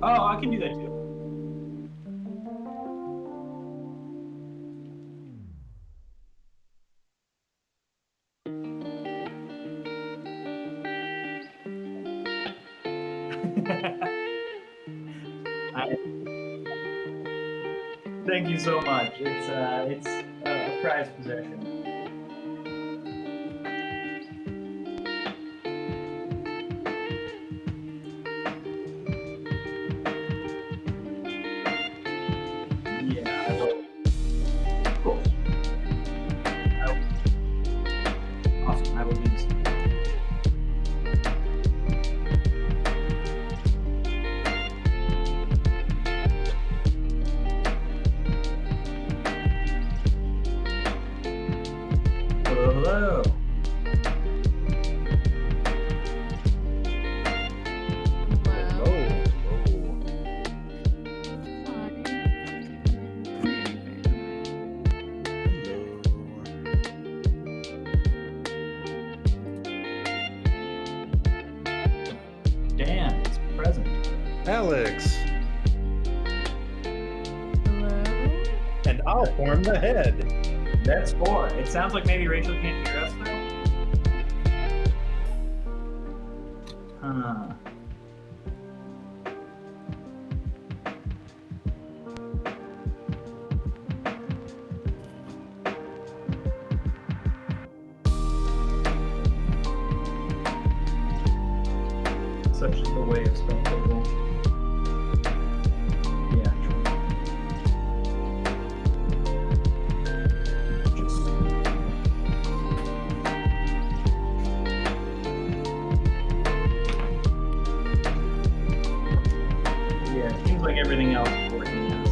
Oh, I can do that too. I, thank you so much. It's a prized possession. Yeah, I will. Of course. Awesome. I will do this. Hello, hello. Dan is present. Alex. Hello? And I'll form the head. That's 4. It sounds like maybe Rachel can't hear us though. Huh. Such is the way of spell table. Yeah, true. Just yeah, it seems like everything else is working as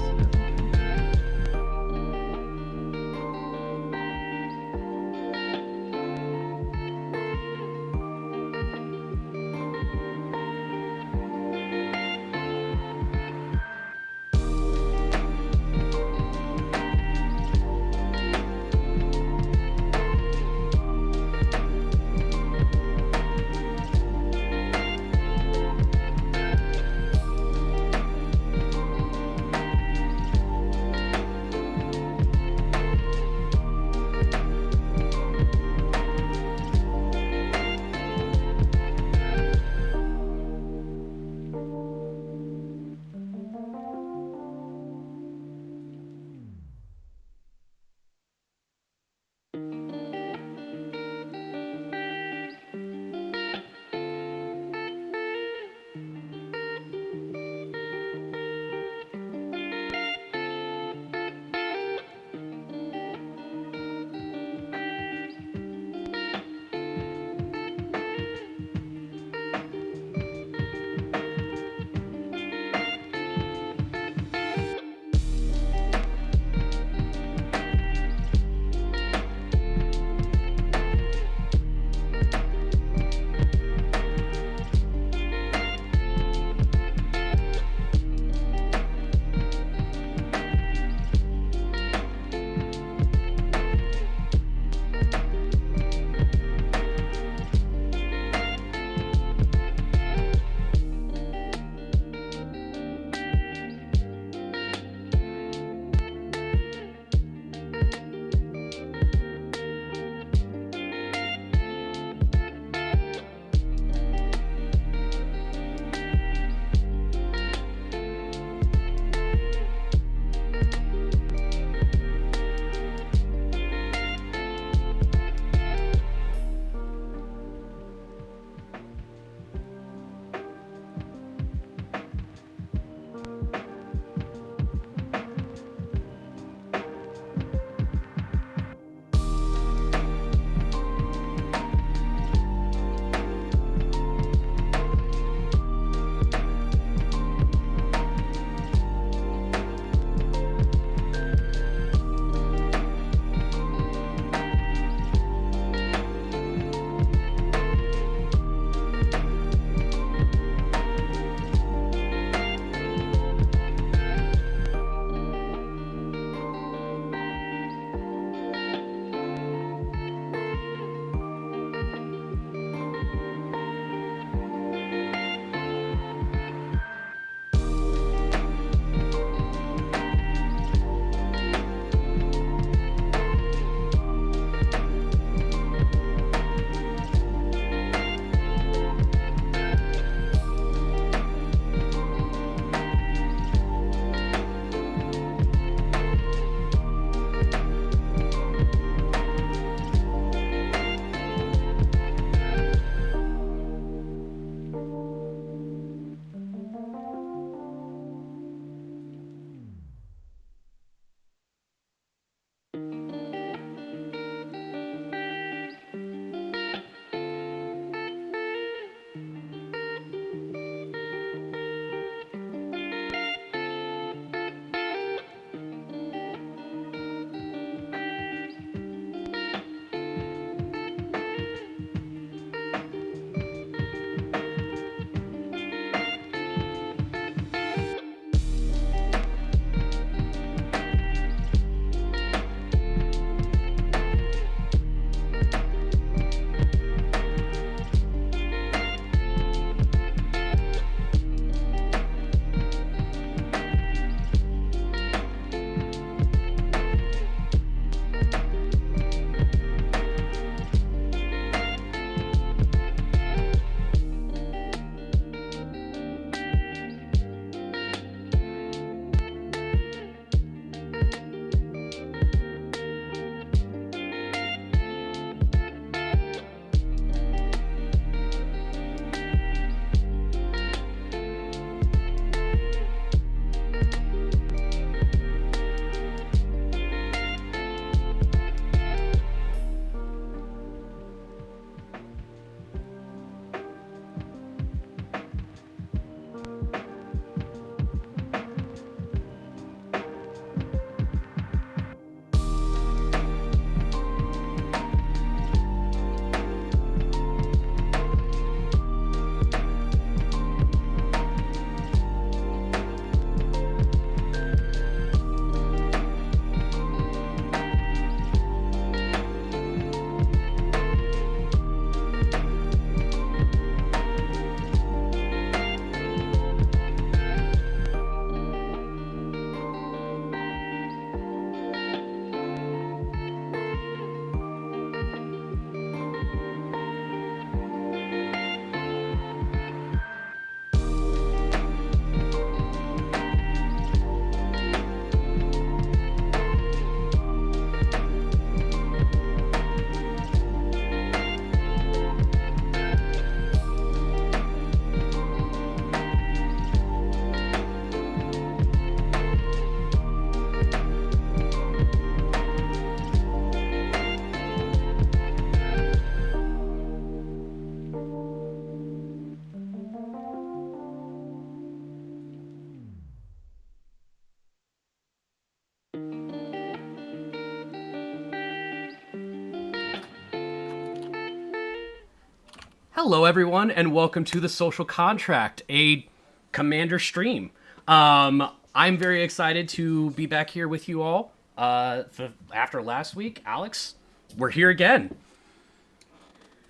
Hello, everyone, and welcome to the Social Contract, a Commander stream. I'm very excited to be back here with you all. After last week, Alex, we're here again.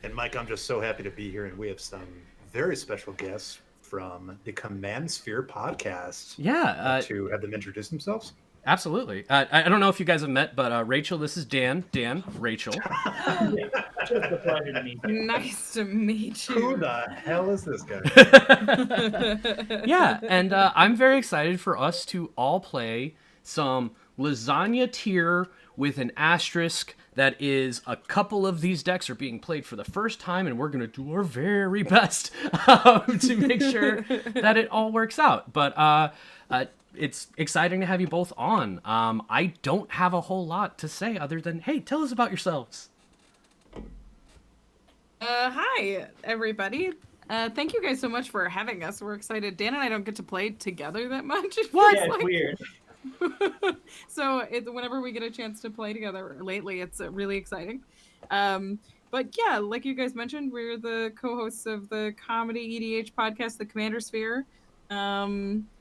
And Mike, I'm just so happy to be here, and we have some very special guests from the Command Sphere podcast. Yeah. To have them introduce themselves. Absolutely. I don't know if you guys have met, but Rachel, this is Dan. Dan, Rachel. Just a pleasure to meet you. Nice to meet you. Who the hell is this guy? Yeah, and I'm very excited for us to all play some lasagna tier with an asterisk that is a couple of these decks are being played for the first time, and we're going to do our very best to make sure that it all works out. But it's exciting to have you both on. I don't have a whole lot to say other than, hey, tell us about yourselves. Hi, everybody. Thank you guys so much for having us. We're excited. Dan and I don't get to play together that much. What? Yeah, it's weird. So whenever we get a chance to play together lately, it's really exciting. But yeah, like you guys mentioned, we're the co-hosts of the comedy EDH podcast, The Commander Sphere.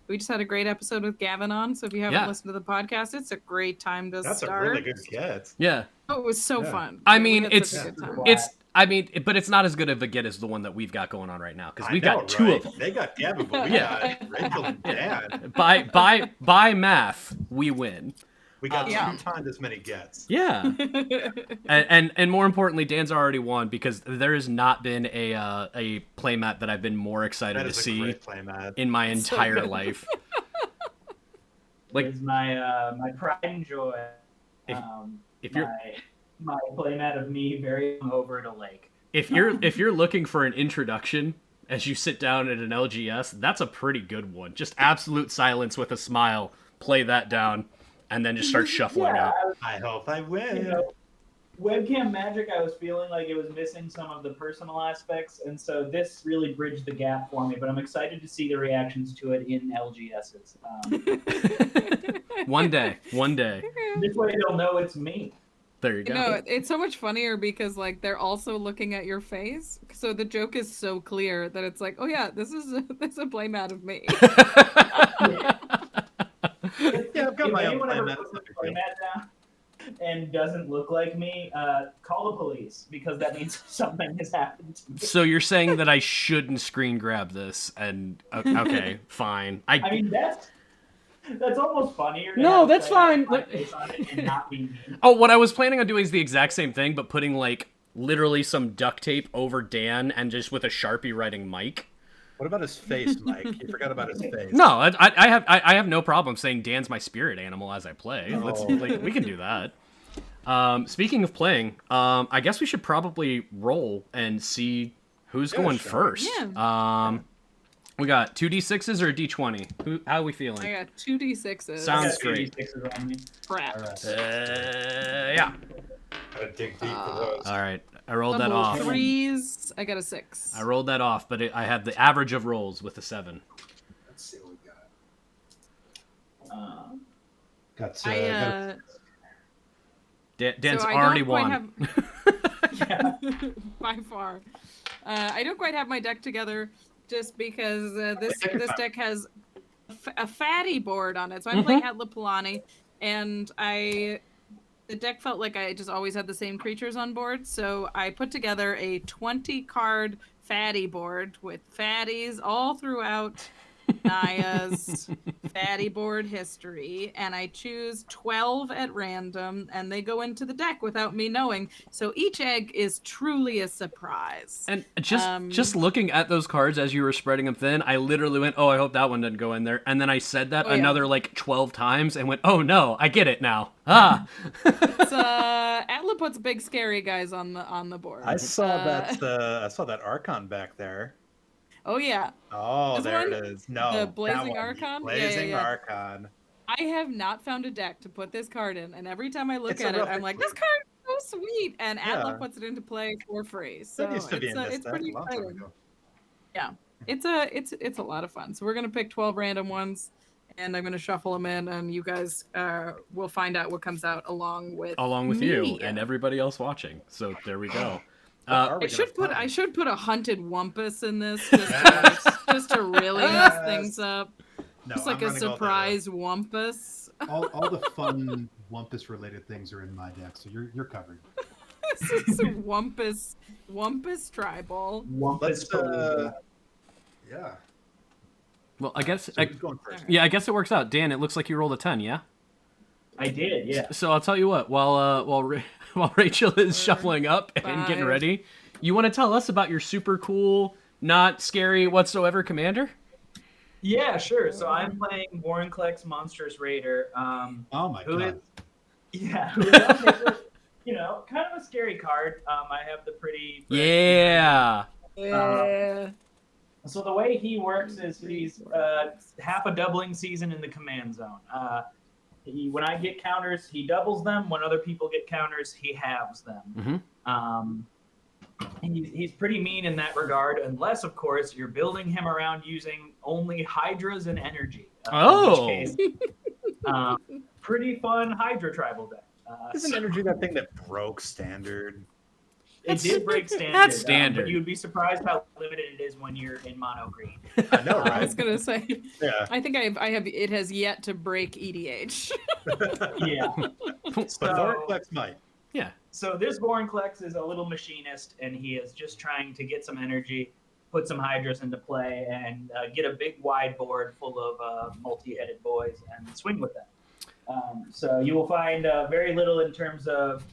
We just had a great episode with Gavin on, so if you haven't listened to the podcast, it's a great time to That's start. a really good get. Yeah. Oh, it was so fun. I We mean, had it's such a good time. but it's not as good of a get as the one that we've got going on right now, because we've I know, got two right? of them. They got Gavin, but we Yeah. got Rachel and Dan. By math, we win. We got Yeah. 2 times as many gets. Yeah. and more importantly, Dan's already won, because there has not been a playmat that I've been more excited That to is a see great playmat. in my So entire good. life. It's my pride and joy. If you're my playmat of me very over at a lake. if you're looking for an introduction as you sit down at an LGS, that's a pretty good one. Just absolute silence with a smile. Play that down, and then just start shuffling Yeah, out. I hope I win. Webcam magic, I was feeling like it was missing some of the personal aspects, and so this really bridged the gap for me. But I'm excited to see the reactions to it in LGSs. One day. This way they'll know it's me. There you go. No, it's so much funnier because like they're also looking at your face. So the joke is so clear that it's like, oh yeah, this is a playmat of me. Yeah, I've got If my own anyone ever playmat. puts a playmat down and doesn't look like me, call the police, because that means something has happened to me. So you're saying that I shouldn't screen grab this, and okay, fine. I mean, that's almost funnier. To No, have that's a playmat fine. with my face on it and not be me. Oh, what I was planning on doing is the exact same thing, but putting like literally some duct tape over Dan and just with a Sharpie writing Mike. What about his face, Mike? You forgot about his face. No, I have no problem saying Dan's my spirit animal as I play. Oh. We can do that. Speaking of playing, I guess we should probably roll and see who's going sure. first. Yeah. We got 2d6s or a d20. How are we feeling? I got 2d6s. Sounds I got great. 3d6s on me. Crap. Alright. Yeah. Gotta dig deep for those. All right. I rolled that Double off. 3s. I got a 6. I rolled that off, but I had the average of rolls with a 7. Let's see what we got. Um, Got Dan's so I already don't quite won. yeah. by far. I don't quite have my deck together just because this deck has a fatty board on it. So I'm playing Atla Palani, and the deck felt like I just always had the same creatures on board. So I put together a 20-card fatty board with fatties all throughout Naya's fatty board history, and I choose 12 at random, and they go into the deck without me knowing. So each egg is truly a surprise. And just looking at those cards as you were spreading them thin, I literally went, "Oh, I hope that one didn't go in there." And then I said that another like 12 times and went, "Oh no, I get it now." Ah. It's, Atla puts big scary guys on the board. I saw that Archon back there. Oh yeah. Oh, This there one? it is. No, The that Blazing one. Archon? Blazing Yeah. Archon. I have not found a deck to put this card in, and every time I look It's a at it, rough I'm like, card. this card is so sweet, and Atla Yeah. puts it into play for free. So That used to be in this it's deck pretty a long time exciting. ago. Yeah, it's a lot of fun. So we're gonna pick 12 random ones, and I'm gonna shuffle them in, and you guys will find out what comes out along with Along with me. you and everybody else watching. So there we go. I should put a hunted wumpus in this just to really mess things up. No, Just like a surprise wumpus. All the fun wumpus related things are in my deck, so you're covered. This is a wumpus tribal. Let's yeah. Well, I guess Who's going first? yeah, I guess it works out. Dan, it looks like you rolled a 10, yeah? I did, yeah. So I'll tell you what, while Rachel is shuffling up and getting 5. ready, you want to tell us about your super cool, not scary whatsoever commander? Yeah, sure. So I'm playing Vorinclex Monstrous Raider. Oh my who god. who is on paper, kind of a scary card. I have the pretty... Yeah. So the way he works is he's half a doubling season in the command zone. When I get counters, he doubles them. When other people get counters, he halves them. Mm-hmm. He's pretty mean in that regard, unless, of course, you're building him around using only hydras and energy. In which case, pretty fun hydra tribal deck. Isn't energy that thing that broke standard? It did break standard. That's standard. But you'd be surprised how limited it is when you're in mono green. I know, right? I was gonna say. Yeah. I think I have. It has yet to break EDH. Yeah. But Vorinclex might. Yeah. So this Vorinclex is a little machinist, and he is just trying to get some energy, put some hydras into play, and get a big wide board full of multi-headed boys and swing with them. So you will find very little in terms of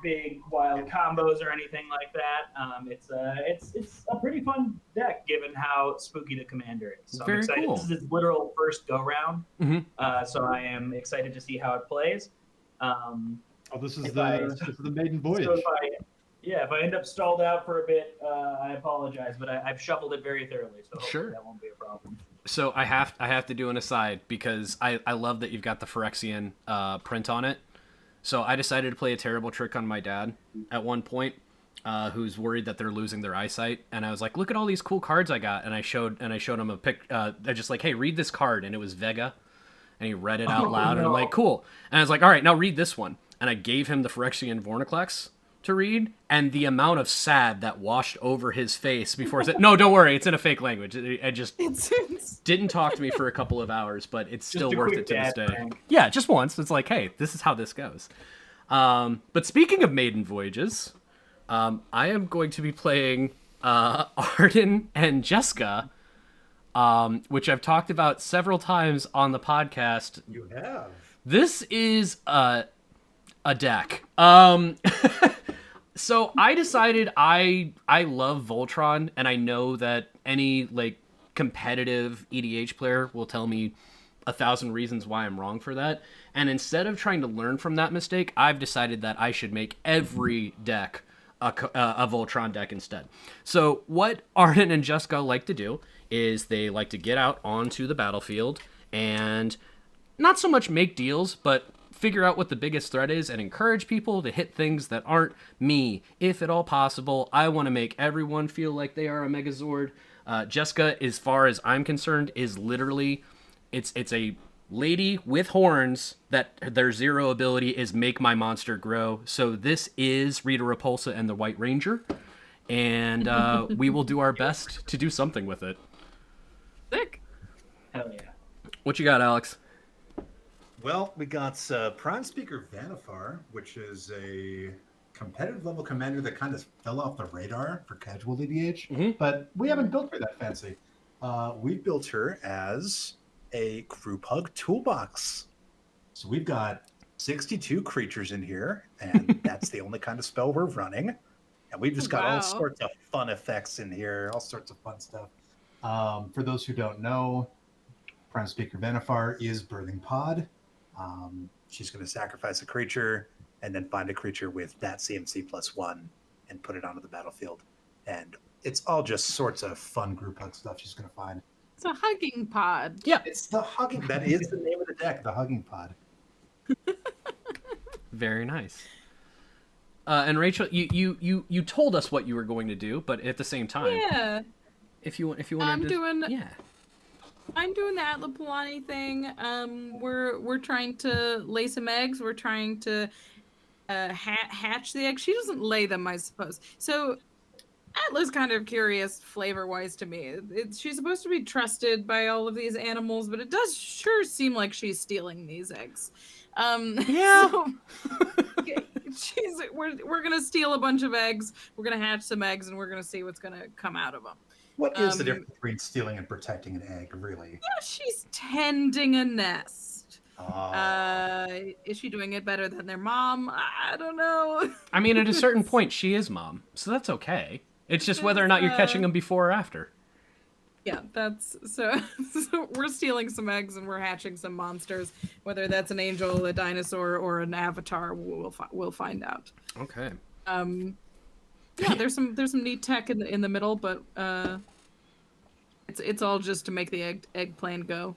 big wild combos or anything like that. It's a pretty fun deck given how spooky the commander is. So Very I'm excited. cool. This is its literal first go round. Mm-hmm. So I am excited to see how it plays. This is If the maiden voyage. So if I end up stalled out for a bit, I apologize, but I've shuffled it very thoroughly, so hopefully Sure. that won't be a problem. So I have to do an aside because I love that you've got the Phyrexian print on it. So I decided to play a terrible trick on my dad at one point, who's worried that they're losing their eyesight, and I was like, "Look at all these cool cards I got," and I showed him a pic. I just like, "Hey, read this card," and it was Vega, and he read it out loud, and I'm like, "Cool," and I was like, "All right, now read this one," and I gave him the Phyrexian Vorinclex to read, and the amount of sad that washed over his face before he said, "No, don't worry, it's in a fake language." I just didn't talk to me for a couple of hours, but it's still worth it to this day. Prank. Yeah, just once. It's like, hey, this is how this goes. But speaking of maiden voyages, I am going to be playing Arden and Jessica, which I've talked about several times on the podcast. You have. This is a deck. So I decided I love Voltron, and I know that any competitive EDH player will tell me 1,000 reasons why I'm wrong for that. And instead of trying to learn from that mistake, I've decided that I should make every deck a Voltron deck instead. So what Arden and Jessica like to do is they like to get out onto the battlefield and not so much make deals, but figure out what the biggest threat is and encourage people to hit things that aren't me. If at all possible, I want to make everyone feel like they are a Megazord. Jessica, as far as I'm concerned, is literally, it's a lady with horns that their zero ability is make my monster grow. So this is Rita Repulsa and the White Ranger, and we will do our best to do something with it. Sick. Hell yeah. What you got, Alex? Well, we got Prime Speaker Vanifar, which is a competitive level commander that kind of fell off the radar for casual EDH, But we haven't built her that fancy. we built her as a group hug toolbox. So we've got 62 creatures in here, and that's the only kind of spell we're running. And we've just got all Wow. sorts of fun effects in here, all sorts of fun stuff. For those who don't know, Prime Speaker Vanifar is Birthing Pod. She's going to sacrifice a creature and then find a creature with that CMC +1 and put it onto the battlefield. And it's all just sorts of fun group hug stuff she's going to find. It's a hugging pod. Yeah. It's the hugging. That is the name of the deck. The Hugging Pod. Very nice. And Rachel, you told us what you were going to do, but at the same time, Yeah. if you want I'm to, doing yeah. I'm doing the Atlapalani thing. We're trying to lay some eggs. We're trying to hatch the eggs. She doesn't lay them, I suppose. So Atla's kind of curious flavor-wise to me. She's supposed to be trusted by all of these animals, but it does sure seem like she's stealing these eggs. Yeah. So, we're gonna steal a bunch of eggs. We're gonna hatch some eggs, and we're gonna see what's gonna come out of them. What is the difference between stealing and protecting an egg, really? Yeah, she's tending a nest. Oh. Is she doing it better than their mom? I don't know. I mean, at a certain point, she is mom, so that's okay. It's just whether or not you're catching them before or after. Yeah, that's so we're stealing some eggs and we're hatching some monsters. Whether that's an angel, a dinosaur, or an avatar, we'll find out. Okay. Yeah, there's some neat tech in the middle, but it's all just to make the egg plan go.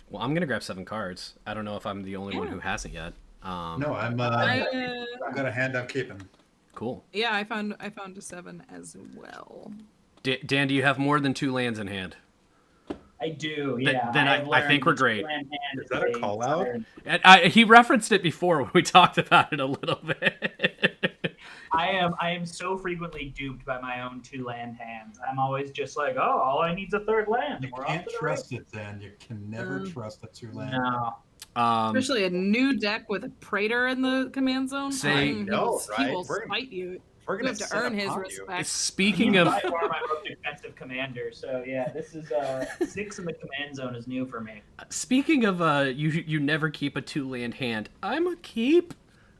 Well, I'm gonna grab 7 cards. I don't know if I'm the only one who hasn't yet. No, I've got a hand I'm keeping. Cool. Yeah, I found a 7 as well. Dan, do you have more than 2 lands in hand? I do, yeah. Then I think we're great. Is that a call out? And he referenced it before when we talked about it a little bit. I am so frequently duped by my own 2 land hands. I'm always just like, oh, all I need is a 3rd land. You We're can't off to the trust it then. You can never trust a 2-land. No. Especially a new deck with a Praetor in the command zone. Say- He No, he right? will We're gonna- spite you. We're You gonna have to set earn his upon you. respect. Speaking He's of by far my most expensive commander. So yeah, this is 6 in the command zone is new for me. you never keep a 2-land hand. I'm a keep.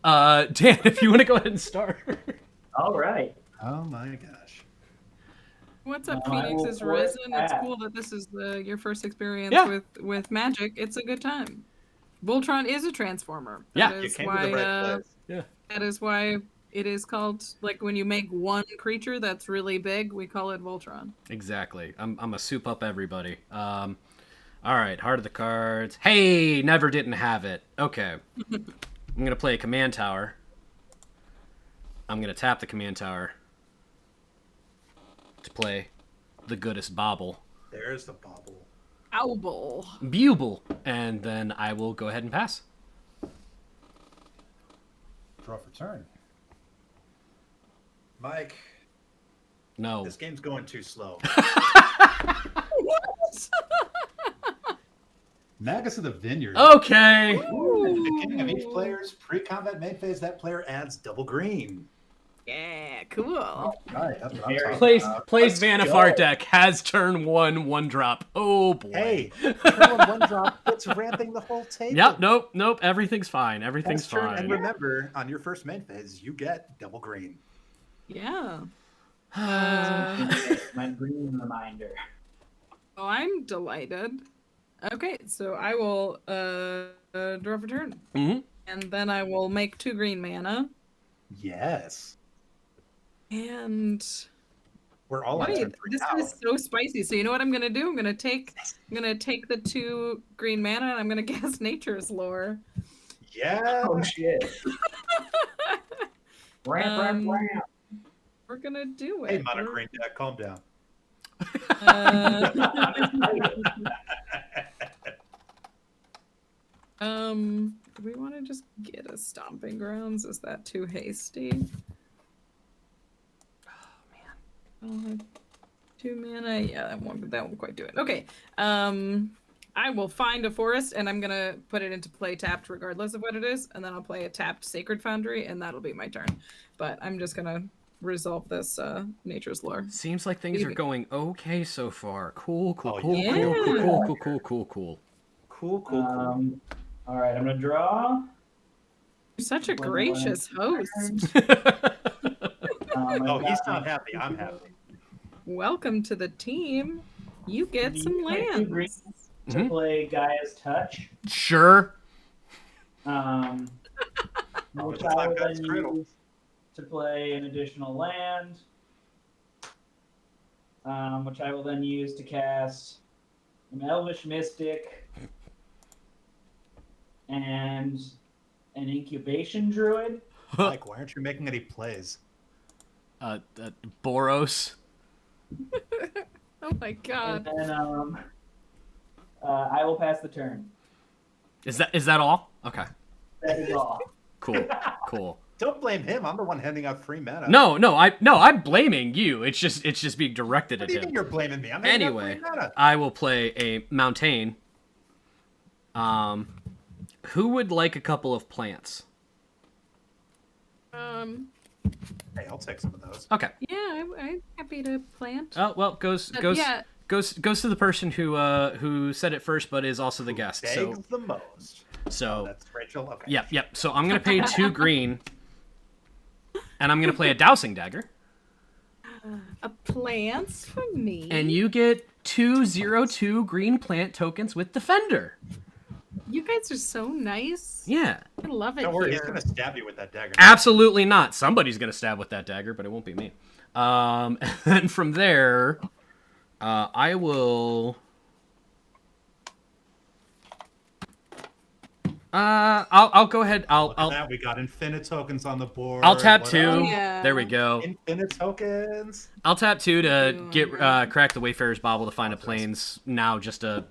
Dan, if you want to go ahead and start. All right. Oh my gosh. What's up, No, I Phoenix will is force risen. It's that. cool that this is your first experience Yeah. with magic. It's a good time. Voltron is a transformer. Yeah. That You is came why, to the right place. Yeah. that is why it is called, like, when you make one creature that's really big, we call it Voltron. Exactly. I'm a soup up everybody. All right, heart of the cards. Hey, never didn't have it. Okay. I'm going to play a command tower. I'm going to tap the command tower to play the goodest bobble. There's the bobble. Owlbull. Buble. And then I will go ahead and pass. Draw for turn. Mike, No. this game's going too slow. What? Magus of the Vineyard. Okay. At the beginning of each Ooh. player's pre-combat main phase, that player Adds double green. Yeah, cool. Right, that's what I'm Very talking Plays about. plays Let's Vanifar go. deck. Has turn 1 drop. Oh boy. Hey, turn on 1 drop. It's ramping the whole table. Yep. Nope. Everything's fine. Everything's Next turn, fine. and remember, on your first main phase, you get double green. Yeah. My green reminder. Oh, I'm delighted. Okay, so I will draw for turn. Mhm. And then I will make 2 green mana. Yes. And We're all on wait, turn 3 this now. is so spicy. So you know what I'm gonna do? I'm gonna take the 2 green mana and I'm gonna guess Nature's Lore. Yeah. Oh shit. Ramp. We're gonna do it. Hey, mono green deck, calm down. Do we want to just get a Stomping Grounds? Is that too hasty? Oh man, I'll have 2 mana. Yeah, that won't quite do it. Okay. I will find a forest and I'm gonna put it into play tapped regardless of what it is, and then I'll play a tapped Sacred Foundry, and that'll be my turn. But I'm just gonna resolve this Nature's Lore. Seems like things are going okay so far. Cool. Oh, Cool. Cool. All right, I'm gonna draw. You're such a gracious host. Oh, he's not happy. I'm happy. Welcome to the team. You get Do some you like 2 lands. greens to Mhm. play Gaia's Touch. Sure. Which it's I like will God's then cradle. use to play an additional land. Which I will then use to cast an Elvish Mystic and an Incubation Druid. Mike, why aren't you making any plays? Boros. Oh my god. And then I will pass the turn. Is that all? Okay. That is all. Cool. Don't blame him. I'm the one handing out free mana. No, I'm blaming you. It's just being directed What at do you mean him. you're blaming me? I'm handing Anyway, out free mana. I will play a mountain. Who would like a couple of plants? Hey, I'll take some of those. Okay. Yeah, I'm happy to plant. Oh well, goes yeah. goes to the person who said it first, but is also the guest. Begs So the most. so That's Rachel. Okay. yep. So I'm gonna pay 2 green, and I'm gonna play a dowsing dagger, A plants for me. and you get 2/02 green plant tokens with Defender. You guys are so nice. Yeah. I love it Don't worry, here. he's gonna stab you with that dagger. Absolutely not. Somebody's gonna stab with that dagger, but it won't be me. And then from there, I will. I'll go ahead. Look at that. We got infinite tokens on the board. I'll tap What 2. else? Yeah. There we go. Infinite tokens. I'll tap 2 to get Alright. crack the Wayfarer's Bauble to find a plains now, just to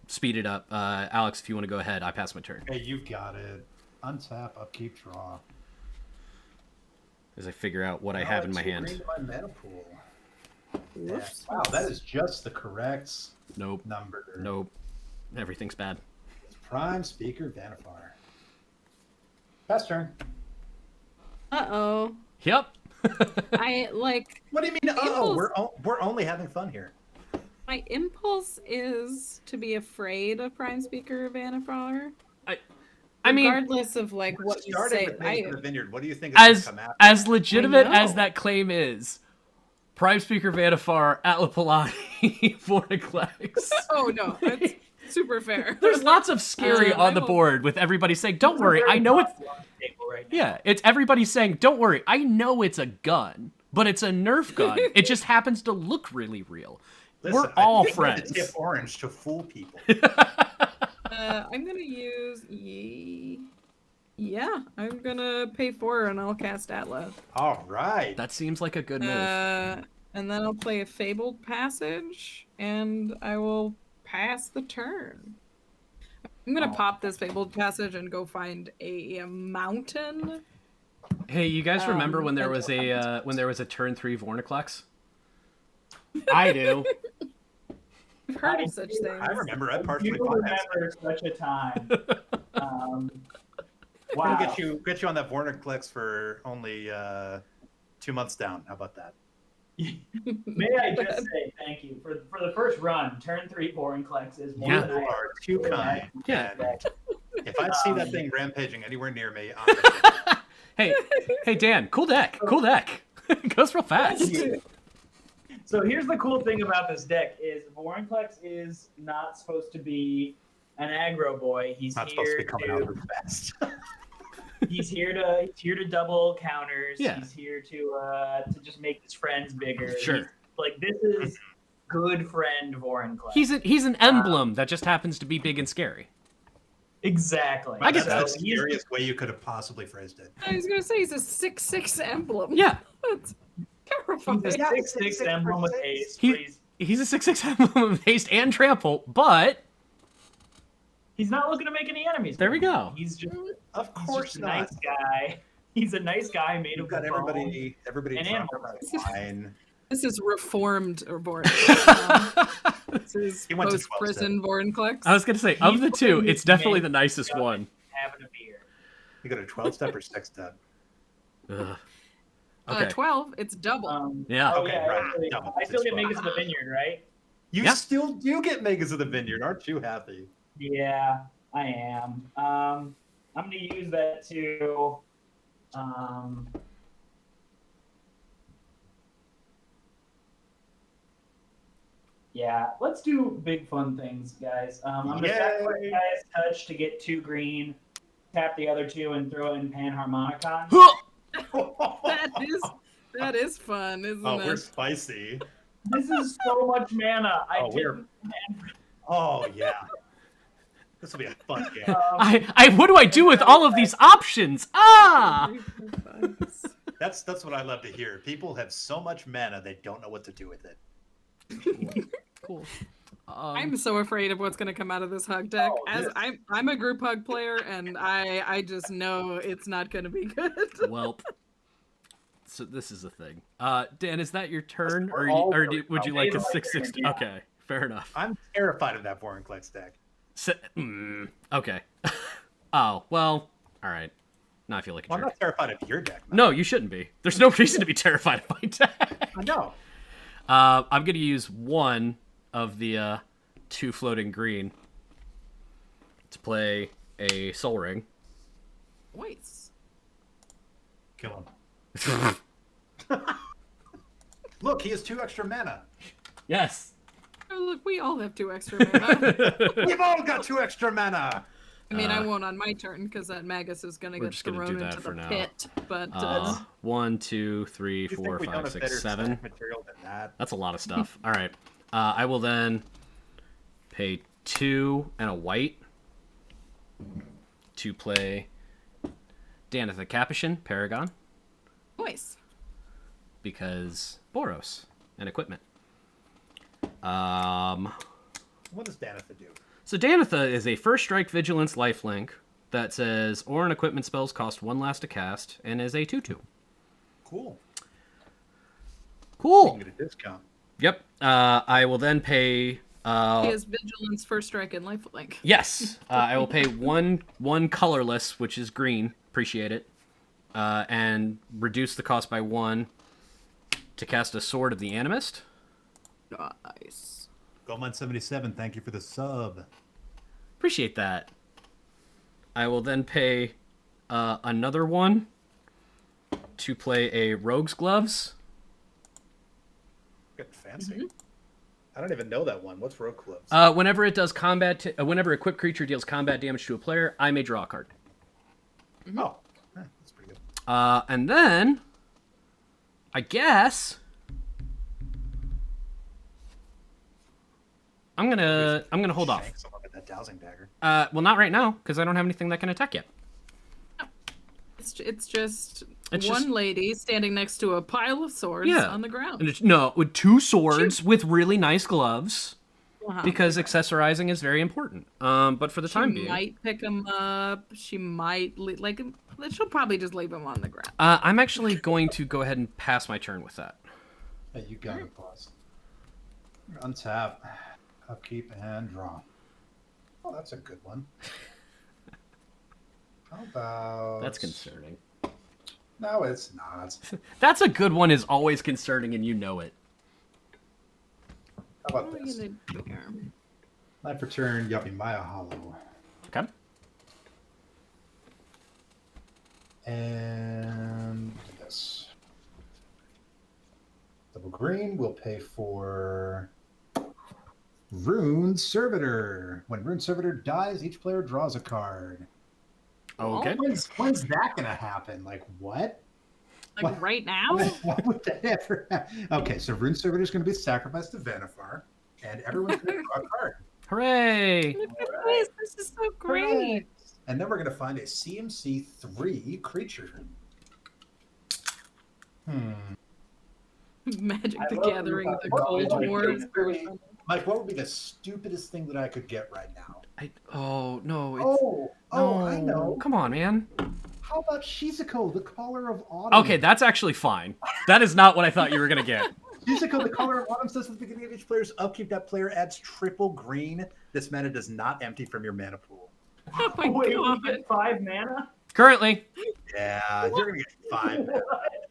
speed it up. Alex, if you want to go ahead, I pass my turn Hey, you got it. Untap, upkeep, draw. as I figure out what I have in my hand. Green to my mana pool. Yeah. Whoops. Wow, that is just the correct Nope. number. Nope. Everything's bad. Prime Speaker Vanifar. Pass turn. Uh-oh. Yep. I, like, What do you mean? Oh, Impulse- we're only having fun here. my impulse is to be afraid of Prime Speaker Vanifar. I mean, Regardless of, like, what you Started say. with Maze in the Vineyard. What do you think is as gonna come after? as legitimate I know. as that claim is, Prime Speaker Vanifar, Atlapalani, Vorticlex. Oh, no. That's super fair. There's lots of scary on the I will- board with everybody saying, "Don't worry, I know it's." Right now. Yeah, it's everybody saying, "Don't worry, I know it's a gun, but it's a Nerf gun. It just happens to look really real." Listen, We're all I think friends. to tip orange to fool people. I'm gonna use yeah, I'm gonna pay 4 and I'll cast Atla. All right. That seems like a good move. And then I'll play a Fabled Passage and I will pass the turn. I'm gonna pop this Fabled Passage and go find a mountain. Hey, you guys remember when there was a turn 3 Vorniclex? I do. I've heard of such things. I remember. I partially You bought that. remember such a time. We're Wow. gonna get you on that Vorniclex for only 2 months down. How about that? May I just say thank you for the first run. Turn 3 Vorinclex is more Yeah. than You I are too kind. Yeah. expect. If I see that thing rampaging anywhere near me, I'm gonna Hey, Dan, cool deck. It goes real fast. So here's the cool thing about this deck is Vorinclex is not supposed to be an aggro boy. He's not supposed to here be coming out of fast. he's here to double counters. Yeah. He's here to just make his friends bigger. Sure. He's, like this is good friend Vorinclex. He's an emblem that just happens to be big and scary. Exactly. I get That's that. the scariest way you could have possibly phrased it. I was gonna say he's a 6/6 emblem. Yeah. That's terrifying. He's a Yeah, 6/6 emblem with haste. He- Please. He's a 6/6 emblem of haste and trample, but He's not looking to make any enemies. there we go. He's just, Of he's course just a not. nice guy. He's a nice guy made You've of got bone. everybody and drunk animal about wine. This is reformed Vorn. This is He went to 12 post-prison Vornclex. I was gonna say, of the two, it's definitely the nicest Yeah. one. Having a beer. You got a 12-step or 6-step? Ugh. Okay. 12, it's double. Yeah. Oh, Okay, yeah, right. actually, Double I still get six. Magus of the Vineyard, right? You Yeah. still do get Magus of the Vineyard, aren't you happy? Yeah, I am. I'm gonna use that to. Yeah, let's do big fun things, guys. I'm gonna Yay. sacrifice Guy's Touch to get 2 green, tap the other 2, and throw in Panharmonicon. That is fun, isn't Oh, we're it? spicy. This is so much mana. Oh, we're- Oh, yeah. This will be a fun game. What do I do with all of these options? Ah! That's what I love to hear. People have so much mana they don't know what to do with it. Cool. I'm so afraid of what's going to come out of this hug deck. Oh, As this- I'm a group hug player, and I just know it's not going to be good. Welp. So this is the thing. Dan, is that your turn, We're or, all would really you like a probably 6/6? yeah. Okay, fair enough. I'm terrified of that Vorinclex deck. Okay. Oh well. All right. Now I feel like a Well, I'm jerk. not terrified of your deck. Man. No, you shouldn't be. There's no reason to be terrified of my deck. I know. I'm gonna use one of the 2 floating green to play a Soul Ring. Voice. Kill him. Look, he has 2 extra mana. Yes. Oh, look, we all have 2 extra mana. We've all got 2 extra mana. I mean, I won't on my turn because that Magus is going to we're get just gonna thrown do that into for the now. pit. But 1, 2, 3, You think 4, we don't 5, have 6, better 7. stack material than that? That's a lot of stuff. All right. I will then pay 2 and a white to play Danitha Capuchin, Paragon, voice. because Boros and equipment. What does Danitha do? So Danitha is a first strike vigilance lifelink that says or an equipment spells cost 1 last to cast and is a 2/2. Cool. You Cool. can get a discount. Yep. I will then pay. He has vigilance, first strike, and lifelink. Yes, I will pay one colorless, which is green. Appreciate it, and reduce the cost by 1 to cast a Sword of the Animist. Nice. Goldmine77, thank you for the sub. Appreciate that. I will then pay another 1 to play a Rogue's Gloves. Getting fancy. I don't even know that one. What's Rogue Clubs? Whenever it does whenever equipped creature deals combat damage to a player, I may draw a card. Oh, that's pretty good. And then, I guess I'm gonna hold off. Shank someone with that dowsing dagger. Well, not right now because I don't have anything that can attack yet. It's just It's one just- lady standing next to a pile of swords Yeah. on the ground. And no, with 2 swords with really nice gloves Uh-huh. because accessorizing is very important. But for the time She being, might pick him up. She might she'll probably just leave him on the ground. I'm actually going to go ahead and pass my turn with that. Hey, you got it, boss. Untap, upkeep, and draw. Oh, that's a good one. How about... That's concerning. No, it's not. That's a good one. Is always concerning, and you know it. How about What are this? you gonna do here? Life return, Yavimaya Hollow. Okay. And this. Double green will pay for Rune Servitor. When Rune Servitor dies, each player draws a card. Okay. When's that gonna happen? Like what? Like What? right now? Why would that ever happen? Okay, so Rune Servitor is going to be sacrificed to Vanifar, and everyone's going to draw a card. Hooray! Look at this. This is so great. And then we're going to find a CMC 3 creature. Magic I the love Gathering, that. the What Cold would War. be pretty- Mike, what would be the stupidest thing that I could get right now? Oh no! It's, Oh, I know. Come on, man. How about Shizuko, the Caller of Autumn? Okay, that's actually fine. That is not what I thought you were gonna get. Shizuko, the Caller of Autumn says at the beginning of each player's upkeep, that player adds triple green. This mana does not empty from your mana pool. Oh my Wait, we god. get 5 mana? Currently, Yeah, you're going to get 5 mana.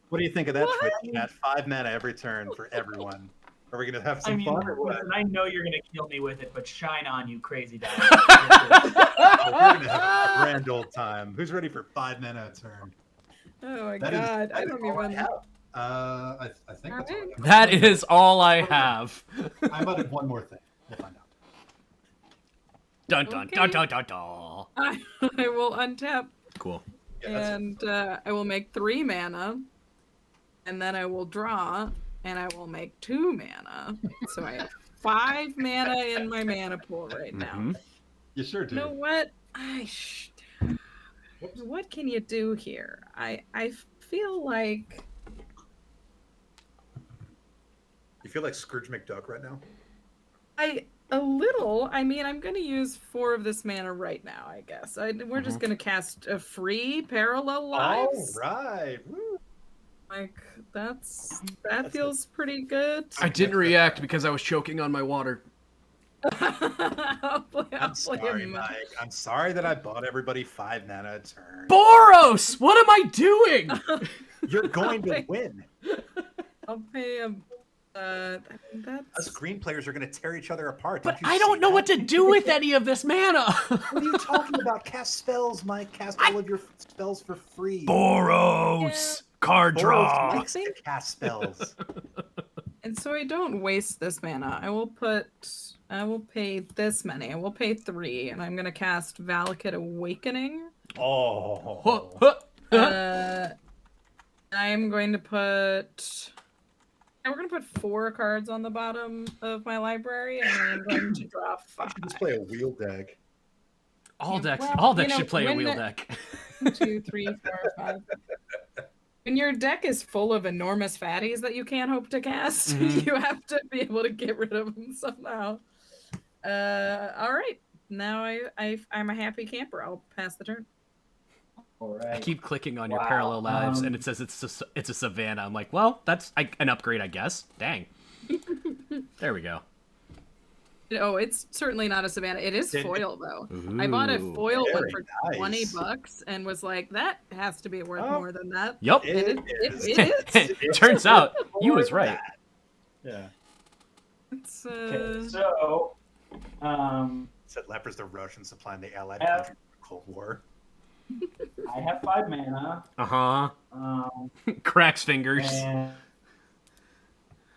What do you think of that, What? Twitch chat? 5 mana every turn for everyone. Are we going to have some I mean, fun or what? listen, I know you're gonna kill me with it, but shine on, you crazy guy. We're going to have a grand old time. Who's ready for 5 mana a turn? Oh my That is- god. that I is don't all I even. have. I think that's all I have. that is all I have. I might have one more thing. We'll find out. Dun dun Okay. dun dun dun dun. I will untap Cool. Yeah, that's and I will make 3 mana, and then I will draw, and I will make 2 mana. So I have 5 mana in my mana pool right now. Mhm. You sure do. You know what? What can you do here? I feel like You feel like Scrooge McDuck right now? a little. I mean, I'm going to use 4 of this mana right now, I guess. We're just going to cast a free Parallel Lives. All right. Woo. Like, that feels pretty good. I didn't react because I was choking on my water. I'm sorry, Mike. I'm sorry that I bought everybody 5 mana a turn. Boros! What am I doing? You're going to win. I'll pay him. Us green players are going to tear each other apart. But I don't know what to do with any of this mana. What are you talking about? Cast spells, Mike. Cast all of your spells for free. Boros! Card Boros draw! likes to cast spells. And so I don't waste this mana. I will pay this many. I will pay 3, and I'm gonna cast Valakut Awakening. Oh. I'm going to put. We're gonna put 4 cards on the bottom of my library, and then I'm going to draw 5. Just play a wheel deck. All decks Well, should play a when wheel deck. 1, 2, 3, 4, 5. When your deck is full of enormous fatties that you can't hope to cast, you have to be able to get rid of them somehow. All right. Now I'm a happy camper. I'll pass the turn. All right. I keep clicking on your Parallel Lives, and it says it's a Savannah. I'm like, well, that's an upgrade, I guess. Dang. There we go. Oh, it's certainly not a Savannah. It is foil, though. I bought a Ooh. foil one Very for nice. $20 and was like, that has to be worth more than that. Yep. It is. is. Turns out you was right. Yeah. It's, Okay, so, Said lepers the Russians supplying the Allied Yeah. country in the Cold War. I have 5 mana. Cracks fingers. And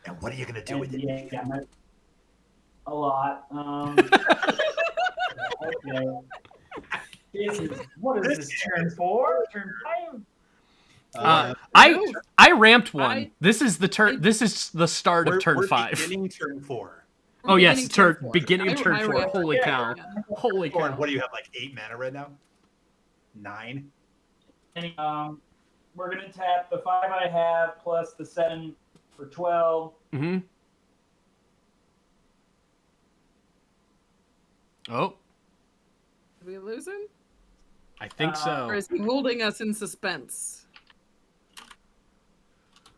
And what are you gonna do with it? yeah, a lot. Okay. What is this? Turn 4? Turn 5? I ramped one. I- This is the turn. This is the start of turn 5. Beginning turn 4. Oh yes, Beginning beginning of turn I 4. ramped. Holy Yeah. cow! Holy Thorn, cow! what do you have, like 8 mana right now? 9? We're gonna tap the 5 I have plus the 7 for 12. Mm-hmm. Oh, Did we lose him? I think Or so. is he holding us in suspense?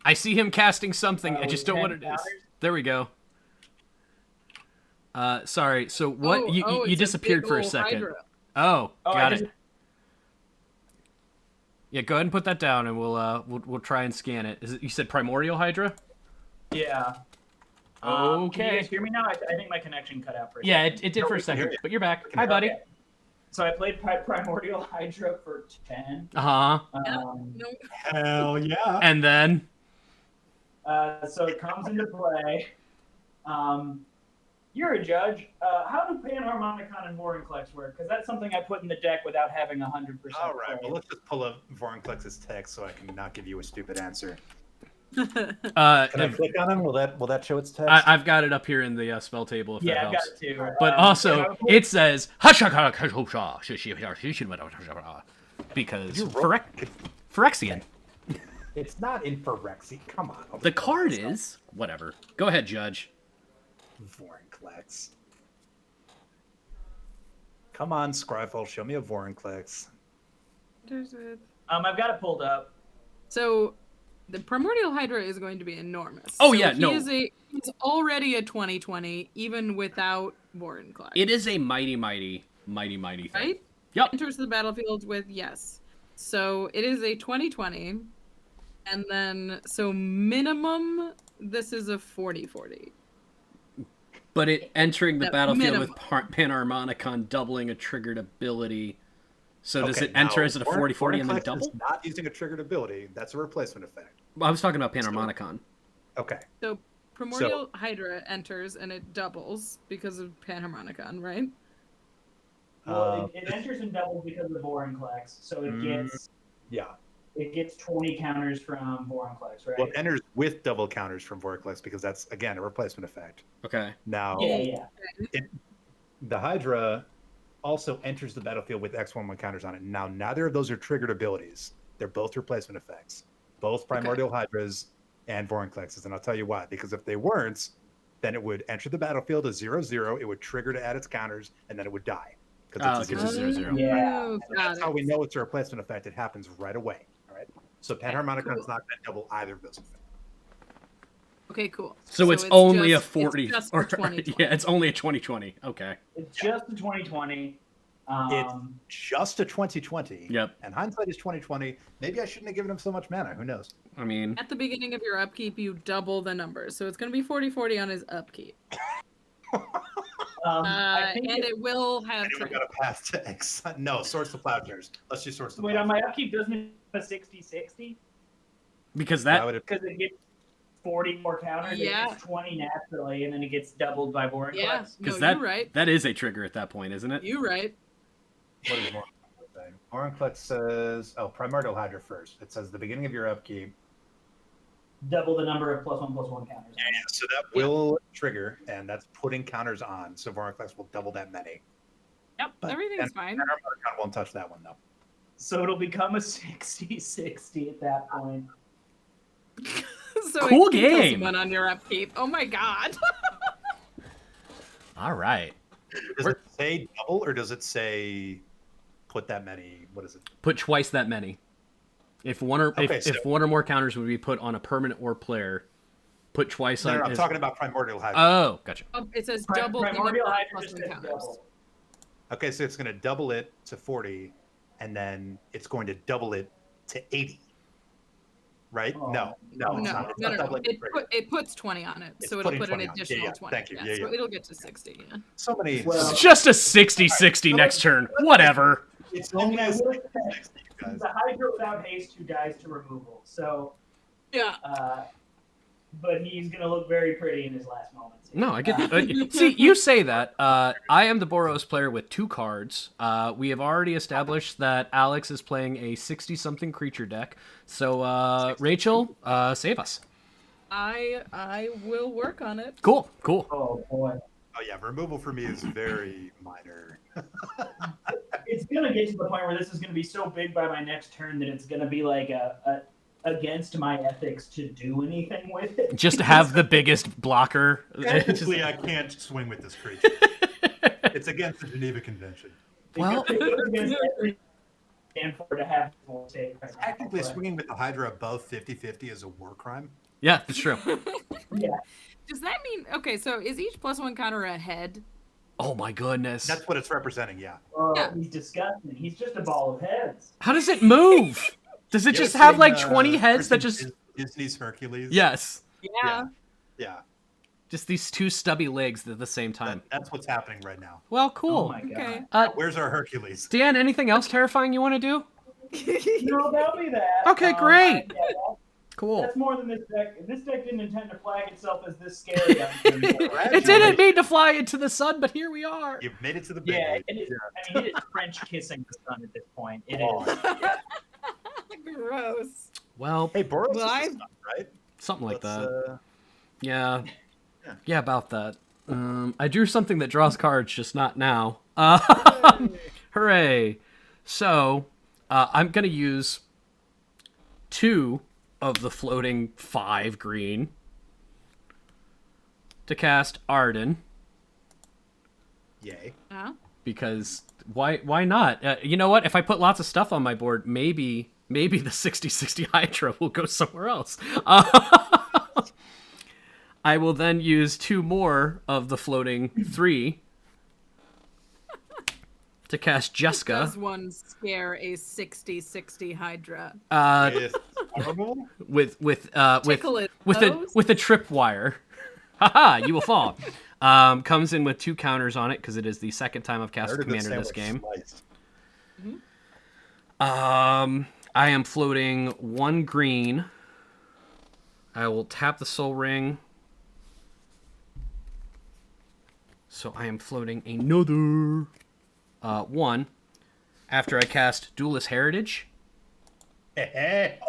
I see him casting something. I just don't know what it is. counters? There we go. Sorry. So what? You it's a disappeared big for a ol' second. hydra. Oh, Oh, got I it. just- Yeah, go ahead and put that down, and we'll try and scan it. Is it? You said Primordial Hydra? Yeah. Can Okay. you guys hear me now? I think my connection cut out for a Yeah, second. it did No, for a we can hear second, you. but you're back. We can Hi, hear buddy. Okay. So I played Primordial Hydra for 10. Uh huh. No, Hell yeah. And then. So it comes into play. You're a judge. How do Panharmonicon and Vorinclex work? Because that's something I put in the deck without having 100%. All right, play. well, let's just pull up Vorinclex's text so I can not give you a stupid answer. Can I click on him? Will that show its text? I've got it up here in the spell table if that Yeah, I've got helps. it too. But also, it says because Phyrexian. It's not in Phyrexia. Come on. The card is whatever. Go ahead, Judge. Vorinclex. Come on, Scryfall, show me a Vorinclex. I've got it pulled up. So the Primordial Hydra is going to be enormous. Oh, So yeah, no. He's already a 2020, even without Vorinclex. It is a mighty thing. Right? Yep. Enters the battlefield with yes. So it is a 2020. And then, so minimum, this is a 40-40. But it entering the At battlefield minimum. with Panharmonicon doubling a triggered ability. So does Okay, it enter now, as a 40-40 and then Vorinclex double? is not using a triggered ability. That's a replacement effect. I was talking about Panharmonicon. Okay. So Primordial Hydra enters and it doubles because of Panharmonicon, right? Well, it enters and doubles because of Vorinclex, so it gets 20 counters from Vorinclex, right? Well, it enters with double counters from Vorinclex because that's, again, a replacement effect. Okay. Now, Yeah. the Hydra also enters the battlefield with X11 counters on it. Now, neither of those are triggered abilities. They're both replacement effects. Both Primordial Hydras and Vorinclexes. And I'll tell you why. Because if they weren't, then it would enter the battlefield as 0/0. It would trigger to add its counters, and then it would die. Oh, It's okay, a so 0/0. 0/0. Yeah. Oh, And got that's it. how we know it's a replacement effect. It happens right away. All right. So Panharmonicon cool. is not going to double either of those effects. Okay, cool. So it's only just- a 40. It's just or- for 2020. yeah, it's only a 2020. Okay. It's just the 2020. It's just a 2020. Yep. And hindsight is 2020. Maybe I shouldn't have given him so much mana. Who knows? I mean, At the beginning of your upkeep, you double the numbers. So it's going to be 40/40 on his upkeep. I think And it will have Anyone trade. got a path to X? No, Swords to Plowshares. Let's do Swords to wait, on Plowshares. my upkeep doesn't it have a 60/60 because Why that would it- because it gets 40 more counters. Yeah. It gets 20 naturally, and then it gets doubled by boring. Yeah, Quest. no, because that you're right. that is a trigger at that point, isn't it? You're right. What is Vorinclex saying? Vorinclex says, Primordial Hydra first. It says the beginning of your upkeep. Double the number of +1/+1 counters. Yeah, so that will trigger, and that's putting counters on. So Vorinclex will double that many. Yep, But- everything's fine. Panharmonicon won't touch that one, though. So it'll become a 60/60 at that point. So Cool it can kill game. someone on your upkeep. Oh my god. All right. Does it say double, or does it say put that many? What is it? Put twice that many. If one or Okay, if so- one or more counters would be put on a permanent or player, put twice No, on. no, I'm his- talking about Primordial Hydra. Oh, gotcha. It says Pri- double the Primordial number of Hydra just +1 says counters. double. Okay, so it's going to double it to 40, and then it's going to double it to 80. Right? Oh. No, No, it's no, not. It's no, not no. doubling the trigger. It puts 20 on it, It's so it'll putting put an 20 on it. Yeah, additional yeah, 20. thank you. Yeah, Yeah, so yeah. it'll get to 60. Yeah. So many. Well- It's just a 60-60 next turn. Whatever. It's I mean, only I a will 60, say, guys. the Hydra without haste who dies to removal. So, Yeah. but he's gonna look very pretty in his last moments. No, I get. See, you say that. I am the Boros player with 2 cards. We have already established that Alex is playing a 60-something creature deck. So, Rachel, save us. I will work on it. Cool, cool. Oh boy, Oh yeah, removal for me is very minor. it's gonna get to the point where this is gonna be so big by my next turn that it's gonna be like a against my ethics to do anything with it. Just to have the biggest blocker. Technically, I can't swing with this creature. It's against the Geneva Convention. Well- It goes against every stand for to have full state right now, Technically, but- swinging with the Hydra above 50/50 is a war crime. Yeah, that's true. Yeah, Does that mean okay? So is each +1 counter a head? Oh my goodness. That's what it's representing, yeah. Yeah. He's disgusting. He's just a ball of heads. How does it move? Does it You just ever have seen, like 20 heads that freaking just... Disney's Hercules? Yes. Yeah. Yeah. Just these 2 stubby legs at the same time. That's what's happening right now. Well, Oh cool. my Okay. god. Where's our Hercules? Dan, anything else terrifying you want to do? No, that'll be that. Okay, great. Yeah, Cool. that's more than this deck. This deck didn't intend to flag itself as this scary. It didn't mean to fly into the sun, but here we are. You've made it to the big Yeah, league. it is. I mean, it is French kissing the sun at this point. It Oh. is. Gross. Well, Hey, Boros Well, is not, right? something like Let's, that. Yeah. Yeah. Yeah, about that. I drew something that draws cards, just not now. Hooray. So, I'm going to use 2 of the floating 5 green to cast Arden, Yay. Huh? because why not? You know what? If I put lots of stuff on my board, maybe the 60/60 Hydra will go somewhere else. I will then use 2 more of the floating 3 to cast Jessica. Does one scare a 60/60 Hydra? With removal? With Tickle its with toes? a tripwire. Haha, you will fall. Comes in with 2 counters on it because it is the second time I've cast Heard of Commander this sandwich game. sliced. I am floating 1 green. I will tap the Soul Ring. So I am floating another 1 after I cast Duelist Heritage. Nice.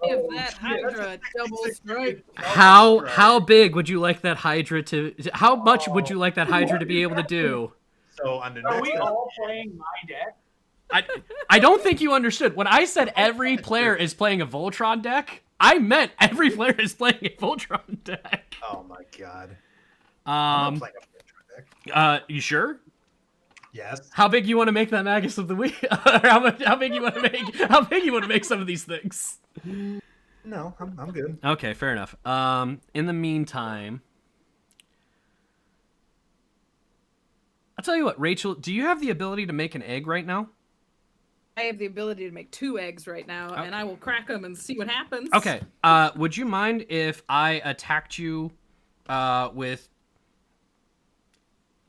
Give that Hydra a double strike. How big would you like that Hydra to? How much would you like that Hydra to be able to do? So on the Are next we all playing my deck? I don't think you understood. When I said every player is playing a Voltron deck, I meant every player is playing a Voltron deck. Oh my god. I'm not playing a Voltron deck. You sure? Yes. How big you want to make that Magus of the Week? How big you want to make? How big you want to make some of these things? No, I'm good. Okay, fair enough. In the meantime, I'll tell you what, Rachel. Do you have the ability to make an egg right now? I have the ability to make 2 eggs right now, and I will crack them and see what happens. Okay. Would you mind if I attacked you with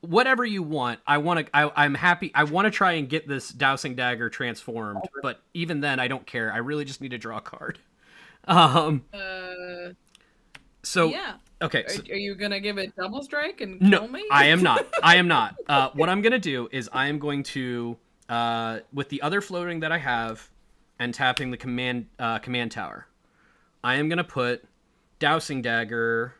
whatever you want? I'm happy. I want to try and get this dowsing dagger transformed, but even then, I don't care. I really just need to draw a card. So yeah. Okay. Are you gonna give it double strike and No, kill me? I am not. I am not. What I'm gonna do is I am going to with the other floating that I have and tapping the command tower, I am gonna put dowsing dagger.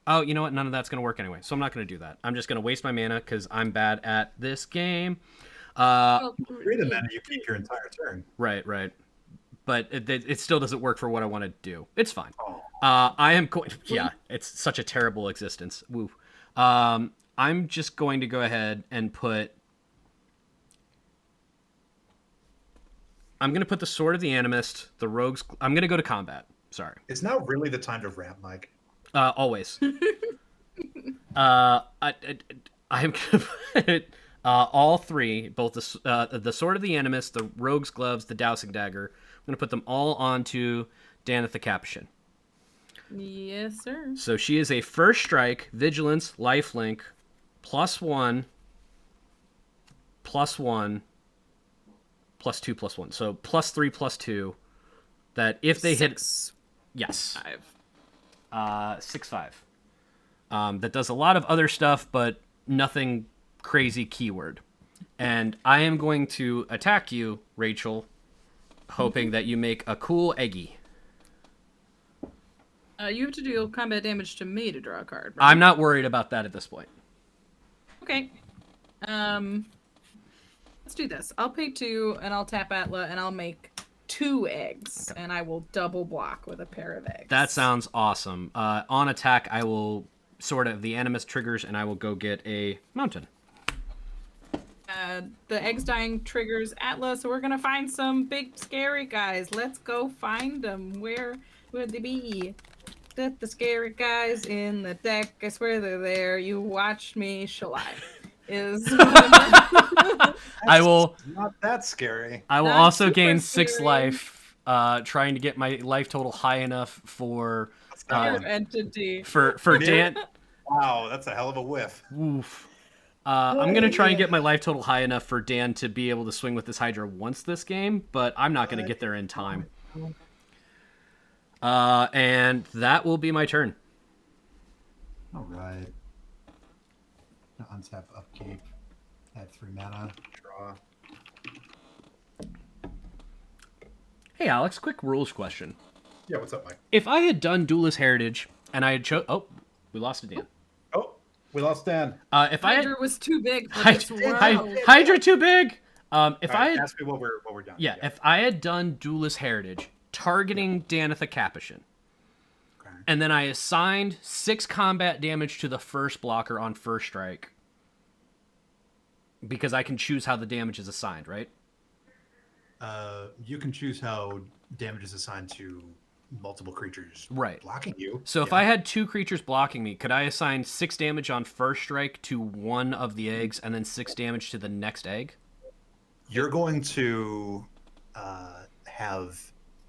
Oh, you know what? None of that's gonna work anyway, so I'm not gonna do that. I'm just gonna waste my mana because I'm bad at this game. Read a mana, you keep your entire turn. Right. But it still doesn't work for what I want to do. It's fine. Oh. I am going. Yeah, it's such a terrible existence. Woo. I'm just going to go ahead and put. I'm going to put the Sword of the Animist, the Rogues. I'm going to go to combat. Sorry. It's not really the time to ramp, Mike. Always. I'm going to put all 3, both the Sword of the Animist, the Rogue's Gloves, the Dowsing Dagger. I'm going to put them all onto Danith the Capuchin. Yes, sir. So she is a first strike, vigilance, lifelink, +1, +1, +2, +1. So +3, +2. That if they hit, yes, 6/5. That does a lot of other stuff, but nothing crazy keyword. And I am going to attack you, Rachel, hoping that you make a cool eggy. You have to deal combat damage to me to draw a card, right? I'm not worried about that at this point. Okay. Let's do this. I'll pay 2, and I'll tap Atla, and I'll make 2 eggs, and I will double block with a pair of eggs. That sounds awesome. On attack, I will sort of the Animus triggers, and I will go get a mountain. The eggs dying triggers Atla, so we're gonna find some big scary guys. Let's go find them. Where would they be? The scary guys in the deck. I swear they're there. You watch me. Shall I? I will. Not that scary. I will Not also super gain 6 scary. life, trying to get my life total high enough for entity. for Dan. Wow, that's a hell of a whiff. Oof. I'm gonna try and get my life total high enough for Dan to be able to swing with this Hydra once this game, but I'm not gonna get there in time. And that will be my turn. All right. Untap upkeep. Add 3 mana. Draw. Hey Alex, quick rules question. Yeah, what's up, Mike? If I had done Duelist Heritage and I had we lost a Dan. Oh, we lost Dan. If I had Hydra was too big for this world. Hydra too big. If I had ask me what we're done. yeah, if I had done Duelist Heritage targeting Danitha Capuchin, and then I assigned 6 combat damage to the first blocker on first strike, because I can choose how the damage is assigned, right? You can choose how damage is assigned to multiple creatures Right. blocking you. So if I had 2 creatures blocking me, could I assign 6 damage on first strike to one of the eggs and then 6 damage to the next egg? You're going to have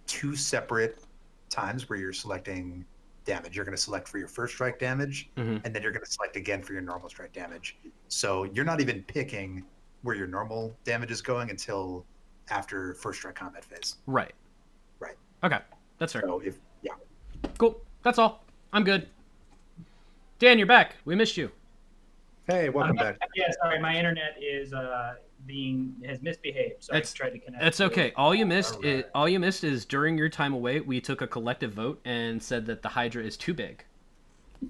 2 separate times where you're selecting damage. You're going to select for your first strike damage, and then you're going to select again for your normal strike damage. So you're not even picking where your normal damage is going until after first strike combat phase. Right. Right. Okay. That's fair. So Cool. That's all. I'm good. Dan, you're back. We missed you. Hey, welcome back. Yeah, sorry, my internet is has misbehaved, so I tried to connect. It's okay. All you missed Alright. all you missed is during your time away, we took a collective vote and said that the Hydra is too big.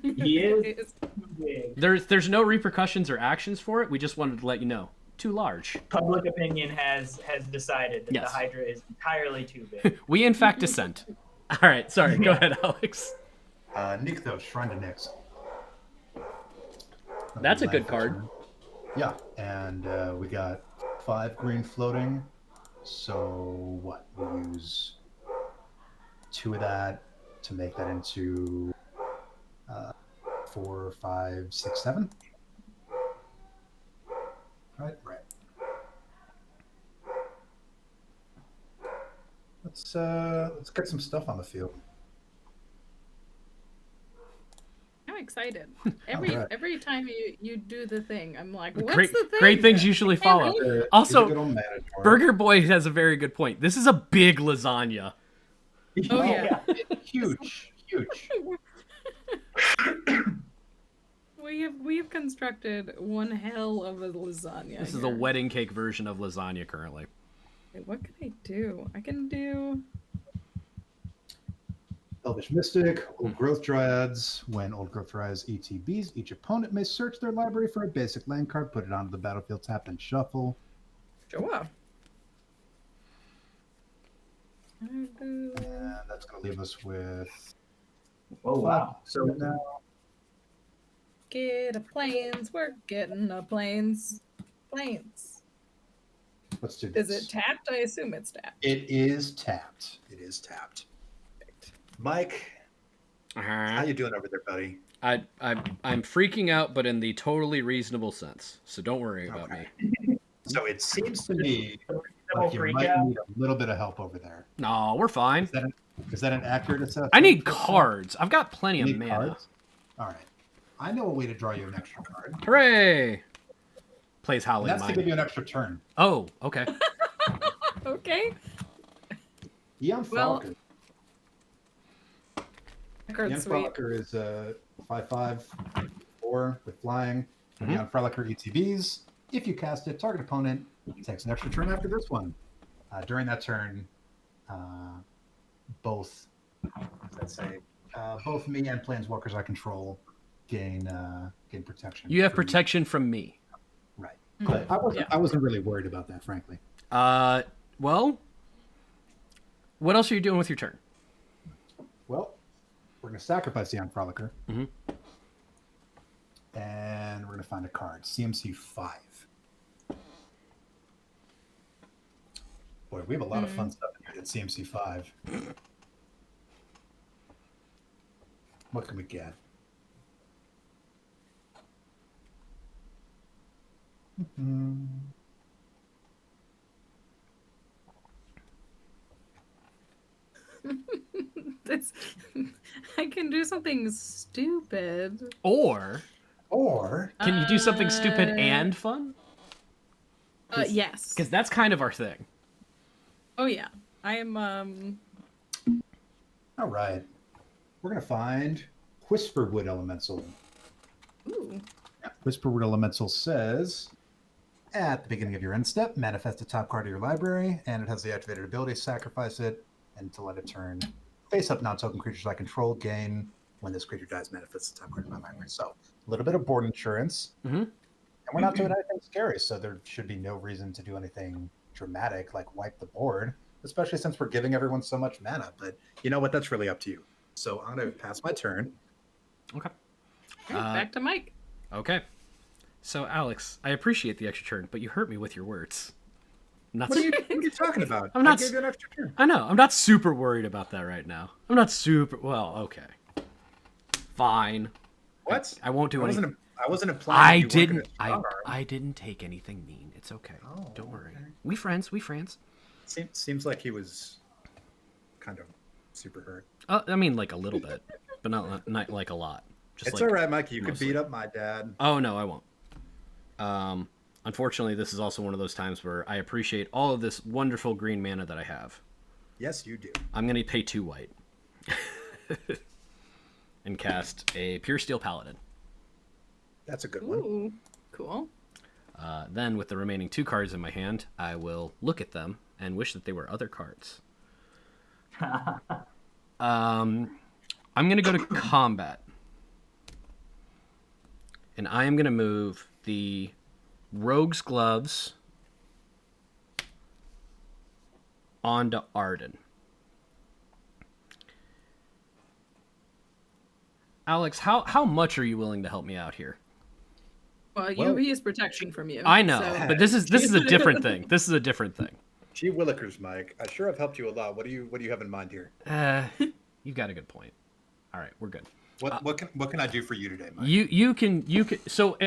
He is too big. There's no repercussions or actions for it. We just wanted to let you know. Too large. Public opinion has decided that Yes. the Hydra is entirely too big. We in fact dissent. All right, sorry. Go ahead, Alex. Nykthos, Shrine to Nyx. That's a good card. Turn. Yeah, and we got 5 green floating. So what? We use 2 of that to make that into 4, 5, 6, 7. Right. Let's get some stuff on the field. I'm excited. Alright. Every time you do the thing, I'm like, what's Great, the thing? great things usually follow. He's a Also, good old Matador. Burger Boy has a very good point. This is a big lasagna. Oh yeah. Huge. We've constructed one hell of a lasagna. This is here. the wedding cake version of lasagna currently. Wait, what can I do? I can do. Elvish Mystic, Old Growth Dryads. When Old Growth Dryads ETBs, each opponent may search their library for a basic land card, put it onto the battlefield, tap, and shuffle. Sure. And that's going to leave us with. Oh wow! So now. Get a planes. We're getting a planes. Planes. Let's do this. Is it tapped? I assume it's tapped. It is tapped. Mike, how you doing over there, buddy? I'm freaking out, but in the totally reasonable sense. So don't worry about me. So it seems To me, like you freak might out. need a little bit of help over there. No, we're fine. Is that an accurate assessment? I need cards. I've got plenty You of need mana. cards? All right. I know a way to draw you an extra card. Hooray! Plays And Howling that's to give Mine. you an extra turn. Oh, okay. Okay. Eon Well, Frolicker. Card Eon sweet. Frolicker is a 5/5, 4 with flying. Mhm. Eon Frolicker ETBs. If you cast it, target opponent takes an extra turn after this one. During that turn, both me and planeswalkers I control gain protection. You have from- protection from me. right? Mhm. But Yeah. I wasn't really worried about that, frankly. Well, what else are you doing with your turn? Well, we're going to sacrifice Eon Frolicker. Mhm. And we're going to find a card. CMC 5. Boy, we have a lot of fun stuff in here at CMC 5. What can we get? This, I can do something stupid. Or can you do something stupid and fun? Yes. Because that's kind of our thing. Oh yeah. I am. All right. We're going to find Whisperwood Elemental. Ooh. Whisperwood Elemental says, at the beginning of your end step, manifest a top card of your library, and it has the activated ability, sacrifice it, and to let it turn face up non-token creatures I control gain. When this creature dies, manifest the top card of my library. So a little bit of board insurance. Mhm. And we're not doing anything scary, so there should be no reason to do anything dramatic like wipe the board, especially since we're giving everyone so much mana. But you know what? That's really up to you. So I'm going to pass my turn. Okay. Back to Mike. Okay. So, Alex, I appreciate the extra turn, but you hurt me with your words. I'm not What are you talking about? I'm not I gave you an extra turn. I know. I'm not super worried about that right now. I'm not super. Well, okay. Fine. What? I won't do anything. I wasn't implying. I you weren't gonna didn't. strong arm. I didn't take anything mean. It's okay. Oh, Don't worry. okay. We friends. We friends. Seems like he was kind of super hurt. I mean, like a little bit, but not like a lot. Just It's like, all right, Mikey. You mostly. could beat up my dad. Oh no, I won't. Unfortunately, this is also one of those times where I appreciate all of this wonderful green mana that I have. Yes, you do. I'm gonna pay 2 white and cast a Pure Steel Paladin. That's a good one. Ooh. Cool. Then, with the remaining 2 cards in my hand, I will look at them and wish that they were other cards. I'm going to go to combat. And I am going to move the Rogue's Gloves onto Arden. Alex, how much are you willing to help me out here? Well, he is protection from you. I know, so- but this is a different thing. This is a different thing. Gee willikers, Mike. I sure have helped you a lot. What do you have in mind here? You've got a good point. All right, we're good. What can I do for you today, Mike? You can. So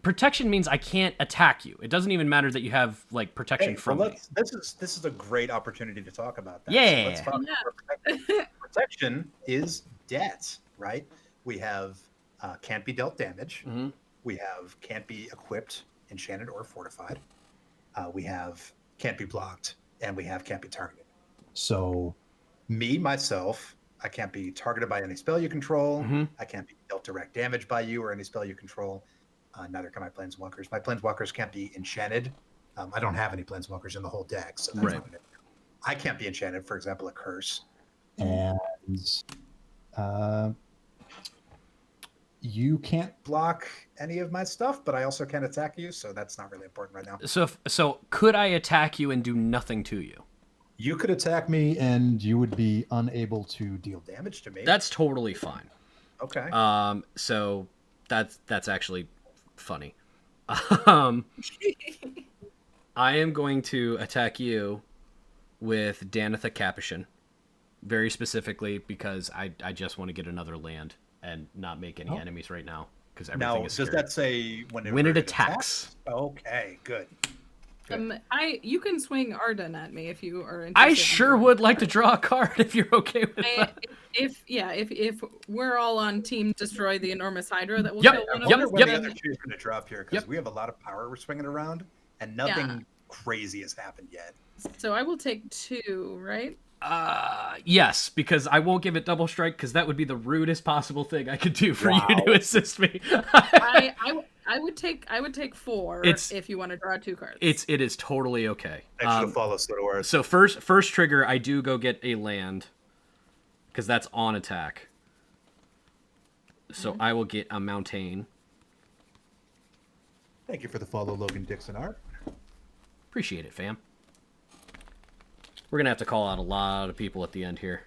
protection means I can't attack you. It doesn't even matter that you have like protection from me. This is a great opportunity to talk about that. Yeah. So let's talk about protection. Protection is debt, right? We have can't be dealt damage. Mhm. We have can't be equipped, enchanted, or fortified. We have can't be blocked, and we have can't be targeted. So, myself, I can't be targeted by any spell you control. Mhm. I can't be dealt direct damage by you or any spell you control. Neither can my planeswalkers. My planeswalkers can't be enchanted. I don't have any planeswalkers in the whole deck, so that's Right. not gonna. I can't be enchanted. For example, a curse. And you can't. Block any of my stuff, but I also can't attack you, so that's not really important right now. So could I attack you and do nothing to you? You could attack me, and you would be unable to deal damage. Damage to me. That's totally fine. Okay. So that's actually funny. I am going to attack you with Danitha Capuchin, very specifically because I just want to get another land and not make any enemies right now because everything Now, is does scary. that say When it attacks? Okay, good. You can swing Arden at me if you are interested. I sure would like to draw a card if you're okay with that. If we're all on team destroy the enormous hydra that will Yep, kill one I of yep, wonder us, when the then- other shoe is going to drop here because Yep. we have a lot of power we're swinging around, and nothing crazy has happened yet. So I will take 2, right? Yes, because I won't give it double strike because that would be the rudest possible thing I could do for you to assist me. I would take 4 It's- if you want to draw 2 cards. It is totally okay. Thanks for the follow, Slittlewars. So first trigger, I do go get a land because that's on attack. So I will get a mountain. Thank you for the follow, Logan Dixon Art. Appreciate it, fam. We're gonna have to call out a lot of people at the end here.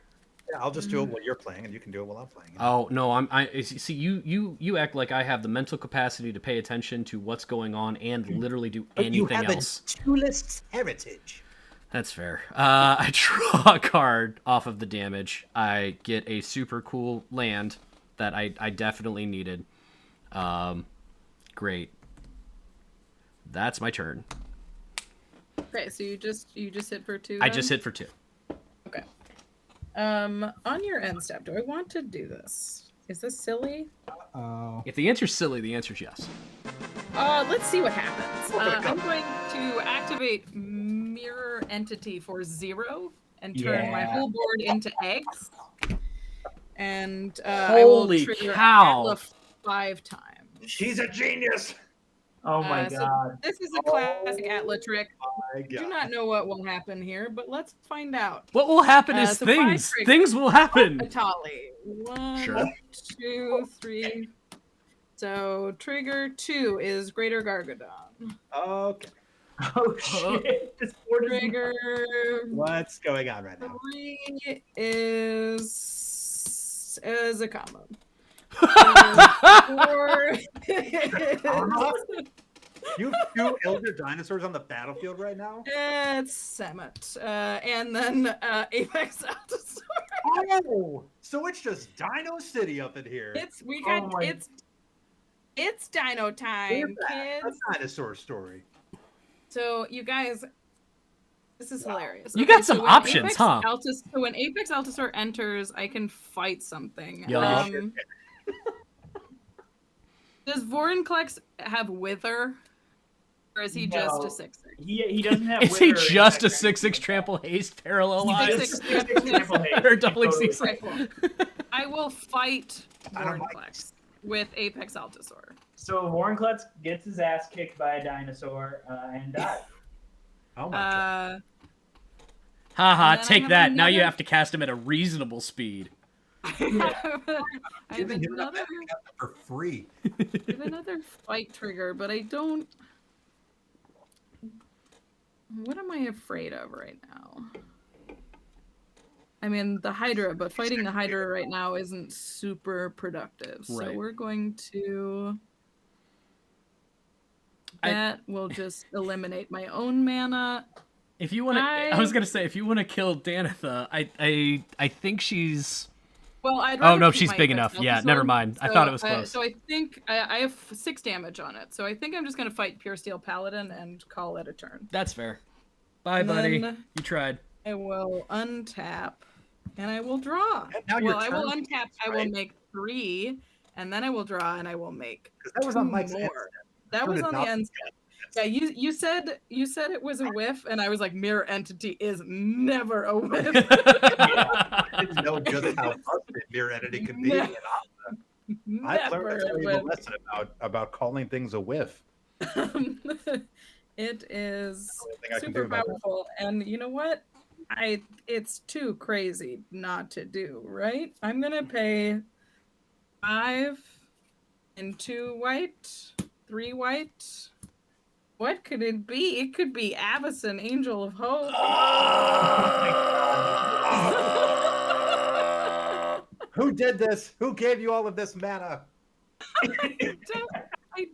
Yeah, I'll just do it while you're playing, and you can do it while I'm playing. Oh no, I see. You act like I have the mental capacity to pay attention to what's going on and literally do anything else. a duelist heritage. That's fair. I draw a card off of the damage. I get a super cool land that I definitely needed. Great. That's my turn. Okay, so you just hit for 2. I then? just hit for 2. Okay. On your end step, do I want to do this? Is this silly? If the answer's silly, the answer's yes. Let's see what happens. I'm going to activate Mirror Entity for 0 and turn my whole board into eggs. And I will Holy trigger cow. Atla 5 times. She's a genius. Oh my So god. this is a classic Atla trick. My I God. do not know what will happen here, but let's find out. What will happen is so 5 things. triggers. Things will happen. Atali. 1, Sure. 2, 3. So trigger 2 is Greater Gargadon. Okay. Oh shit. This board is Trigger What's going on right now? 3 is a combo. 4 You have 2 elder dinosaurs on the battlefield right now? it's Semet. And then Apex Altosaur. Oh, so it's just Dino City up in here. It's Dino time, A kids. dinosaur story. So you guys, this is hilarious. You got some when options, huh? So when Apex Altosaur enters, I can fight something. Yeah. Does Vorinclex have Wither? Or is he just No. a 6/6? he doesn't have. Is he wither just a effect. 6/6 trample haste parallel He's line? just a 6/6 trample haste. Or doubling Totally. season. Okay, cool. I will fight I don't like Vorinclex with Apex Altosaur. So Vorinclex gets his ass kicked by a dinosaur and dies. Oh my God. Haha, And then I take have that. Now you another- have to cast him at a reasonable speed. I have Giving him another, that for free. I have another fight trigger, but I don't. What am I afraid of right now? I mean, the hydra, but fighting the hydra right now isn't super productive. So Right. we're going to... That will just eliminate my own mana. If you want to, I was gonna say, if you want to kill Danitha, I think she's. Well, I'd Oh rather no, keep she's my big Apex enough. Yeah, Alpha never Sword. mind. I thought it was close. So I think I have 6 damage on it. So I think I'm just gonna fight Pure Steel Paladin and call it a turn. That's fair. Bye, And buddy. then- You tried. I will untap, and I will draw. And now your Well, I will turn untap. ends, I will right? make 3, and then I will draw, and I will make 'Cause that was on 2 Mike's more. end step. That was Turn on it the not- end step. Yeah, you said it was a whiff, and I was like, mirror entity is never a whiff. I didn't know just how busted mirror entity could be. Ne- And I've learned Never a a valuable whiff. lesson about calling things a whiff. It is Only thing I can do super about that. powerful, and you know what? It's too crazy not to do, right? I'm gonna pay 5 and 2 white, 3 white. What could it be? It could be Avacyn, Angel of Hope. Who did this? Who gave you all of this mana? I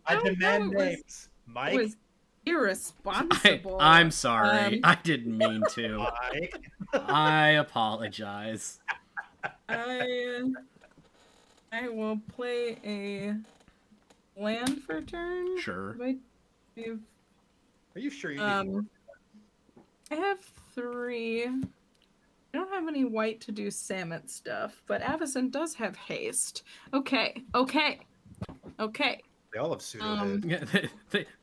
I don't demand know. names. Mike. It was irresponsible. I'm sorry. Um, I didn't mean to. Mike. I apologize. I will play a land for turn. Sure. Wait, if- Are you sure you need more? I have 3. I don't have any white to do salmon stuff, but Avacyn does have haste. Okay. They all have pseudo Yeah,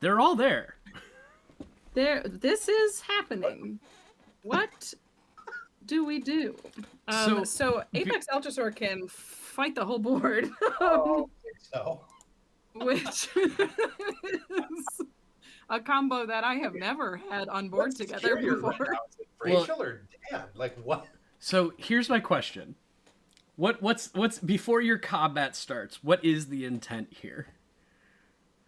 they're all there. This is happening. What do we do? So Apex Altasaur can fight the whole board, So which is a combo that I have never had on board what's together scarier right before. now? Is it Well- Rachel or Dan? Like what? So here's my question: what's before your combat starts? What is the intent here?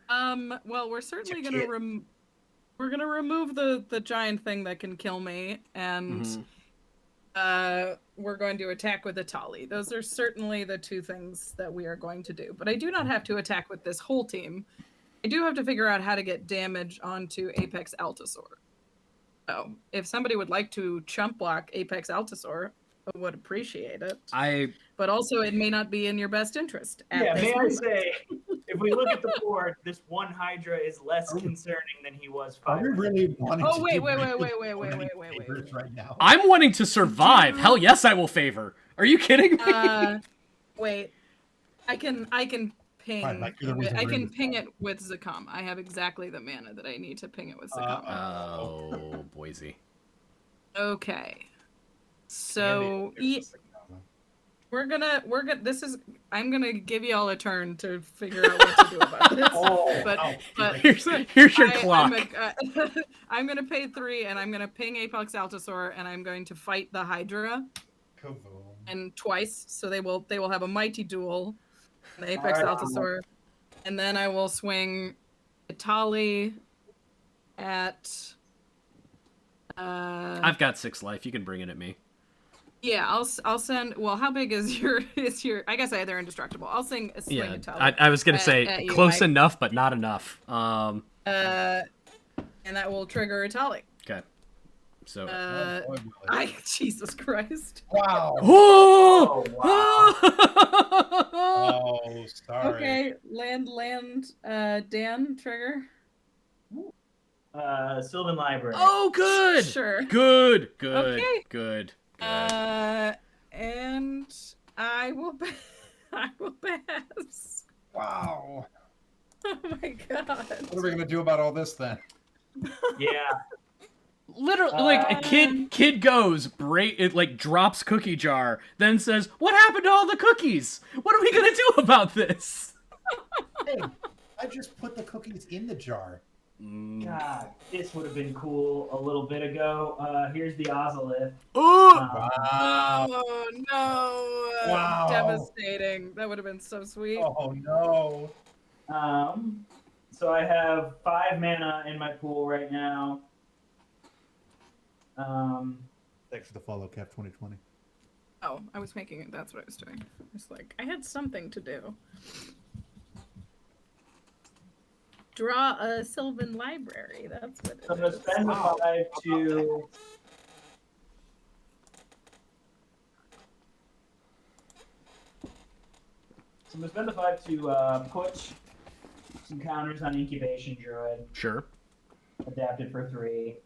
Well, we're certainly It's a gonna kid. we're gonna remove the giant thing that can kill me, and we're going to attack with a Tali. Those are certainly the 2 things that we are going to do. But I do not have to attack with this whole team. I do have to figure out how to get damage onto Apex Altasaur. So if somebody would like to chump block Apex Altasaur, I would appreciate it. But also, it may not be in your best interest. At Yeah, this may I moment. say, if we look at the board, this one Hydra is less concerning than he was Are 5 we really wanting Oh, to wait, do wait, Rachel's wait, wait, voting wait, favors right now? I'm wanting to survive. Hell yes, I will favor. Are you kidding me? Wait, I can ping. Right, like, you're the reason I we're in can this ping fight. it with Zakam. I have exactly the mana that I need to ping it with Zakam. Oh, Boise. Okay. So I'm gonna give you all a turn to figure out what to do about this. But Here's your clock. I'm gonna pay 3, and I'm gonna ping Apex Altasaur, and I'm going to fight the Hydra, and twice, so they will have a mighty duel. The Apex Alright. Altasaur, and then I will swing Itali at. I've got 6 life. You can bring it at me. Yeah, I'll send. Well, how big is your? I guess they're indestructible. I'll swing Yeah, Itali. I was gonna say at you, close Mike. enough, but not enough. And that will trigger Itali. Okay. So. Jesus Christ. Wow. Oh! wow. Oh, sorry. Okay, land. Dan trigger. Sylvan Library. Oh, good. Sure. Good. Okay. Good. And I will. I will pass. Wow. Oh my god. What are we gonna do about all this then? Yeah. Literally, like a kid goes it like drops cookie jar, then says, "What happened to all the cookies? What are we gonna do about this?" Hey, I just put the cookies in the jar. God, this would have been cool a little bit ago. Here's the Ozolith. Ooh! Wow. Oh no! Wow. Devastating. That would have been so sweet. Oh no. So I have 5 mana in my pool right now. Thanks for the follow, Cap 2020. Oh, I was making it. That's what I was doing. It's like I had something to do. Draw a Sylvan library. That's what it So I'm going to is. spend the 5 to. So I'm going to spend the 5 to put some counters on Incubation Druid, Sure. adapted for 3.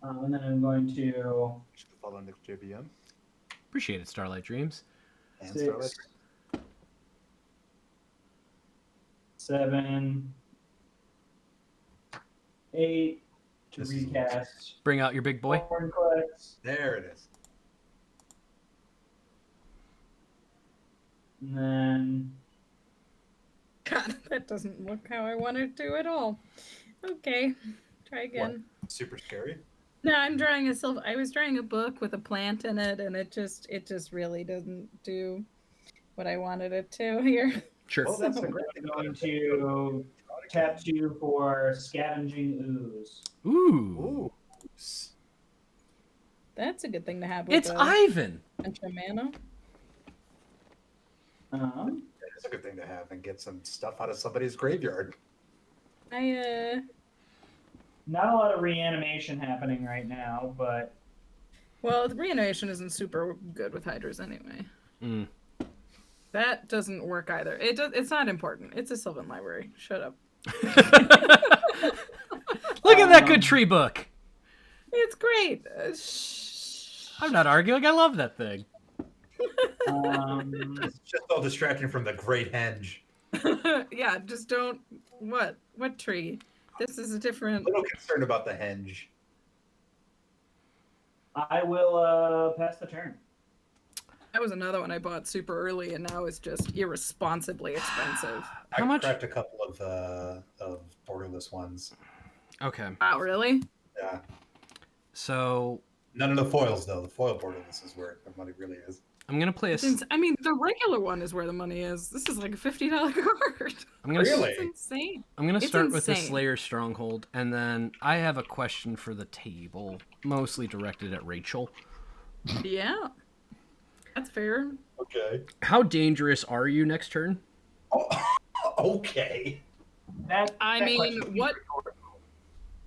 And then I'm going to Should follow next JBM. Appreciate it, Starlight Dreams. And 6, Starlight. 7, 8 to This is recast. Bring out your big boy. Hornclex, There it is. and then God, that doesn't look how I want it to at all. Okay, try again. Super scary. No, I'm drawing a I was drawing a book with a plant in it, and it just really doesn't do what I wanted it to here. Sure. Oh, that's a I'm great going to tap 2 for Scavenging Ooze. Ooh. Ooh. That's a good thing to have. With It's Ivan. extra mana. It's a good thing to have and get some stuff out of somebody's graveyard. Not a lot of reanimation happening right now, but Well, the reanimation isn't super good with hydras anyway. Mm. That doesn't work either. It's not important. It's a Sylvan library. Shut up. Look at that good tree book. It's great. I'm not arguing. I love that thing. It's just all distracting from the great henge. Yeah, just don't. What tree? This is a A different. little concerned about the henge. I will pass the turn. That was another one I bought super early, and now it's just irresponsibly expensive. How much? I cracked a couple of borderless ones. Okay. Wow, really? Yeah. So None of the foils though. The foil borderless is where the money really is. I'm gonna play a. Since I mean, the regular one is where the money is. This is like a $50 card. I'm gonna. Really? It's insane. I'm gonna It's start with the insane. Slayer Stronghold, and then I have a question for the table, mostly directed at Rachel. Yeah, that's fair. Okay. How dangerous are you next turn? Oh, okay. That I question mean, is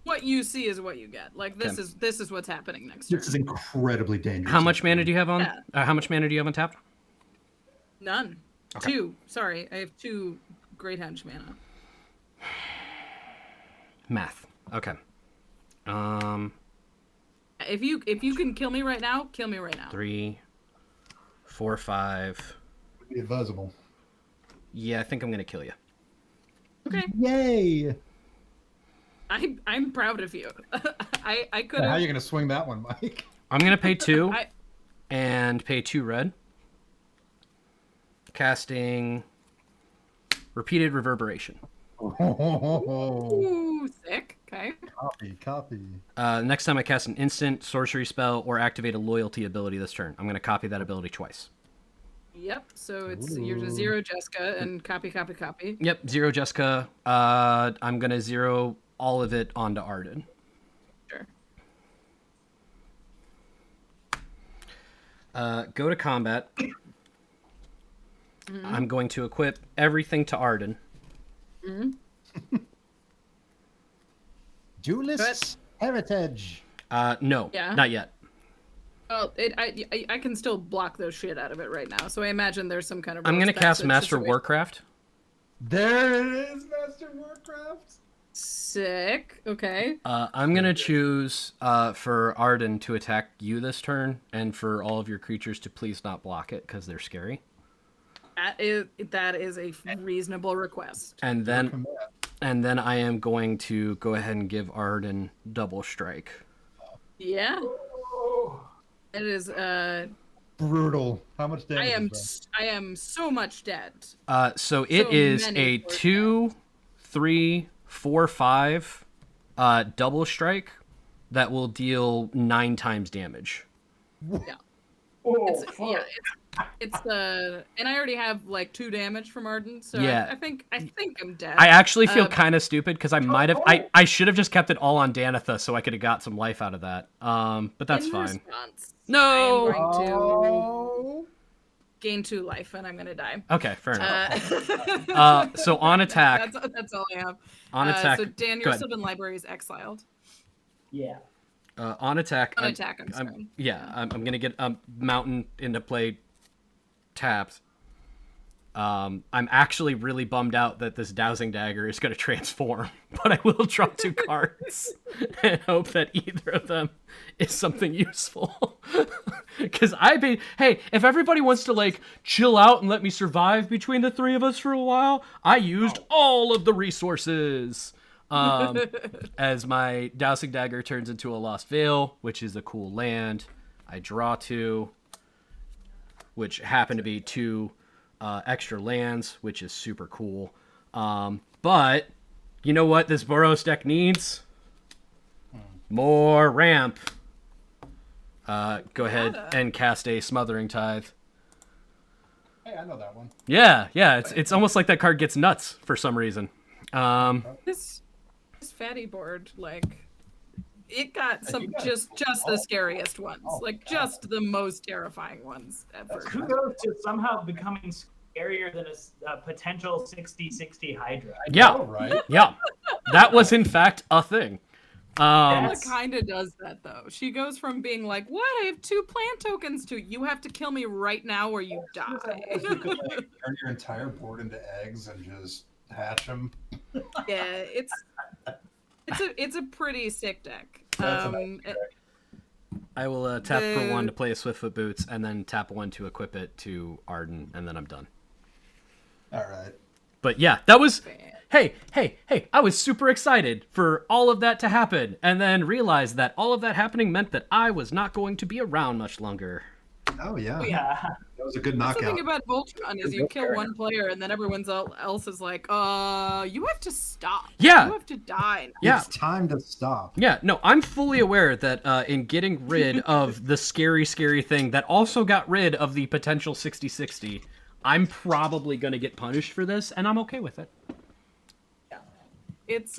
what you see is what you get. Like this Okay. this is what's happening next turn. This is incredibly dangerous. How much mana do you have on? Yeah. How much mana do you have on tap? None. Okay. 2. Sorry, I have 2 Great Henge mana. Math. Okay. If you can kill me right now, kill me right now. 3, 4, 5. Be advisable. Yeah, I think I'm gonna kill you. Okay, Yay! I'm proud of you. I could How are have. you gonna swing that one, Mike? I'm gonna pay 2 I- and pay 2 red. Casting Repeated Reverberation. Ooh, sick. Okay. Copy. Next time I cast an instant, sorcery spell, or activate a loyalty ability this turn, I'm gonna copy that ability twice. Yep. So you're to 0 Jessica and copy. Yep, 0 Jessica. I'm gonna 0 all of it onto Arden. Sure. Go to combat. I'm going to equip everything to Arden. Duelist's Heritage. No, Yeah. not yet. Oh, I can still block those shit out of it right now. So I imagine there's some kind of. I'm gonna rose cast passage Master situation. Warcraft. There it is, Master Warcraft. Sick. Okay. I'm gonna choose for Arden to attack you this turn, and for all of your creatures to please not block it because they're scary. That is a reasonable request. And then I am going to go ahead and give Arden double strike. Yeah. It is. Brutal. How much damage? I am so much dead. So it So is many a force 2, 3, 4, 5 double strike that will deal 9 times damage. Yeah. Oh, It's, fuck. yeah. It's and I already have like 2 damage from Arden, so Yeah. I think I'm dead. I actually feel Um, kind of stupid because I might have. I should have just kept it all on Danitha so I could have got some life out of that. But that's in fine. Response, No. I am going to Oh. gain 2 life and I'm gonna die. Okay, fair enough. So on attack. That's all I have. On attack. So Dan, go your ahead. Sylvan Library is exiled. Yeah. On attack. On attack, I'm sorry. I'm gonna get Mountain into play tapped. I'm actually really bummed out that this Dowsing Dagger is gonna transform, but I will draw 2 cards and hope that either of them is something useful. Because hey, if everybody wants to like chill out and let me survive between the 3 of us for a while, I used all of the resources. As my Dowsing Dagger turns into a Lost Vale, which is a cool land. I draw 2, which happen to be 2 extra lands, which is super cool. But you know what this Boros deck needs? More ramp. Go ahead and cast a Smothering Tithe. Hey, I know that one. Yeah, it's almost like that card gets nuts for some reason. This fatty board, like, it got some just the scariest ones, like just the most terrifying ones ever. Kudos to somehow becoming scarier than a potential 60-60 Hydra. Yeah, right. Yeah, that was in fact a thing. Ella kind of does that though. She goes from being like, "What? I have 2 plant tokens to you have to kill me right now or you die." You could like, turn your entire board into eggs and just hatch them. Yeah, it's a pretty sick deck. That's amazing. I will tap for 1 to play a Swiftfoot Boots, and then tap 1 to equip it to Arden, and then I'm done. All right. But yeah, that was... Hey, I was super excited for all of that to happen, and then realized that all of that happening meant that I was not going to be around much longer. Oh, yeah. Yeah. That was a good That's knockout. the thing about Voltron is you kill one player and then everyone else is like, you have to stop. Yeah. You have to die now. Yeah. It's time to stop. Yeah, no, I'm fully aware that in getting rid of the scary thing that also got rid of the potential 60-60, I'm probably going to get punished for this, and I'm okay with it. It's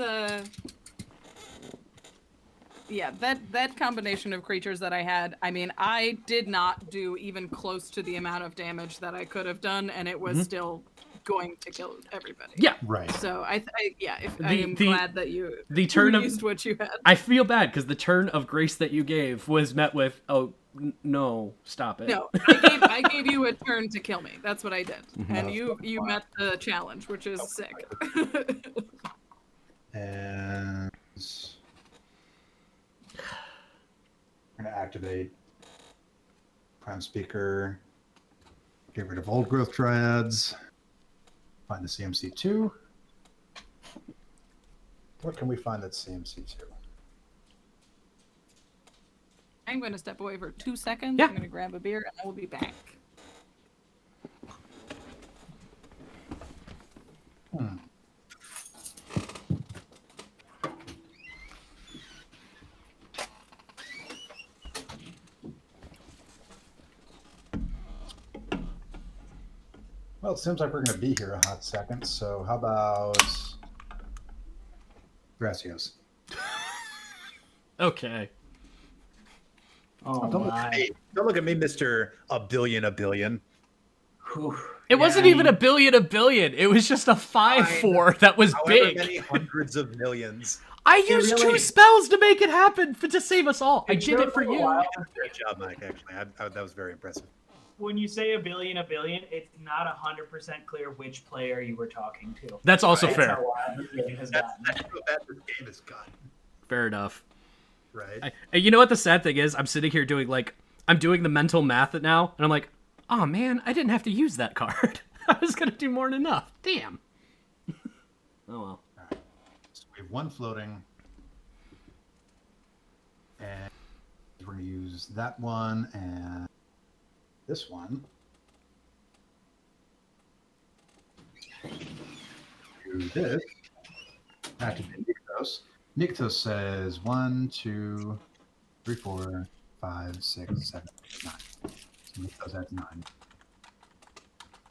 yeah, that combination of creatures that I had, I mean, I did not do even close to the amount of damage that I could have done, and it was still going to kill everybody. Yeah. Right. So I am glad that you used what you had. I feel bad because the turn of grace that you gave was met with, no, stop it. No, I gave you a turn to kill me. That's what I did, and you met the challenge, which is sick. And we're going to activate Prime Speaker, get rid of Old Growth Triads, find the CMC2. What can we find at CMC2? I'm going to step away for 2 seconds. Yeah. I'm going to grab a beer, and I will be back. Well, it seems like we're going to be here a hot second, so how about Gracias? Okay. Oh Don't my. Don't look at me, Mr. A Billion. Whew. It wasn't even a billion. It was just a 5/4 that was However big. many hundreds of millions. I used 2 spells to make it happen, to save us all. I did it for you. Great job, Mike, actually. That was very impressive. When you say a billion, it's not 100% clear which player you were talking to. That's also That's fair. how wild this game has That's gotten. how bad this game has gotten, Fair enough. right? You know what the sad thing is? I'm sitting here doing I'm doing the mental math now, and I'm like, oh man, I didn't have to use that card. I was gonna do more than enough. Damn. Oh well. All right. So we have 1 floating. And we're going to use that one and this one. Do this. Activate Nykthos. Nykthos says 1, 2, 3, 4, 5, 6, 7, 8, 9. So Nykthos adds 9.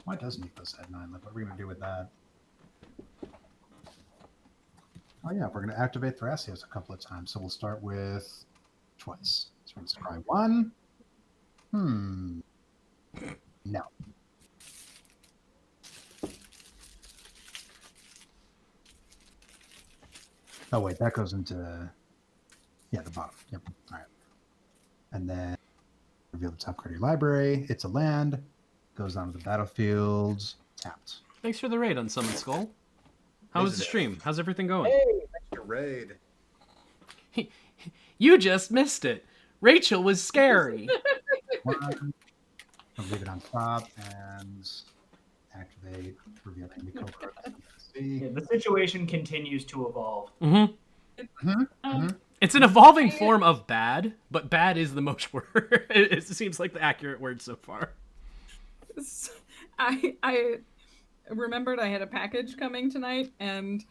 Why does Nico's at 9? Like, what are we going to do with that? Oh, yeah, we're going to activate Thrasios a couple of times. So we'll start with twice. So we're going to scry 1. No. Oh, wait, that goes into... Yeah, the bottom. Yep. All right. And then reveal the top card of your library. It's a land. Goes onto the battlefield. Tapped. Thanks for the raid on Summon Skull. How was the stream? How's everything going? Hey, thanks for raid. You just missed it. Rachel was scary. One. I'll leave it on top and activate reveal any card. Yeah, the situation continues to evolve. It's an evolving form of bad, but bad is the most word. It seems like the accurate word so far. I remembered I had a package coming tonight, and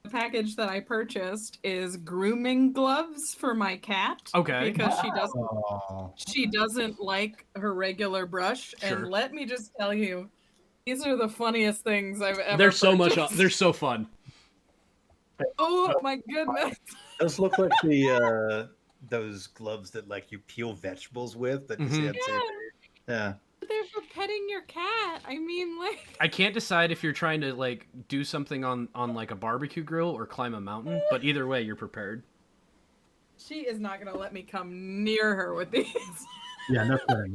the package that I purchased is grooming gloves for my cat. Okay. Because Oh. she doesn't like her regular brush. Sure. And let me just tell you, these are the funniest things I've ever They're so much. purchased. They're so fun. Oh my goodness. Those look like the those gloves that like you peel vegetables with. That you see on TV. Yeah. They're for petting your cat. I mean, like. I can't decide if you're trying to like do something on like a barbecue grill or climb a mountain, but either way, you're prepared. She is not going to let me come near her with these. Yeah, no kidding.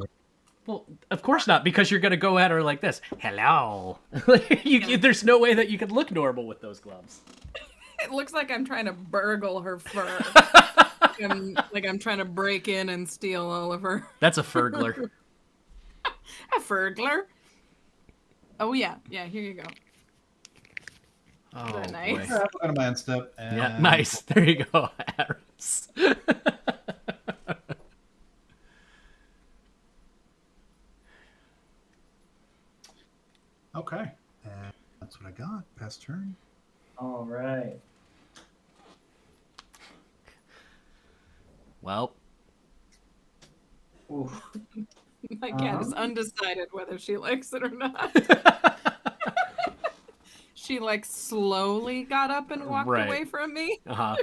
Well, of course not, because you're gonna go at her like this. Hello. There's no way that you could look normal with those gloves. It looks like I'm trying to burgle her fur. like I'm trying to break in and steal all of her. That's a furgler. A furgler. Oh yeah, here you go. Oh, Nice. boy. Yeah, I'll go to my end step. And... Yeah, nice. There you go, Aris. Okay. And that's what I got. Pass turn. All right. Well, Oof. My cat is undecided whether she likes it or not. She like slowly got up and walked Right. away from me. uh-huh.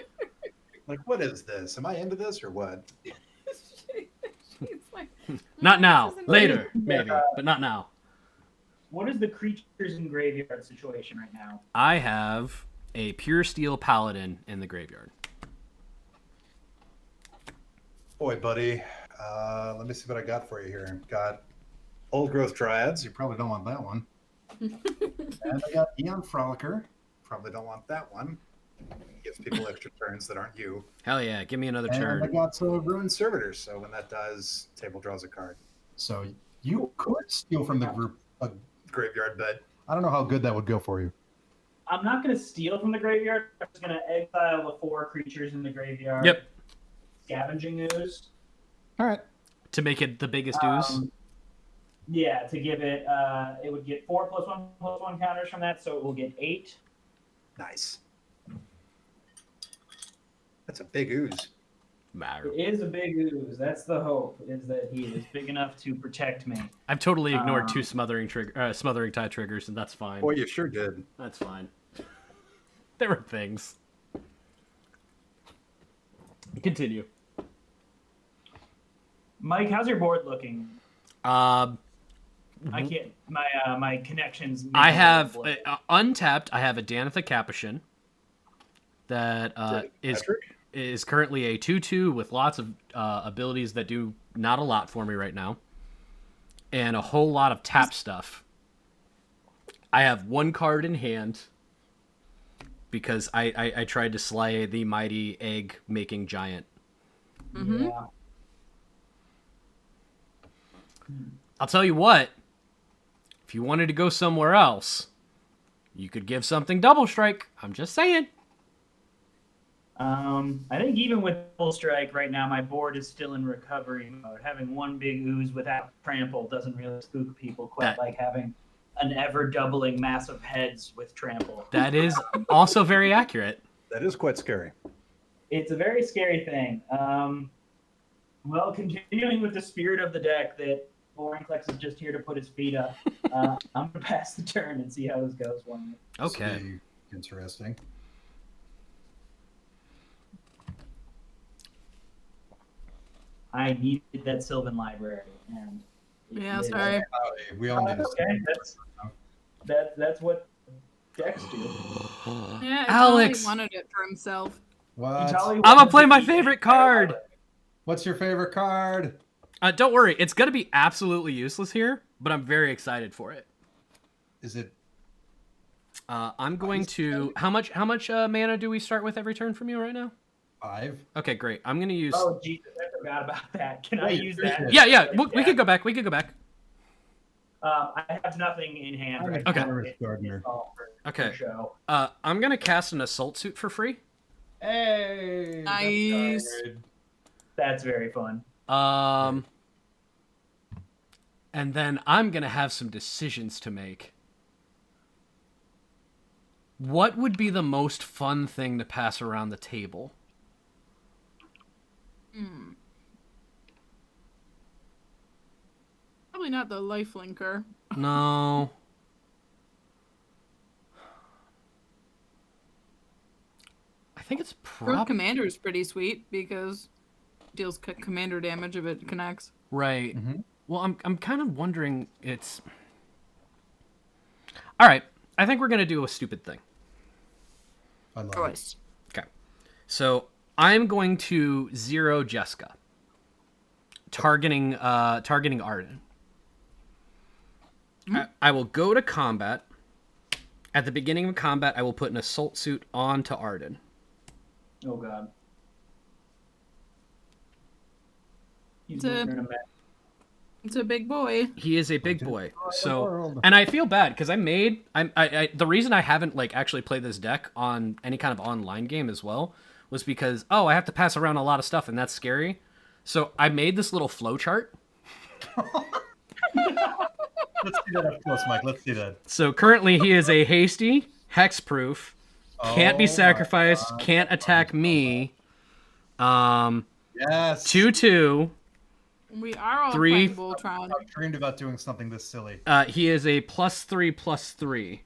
Like, what is this? Am I into this or what? She's like, Not "No, now. this isn't Later, maybe, but not now. What is the creatures in graveyard situation right now? I have a pure steel paladin in the graveyard. Boy, buddy. Let me see what I got for you here. Got old growth dryads. You probably don't want that one. And I got Eon Frolicker. Probably don't want that one. Gives people extra turns that aren't you. Hell yeah, give me another And I turn. got Ruined Servitors. So when that does, table draws a card. So you could steal from the group. Graveyard bed. I don't know how good that would go for you. I'm not going to steal from the graveyard. I'm just going to exile the 4 creatures in the graveyard. Yep. Scavenging ooze. All right. To make it the biggest ooze. Yeah, to give it, it would get 4+1/+1 counters from that, so it will get 8. Nice. That's a big ooze. It is a big ooze. That's the hope, is that he is big enough to protect me. I've totally ignored 2 smothering tie triggers, and that's fine. Boy, you sure did. That's fine. There were things. Continue. Mike, how's your board looking? I I can't. My connections. have untapped. I have a Danitha Capuchin that is currently a 2/2 with lots of abilities that do not a lot for me right now, and a whole lot of tap stuff. I have 1 card in hand because I tried to slay the mighty egg-making giant. Mm-hmm. Yeah. I'll tell you what. If you wanted to go somewhere else, you could give something double strike. I'm just saying. I think even with full strike right now, my board is still in recovery mode. Having 1 big ooze without trample doesn't really spook people quite like having an ever doubling mass of heads with trample. That is also very accurate. That is quite scary. It's a very scary thing. Well, continuing with the spirit of the deck that Vorinclex is just here to put his feet up. I'm gonna pass the turn and see how this goes. One. Okay. This will be interesting. I needed that Sylvan library, and Yeah, sorry. We all need That's to okay. That's what decks do. Yeah, Alex! Charlie wanted it for himself. What? Jolly I'm gonna wanted play to my beat favorite the entire card. library. What's your favorite card? Don't worry, it's gonna be absolutely useless here, but I'm very excited for it. Is it? I'm going to. How much mana do we start with every turn from you right now? 5. Okay, great. I'm gonna use. Oh Jesus, I forgot about that. Can I Wait, use here's that? it. Yeah. We could go back. We could go back. I have nothing in hand I'm right a Okay. now. generous gardener. It's all for Okay. show. I'm gonna cast an assault suit for free. Hey. Nice. That's good. That's very fun. And then I'm gonna have some decisions to make. What would be the most fun thing to pass around the table? Probably not the life linker. No. I think it's Rogue probably Commander is pretty sweet because deals commander damage if it connects. right. Mhm. Well, I'm kind of wondering. It's all right. I think we're gonna do a stupid thing. I love it. Choice. Okay. So I'm going to 0 Jessica. Targeting Arden. I will go to combat. At the beginning of combat, I will put an assault suit onto Arden. Oh God. He's It's a- moving in a mess. It's a big boy. He is a big boy. So, world. and I feel bad because the reason I haven't like actually played this deck on any kind of online game as well was because I have to pass around a lot of stuff and that's scary. So I made this little flow chart. Let's see that up close, Mike. Let's see that. So currently he is a hasty, hexproof, can't Oh be my sacrificed, God. can't attack me. Yes. 2/2. We are all 3. playing Voltron. I've dreamed about doing something this silly. He is a +3/+3.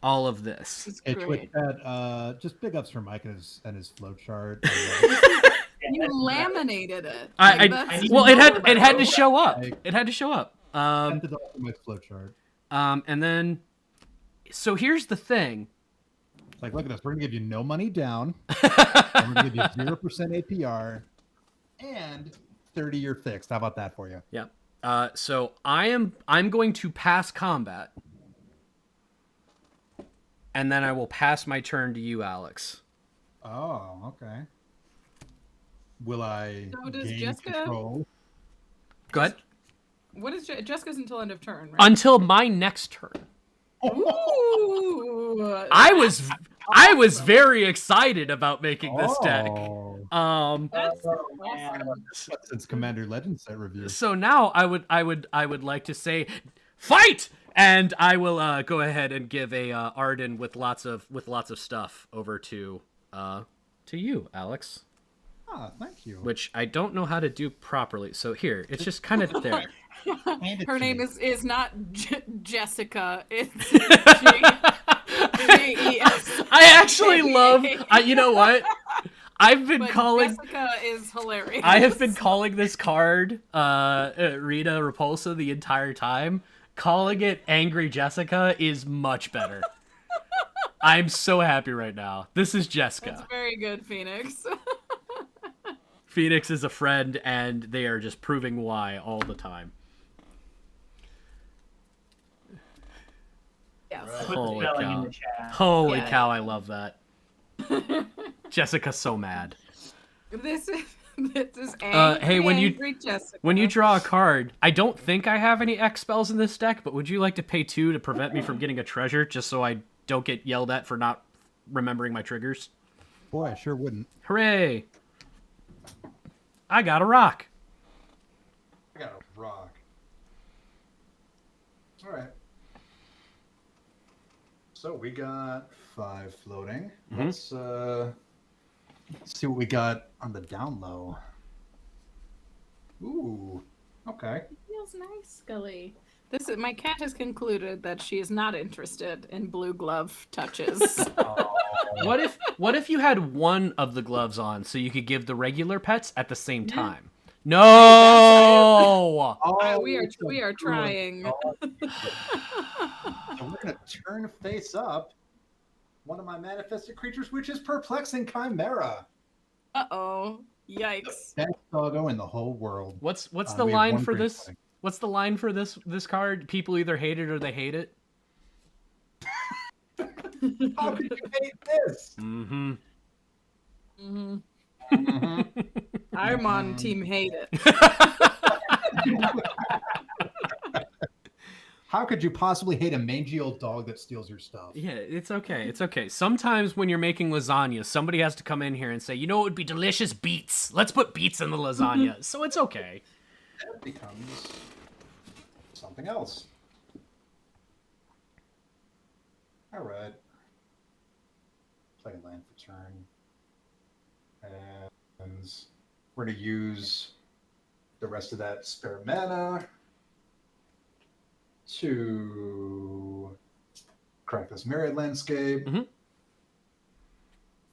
All of this. It's Hey, great. Twitch chat, just big ups for Mike and his flow chart. You laminated it. I that's- well, it had to show up. It had to show up. $10 for Mike's flow chart. And then, so here's the thing. It's like, look at this. We're gonna give you no money down. And we're gonna give you 0% APR and 30-year fixed. How about that for you? Yeah. So I'm going to pass combat, and then I will pass my turn to you, Alex. Oh, okay. Will I So does gain Jessica- control? Go ahead. What is Jessica's until end of turn, right? Until my next turn. Ooh. I was very excited about making this deck. Oh, That's Oh, man. awesome. since Commander Legend set review. So now I would like to say, fight, and I will go ahead and give a Arden with lots of stuff over to you, Alex. Ah, thank you. Which I don't know how to do properly. So here, it's just kind of there. Hand it Her to name me. is not Jessica. It's Jes. I actually love. You know what? I've been But calling. Jessica is hilarious. I have been calling this card Rita Repulsa the entire time. Calling it Angry Jessica is much better. I'm so happy right now. This is Jessica. That's very good, Phoenix. Phoenix is a friend, and they are just proving why all the time. Yes. Put the Holy spelling cow. in the chat. Holy Yeah. cow, I love that. Jessica's so mad. This is hey, when you- angry Jessica. When you draw a card, I don't think I have any X spells in this deck, but would you like to pay 2 to prevent me from getting a treasure just so I don't get yelled at for not remembering my triggers? Boy, I sure wouldn't. Hooray! I got a rock. I got a rock. All right. So we got 5 floating. Mhm. Let's see what we got on the down low. Ooh. Okay. Feels nice, Scully. My cat has concluded that she is not interested in blue glove touches. What if you had one of the gloves on so you could give the regular pets at the same Yeah. time? No. We are trying. So we're gonna turn face up one of my manifested creatures, which is Perplexing Chimera. Uh-oh. Yikes. Best doggo in the whole world. What's the We have line one for green this? flag. What's the line for this card? People either hate it or they hate it. How could you hate this? Mm-hmm. Mm-hmm. I'm on team hate it. How could you possibly hate a mangy old dog that steals your stuff? Yeah, it's okay. It's okay. Sometimes when you're making lasagna, somebody has to come in here and say, you know what would be delicious? Beets. Let's put beets in the lasagna. So it's okay. That becomes something else. All right. Play a land for turn. And we're going to use the rest of that spare mana to crack this myriad landscape. Mhm.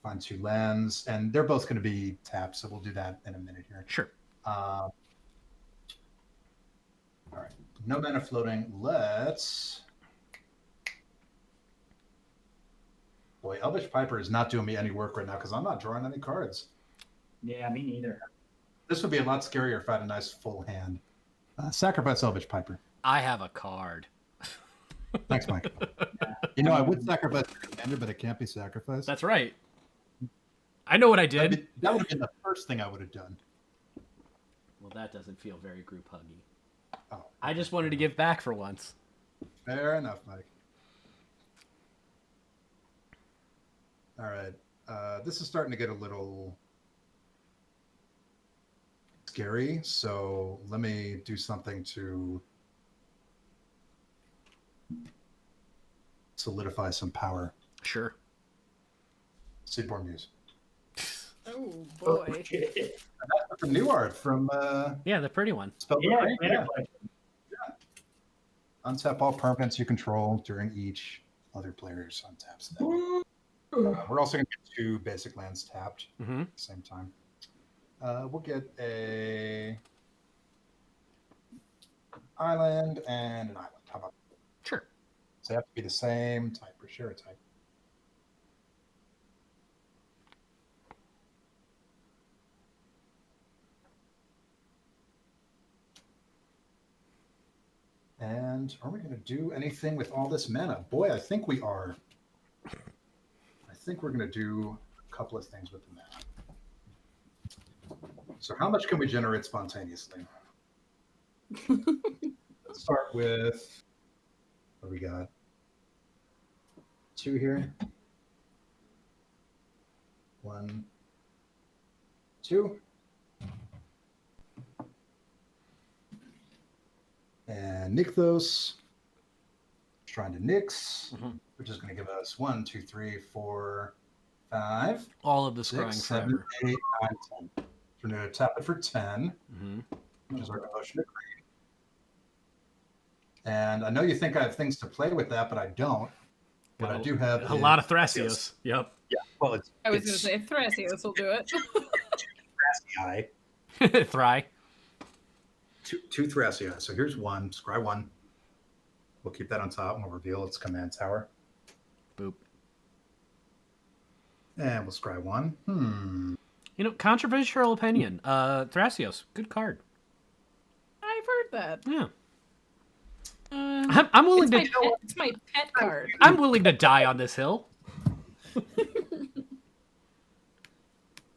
Find 2 lands, and they're both going to be tapped, so we'll do that in a minute here. Sure. All right. No mana floating. Let's. Boy, Elvish Piper is not doing me any work right now because I'm not drawing any cards. Yeah, me neither. This would be a lot scarier if I had a nice full hand. Sacrifice Elvish Piper. I have a card. Thanks, Mike. You know, I would sacrifice the commander, but it can't be sacrificed. That's right. I know what I did. That would have been the first thing I would have done. Well, that doesn't feel very group huggy. Oh, I just wanted to give back for once. fair enough, Mike. All right. This is starting to get a little scary, so let me do something to solidify some power. Sure. Seedborn Muse. Oh boy. Okay. That's the new art from Yeah, the pretty one. Spellbook Yeah, Green. yeah. Untap all permanents you control during each other player's untap step. We're also going to get 2 basic lands tapped Mm-hmm. at the same time. We'll get a island and an island. How about that? Sure. So they have to be the same type, for sure type. And are we going to do anything with all this mana? Boy, I think we are. I think we're going to do a couple of things with the mana. So how much can we generate spontaneously? Let's start with, what do we got? 2 here. 1, 2. And Nykthos, trying to Nyx, which is going to give us 1, 2, 3, 4, 5, All of the 6, scrying 7, forever. 8, 9, 10. So we're going to tap it for 10, Mm-hmm. which is our devotion to green. And I know you think I have things to play with that, but I don't. What I do have a lot of Thrasios. Yep. Yeah, well, it's I was going to say Thrasios will do it. Thrasii. Thry. 2 Thrasii. So here's 1. Scry 1. We'll keep that on top and we'll reveal its command tower. Boop. And we'll scry 1. You know, controversial opinion. Thrasios, good card. I've heard that. Yeah. I'm willing It's my pet card. I'm willing to die on this hill.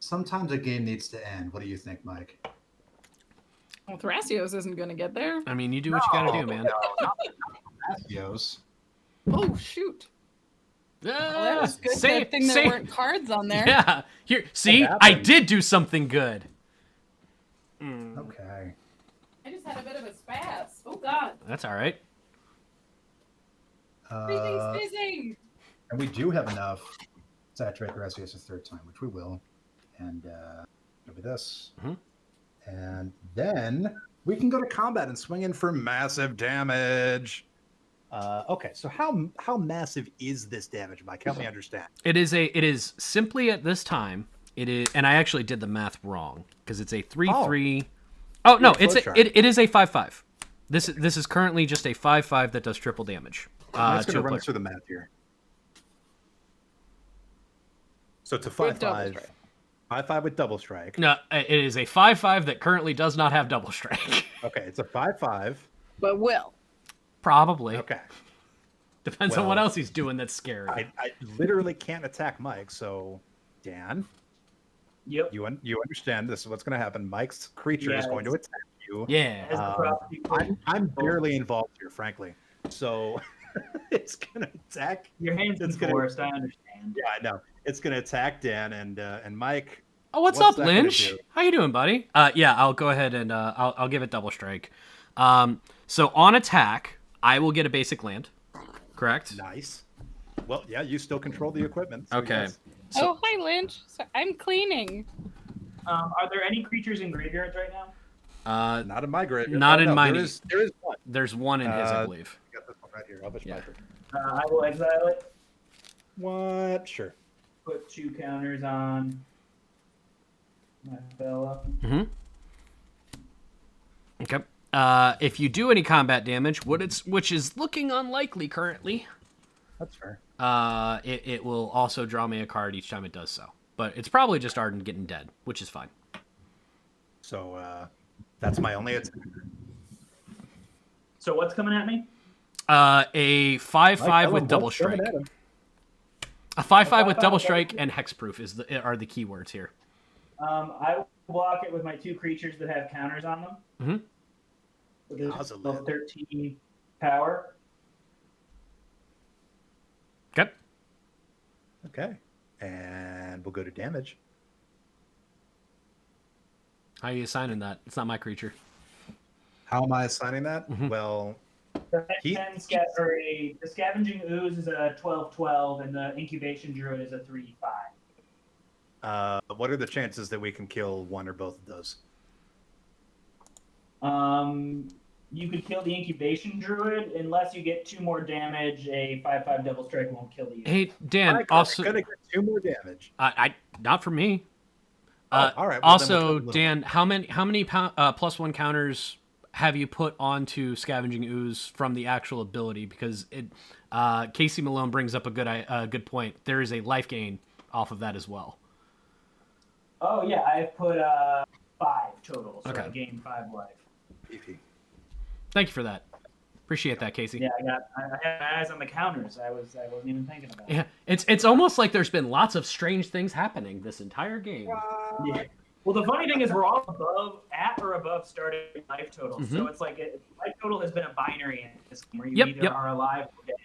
Sometimes a game needs to end. What do you think, Mike? Well, Thrasios isn't going to get there. I mean, you do what you gotta do, man. Thrasios. Oh, shoot. Well, that was good. Say- Good thing there say- weren't cards on there. Yeah. Here, see, What I happened? did do something good. Okay. I just had a bit of a spaz. Oh, God. That's all right. Uh, Everything's fizzing. and we do have enough to saturate Thrasios a 3rd time, which we will. And it'll be this. Mhm. And then we can go to combat and swing in for massive damage. Okay, so how massive is this damage, Mike? Help me understand. It is simply at this time. It is, and I actually did the math wrong because it's a 3/3. Oh no, it is a 5/5. This is currently just a 5/5 that does triple damage. I'm just to going a to run player. through the math here. So it's a With double 5/5. strike. 5/5 with double strike. No, it is a 5/5 that currently does not have double strike. Okay, it's a 5/5. But will. Probably. Okay. Depends on what Well, else he's doing that's scary. I literally can't attack Mike, so Dan, Yep. you understand this is what's going to happen. Mike's creature is going to Yes. attack you. Yeah. As the property I'm barely involved here, frankly. So it's going to attack. Your hands It's is gonna- forced, I understand. Yeah, I know. It's going to attack Dan and Mike. Oh, what's What's up, that gonna Lynch? do? How you doing, buddy? Yeah, I'll go ahead and I'll give it double strike. So on attack, I will get a basic land. Correct? Nice. Well, yeah, you still control the equipment. So Okay. yes. So- Oh, hi, Lynch. So I'm cleaning. Are there any creatures in graveyards right now? Not in my graveyard. Not Oh, in no, mine. There is one. There's one in his, I believe. I got this one right here. Elvish Yeah. Viper. I will exile it. What? Sure. Put 2 counters on my fella. Okay. If you do any combat damage, which is looking unlikely currently, That's fair. it will also draw me a card each time it does so. But it's probably just Arden getting dead, which is fine. So that's my only attack. So what's coming at me? A 5/5 Mike, with double what's coming strike. at him? A 5/5 with 5/5 double with strike and hexproof are the key words here. I will block it with my 2 creatures that have counters on them. Mhm. So there's How's it still live? 13 power. Okay. Okay. And we'll go to damage. How are you assigning that? It's not my creature. How am I assigning that? Mhm. Well, The He- the Scavenging Ooze is a 12/12, and the Incubation Druid is a 3/5. what are the chances that we can kill one or both of those? You could kill the Incubation Druid unless you get 2 more damage. A 5/5 Double Strike won't kill you. Hey, Dan, Mike, also... I'm gonna get 2 more damage. I not for me. Oh, all right. Well, then we'll Also, kill the Dan, how many +1 counters have you put onto Scavenging Ooze from the actual ability? Because Casey Malone brings up a good point. There is a life gain off of that as well. Oh yeah, I've put 5 total, so Okay. I gained 5 life. beefy. Thank you for that. Appreciate that, Casey. Yeah, I had my eyes on the counters. I wasn't even thinking about it. Yeah, it's almost like there's been lots of strange things happening this entire game. Yeah. Well, the funny thing is we're all at or above starting life total. So it's like life total has been a binary in this game where you either are alive or dead.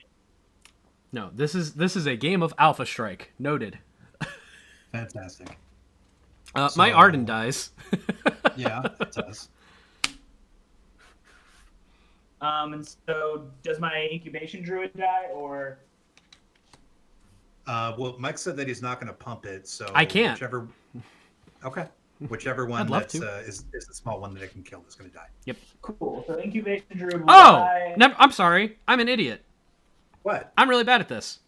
No, this is a game of Alpha Strike. Noted. Fantastic. My Arden dies. Yeah, it does. And so does my Incubation Druid die, or Well, Mike said that he's not going to pump it, so I can't. Whichever one I'd love that's, to. is the small one that it can kill is going to die. cool? So Incubation Druid will Oh, die. I'm sorry. I'm an idiot. What, I'm really bad at this.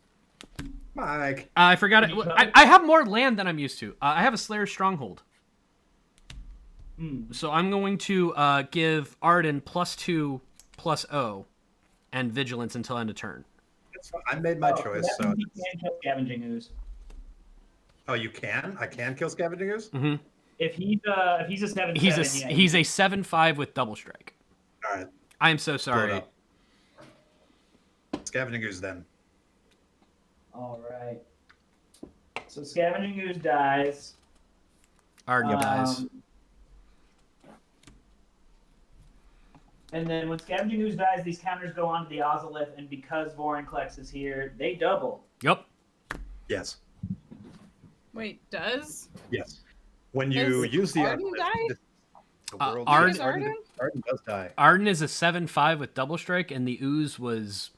Mike? I forgot it. I have more land than I'm used to. I have a Slayer's Stronghold. So I'm going to give Arden +2/+0 and Vigilance until end of turn. That's fine. I made my Oh, choice. that So, means you can kill Scavenging Ooze. oh, you can? I can kill Scavenging Ooze? Mm-hmm. If he's a 7/7, He's a 7/5 with double strike. All right. I am so Blow it sorry. up. Scavenging Ooze then. All right. So Scavenging Ooze dies. Arden dies. And then when Scavenging Ooze dies, these counters go onto the Ozolith, and because Vorinclex is here, they double. Yep. Yes. Wait, does? Yes. When you Does use the Arden die? the world Arden- Arden, Arden? Arden does die. Arden is a 7/5 with double strike, and the Ooze was.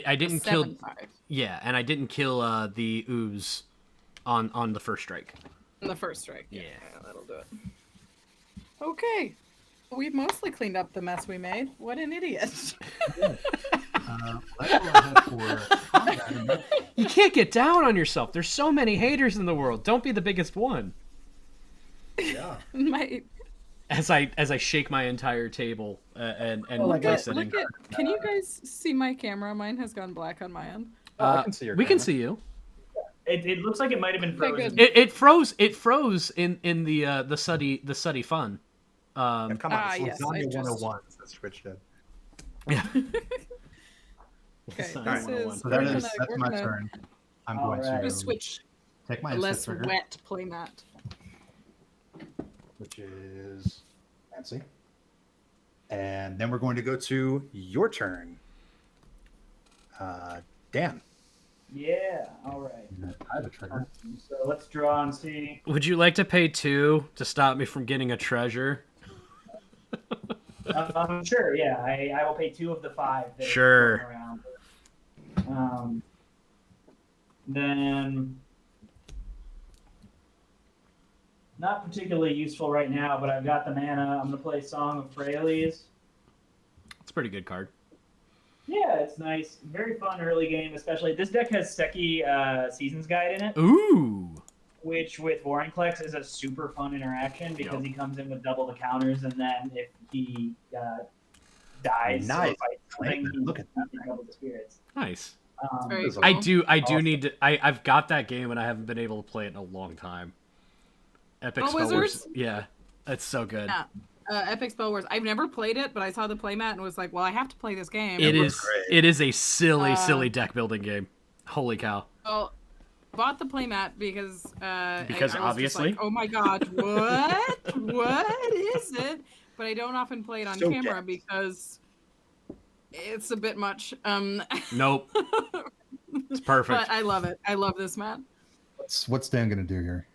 I didn't kill. 7/5 Yeah, and I didn't kill the Ooze on the first strike. in the first strike. Yeah. That'll do it. Okay. We've mostly cleaned up the mess we made. What an idiot. Let's go ahead for combat. You can't get down on yourself. There's so many haters in the world. Don't be the biggest one. Yeah. As I shake my entire table and Look place at, it in. can you guys see my camera? Mine has gone black on my end. I can see your we can camera. see you. It looks like it might have been Okay, frozen. good. It froze in the Suddy fun. Yeah, come on, it's yes, I Lasagna just- 101. That's Twitch did. Yeah. Okay, Lasagna this 101. is So that we're is gonna- that's we're my gonna- turn. I'm All going right. to switch take my a instant less trigger, wet playmat. which is fancy. And then we're going to go to your turn. Dan. Yeah. All right. I have a trigger. So let's draw and see. Would you like to pay 2 to stop me from getting a treasure? Sure. Yeah. I will pay 2 of the 5. That are Sure. going around. Then. Not particularly useful right now, but I've got the mana. I'm gonna play Song of Freyalise. It's a pretty good card. Yeah, it's nice. Very fun early game, especially. This deck has Seki Seasons Guide in it, Ooh. which with Vorinclex is a super fun interaction because he comes in with double the counters, and then if he dies Nice. or fights something, he Look at can double the spirits. Nice. Very This is cool. I do Awesome. need to. I've got that game and I haven't been able to play it in a long time. Epic Oh, Spell Wars. Wizards? Yeah, it's so good. Yeah. Epic Spell Wars. I've never played it, but I saw the playmat and was like, well, I have to play this game. It was is. great. It is a silly, Uh, silly deck building game. Holy cow! Well, bought the playmat because Because I was obviously. just like, oh my god, what is it? But I don't often play it on So camera dense. because it's a bit much. Nope. It's perfect. But I love it. I love this mat. What's Dan going to do here?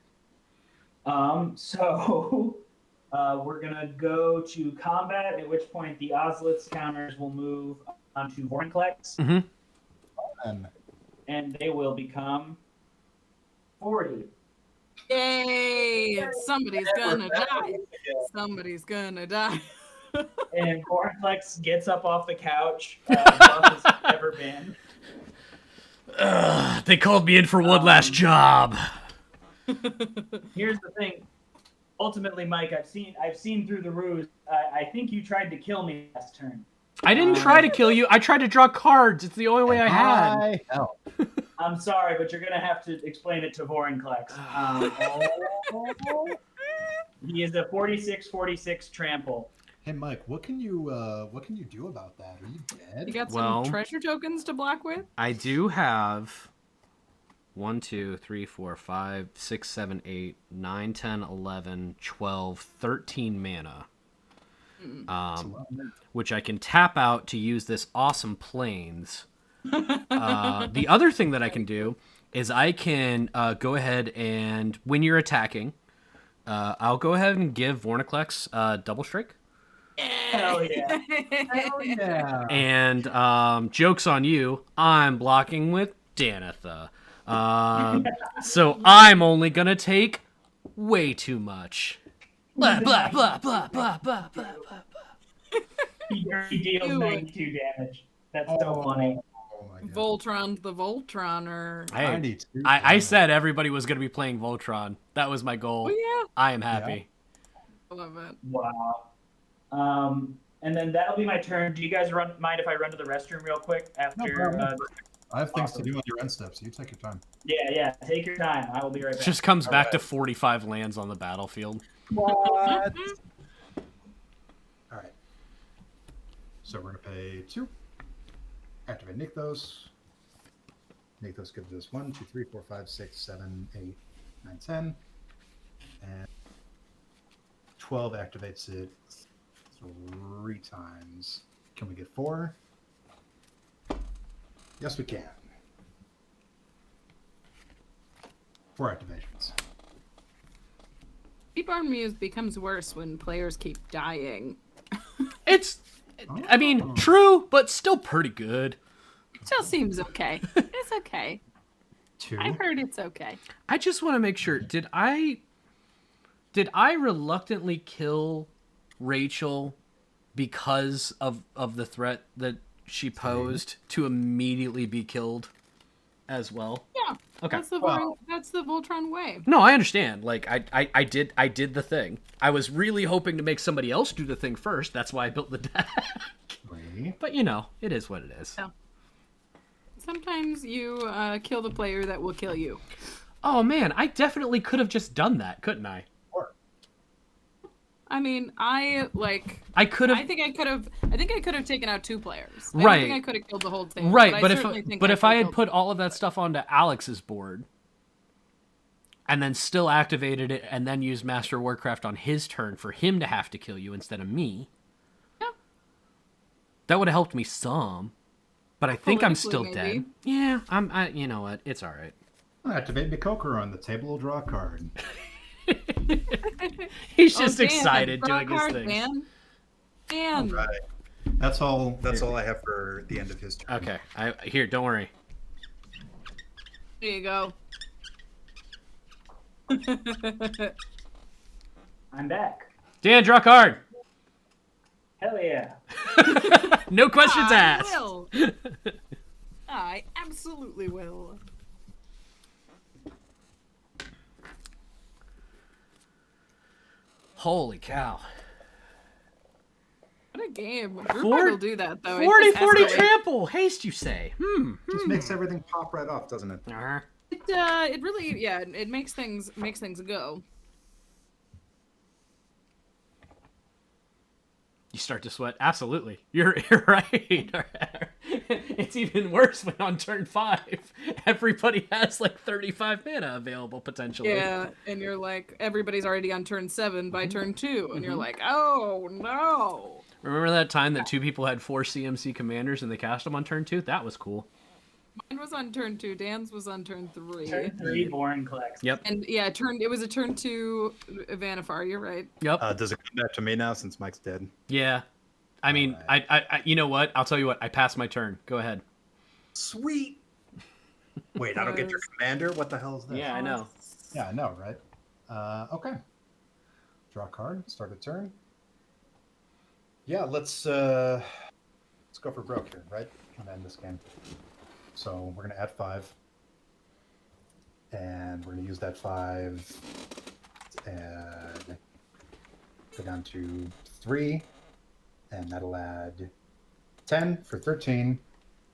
So we're gonna go to combat, at which point the Ozlit's counters will move onto Vorinclex, Mhm. and they will become 40. Yay! Somebody's gonna die. Somebody's gonna die. And Vorinclex gets up off the couch, tough as he's ever been. They called me in for one last job. Here's the thing. Ultimately, Mike, I've seen through the ruse. I think you tried to kill me last turn. I didn't try to kill you. I tried to draw cards. It's the only way I had. I help. I'm sorry, but you're gonna have to explain it to Vorinclex. He is a 46/46 trample. Hey Mike, what can you do about that? Are you You dead? got some Well- treasure tokens to block with? I do have 1, 2, 3, 4, 5, 6, 7, 8, 9, 10, 11, 12, 13 mana. Which I can tap out to use this awesome planes. The other thing that I can do is I can go ahead and, when you're attacking, I'll go ahead and give Vorinclex double strike. Hell yeah! Hell yeah. And joke's on you, I'm blocking with Danitha. So I'm only gonna take way too much. Blah, blah, blah, blah, blah, blah, blah, blah. He deals Ew. 92 damage. That's so funny. Oh my god. Voltron, the Voltroner. Hey, 92 I damage. said everybody was gonna be playing Voltron. That was my goal. Oh yeah, I am happy. I love it. Wow. And then that'll be my turn. Do you guys mind if I run to the restroom real quick after? problem. I have things to do on your end steps, so you take your time. Yeah. Take your time. I will be right back. Just comes back to Alright. 45 lands on the battlefield. What? All right. So we're gonna pay 2. Activate Nykthos. Nykthos gives us 1, 2, 3, 4, 5, 6, 7, 8, 9, 10. And 12 activates it 3 times. Can we get 4? Yes, we can. 4 activations. Deep-Arm Muse becomes worse when players keep dying. It's, I mean, true, but still pretty good. Still seems okay. It's okay. 2. I've heard it's okay. I just want to make sure. Did I reluctantly kill Rachel, because of the threat that she posed, to immediately be killed as well? Yeah. Okay. That's the Voltron way. No, I understand. Like I did the thing. I was really hoping to make somebody else do the thing first. That's why I built the deck. But you know, it is what it is. Yeah. Sometimes you kill the player that will kill you. Oh man, I definitely could have just done that, couldn't I? I mean, I could have. I think I could have taken out 2 players. I Right. don't think I could have killed the whole thing. Right, but if I had put all of that stuff onto Alex's board, and then still activated it, and then used Master Warcraft on his turn for him to have to kill you instead of me, yeah, that would have helped me some. But I think I'm still maybe. dead. Yeah, you know what? It's all right. Activate Mikokoro on the table. Will draw a card. He's Oh, just Dan, excited draw a doing his card, thing. Dan. Right. That's all. That's all I have for the end of his turn. Okay, here. Don't worry. There you go. I'm back. Dan, draw a card. Hell yeah. No questions asked. I will. I absolutely will. Holy cow. What a game. Four- Group will do that, though. 40 trample. Haste, you say. Just makes everything pop right off, doesn't it? Uh-huh. It really, yeah, it makes things go. You start to sweat. Absolutely. You're right. It's even worse when on turn 5, everybody has like 35 mana available potentially. Yeah, and you're like, everybody's already on turn 7 by turn 2, and you're like, oh no. Remember that time that 2 people had 4 CMC commanders and they cast them on turn 2? That was cool. Mine was on turn 2, Dan's was on turn 3. Turn 3, Boring collects. Yep. And yeah, it was a turn 2 Vanifar, you're right. Yep. Does it come back to me now since Mike's dead? Yeah. I mean, Alright. I you know what? I'll tell you what. I passed my turn. Go ahead. Sweet. Wait, I don't get your commander? What the hell is this? Yeah, I know. Yeah, I know, right? Okay. Draw a card. Start a turn. Yeah, let's go for broke here, right? And end this game. So we're gonna add 5, and we're gonna use that 5 and go down to 3, and that'll add 10 for 13.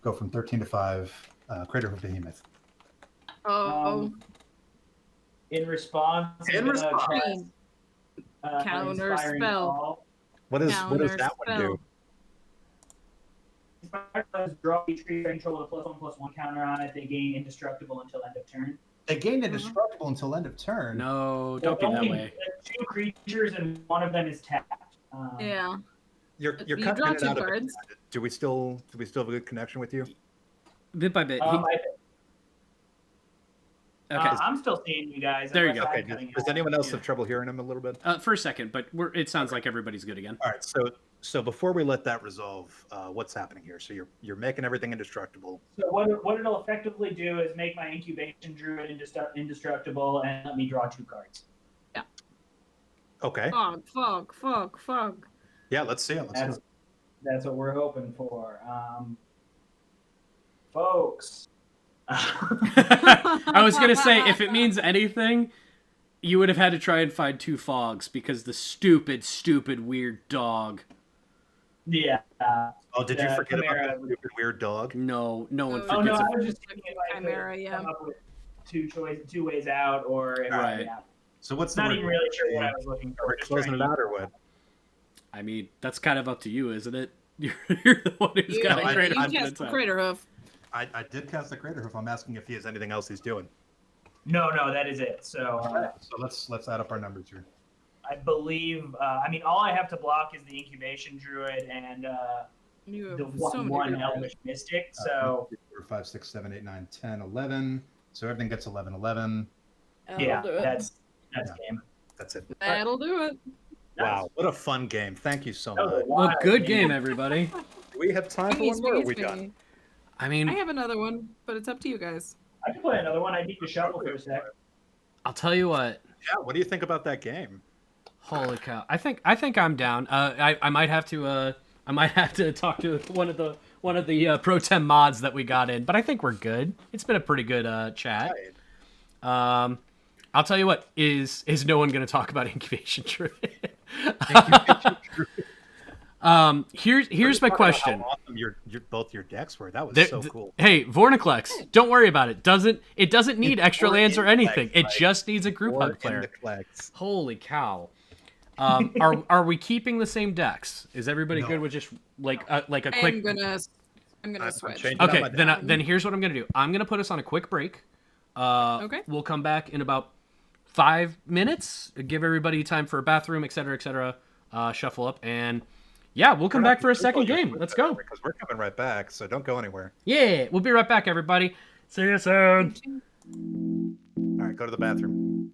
Go from 13 to 5. Crater of Behemoth. Oh, In response, In I'm gonna response. cast, Counter Inspiring spell. Call. What does Counter that one do? Inspiring Call is draw each creature control with a +1/+1 counter on it. They gain indestructible until end of turn. They gain indestructible until end of turn. No, don't be that Only way. 2 creatures and one of them is tapped. yeah. You're You cutting draw in and 2 out of it. cards. Do we still have a good connection with you? Bit by bit. Okay. I'm still seeing you guys. There you unless go. I'm Okay. cutting Does out. anyone else Yeah. have trouble hearing him a little bit? For a second, but it sounds like everybody's good again. All right. So before we let that resolve, what's happening here? So you're making everything indestructible. So what it'll effectively do is make my incubation druid indestructible and let me draw 2 cards. Okay. Fog. Yeah. Let's see it. That's what we're hoping for, folks. I was gonna say, if it means anything, you would have had to try and find 2 fogs because the stupid weird dog. Yeah. Oh, did you Yeah, forget Chimera about that stupid weird dog? No one Oh, forgets. Oh no, I it. was just thinking if I Chimera, could yeah. come up with two ways out, or if Right. yeah. So what's the Not word? even really sure what I was looking Are for. we Just closing trying it to- out or what? I mean, that's kind of up to you, isn't it? You're the one who's got I- a great You I'm cast the Crater Hoof. I did cast the Crater Hoof. I'm asking if he has anything else he's doing. No, that is it. So So let's add up our numbers here. I believe. I mean, all I have to block is the incubation druid and You have the so many one good cards. elvish mystic. So 4, 5, 6, 7, 8, 9, 10, 11. So everything gets 11, 11. That'll yeah, do it. that's Yeah. game. That's it. That'll do it. Wow, what a fun game! Thank you so That was a much. Well, wild good game, everybody. Do we have time for one more? Or are we done? I mean, I have another one, but it's up to you guys. I can play another one. I need to shuffle for a sec. I'll tell you what. Yeah. What do you think about that game? Holy cow! I think I'm down. I might have to talk to one of the pro tem mods that we got in, but I think we're good. It's been a pretty good chat. I'll tell you what, is no one going to talk about incubation druid? Here's my question. How awesome both your decks were. That was so cool. Hey, Vornaclex, don't worry about it. It doesn't need extra lands or anything. It just needs a group hug player. Holy cow. Are we keeping the same decks? Is everybody good with just like a quick? I'm gonna switch. Okay, then here's what I'm gonna do. I'm gonna put us on a quick break. Okay. We'll come back in about 5 minutes. Give everybody time for a bathroom, etc., shuffle up, and yeah, we'll come back for a second game. Let's go. Because we're coming right back, so don't go anywhere. Yeah, we'll be right back, everybody. See you soon. All right, go to the bathroom.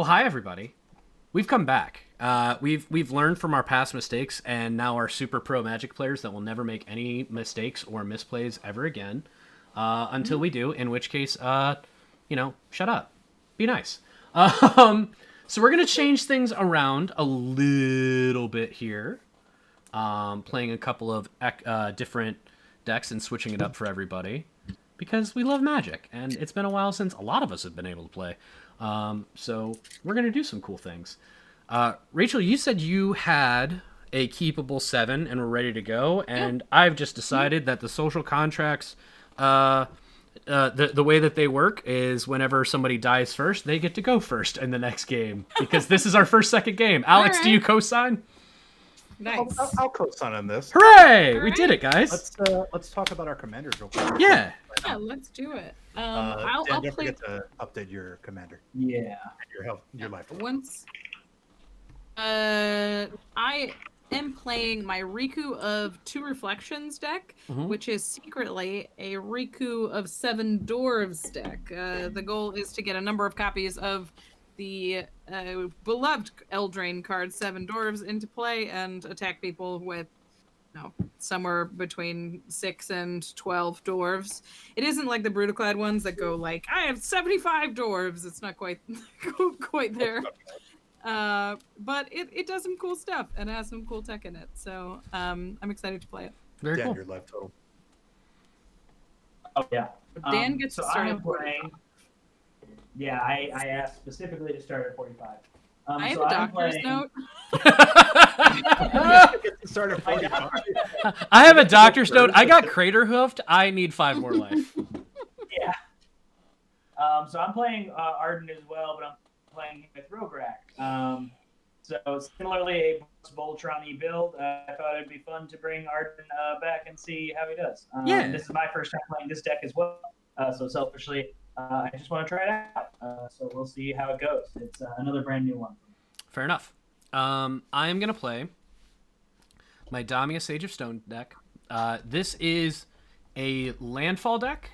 Well, hi everybody. We've come back. We've learned from our past mistakes, and now are super pro Magic players that will never make any mistakes or misplays ever again, until we do. In which case, shut up, be nice. So we're gonna change things around a little bit here, playing a couple of different decks and switching it up for everybody, because we love Magic, and it's been a while since a lot of us have been able to play. So we're going to do some cool things. Rachel, you said you had a keepable 7 and were ready to go, and I've just decided that the social contracts, the way that they work is whenever somebody dies first, they get to go first in the next game, because this is our second game. Alex, do you co-sign? Nice. I'll co-sign on this. Hooray! We did it, guys. Let's talk about our commanders real quick. Yeah. Yeah, let's do it. Dan, I'll don't play forget to update your commander. Yeah. And your life. once. I am playing my Riku of 2 Reflections deck, which is secretly a Riku of 7 Dwarves deck. The goal is to get a number of copies of the beloved Eldraine card 7 Dwarves into play and attack people with somewhere between 6 and 12 dwarves. It isn't like the Brutaclad ones that go like, I have 75 dwarves. It's not quite there. But it does some cool stuff and has some cool tech in it. So I'm excited to play it. Very Dan, cool. your life total. Oh yeah. Dan gets to start I'm at playing. Yeah, I asked specifically to start at 45. I have so a I'm doctor's playing- note. Start at 45. I have a doctor's note. I got crater hoofed. I need 5 more life. Yeah. So I'm playing Arden as well, but I'm playing him with Rograk. So similarly, a Voltron build. I thought it'd be fun to bring Arden back and see how he does. Yeah. This is my first time playing this deck as well. So selfishly, I just want to try it out. So we'll see how it goes. It's another brand new one. Fair enough. I am going to play my Damia Sage of Stone deck. This is a landfall deck,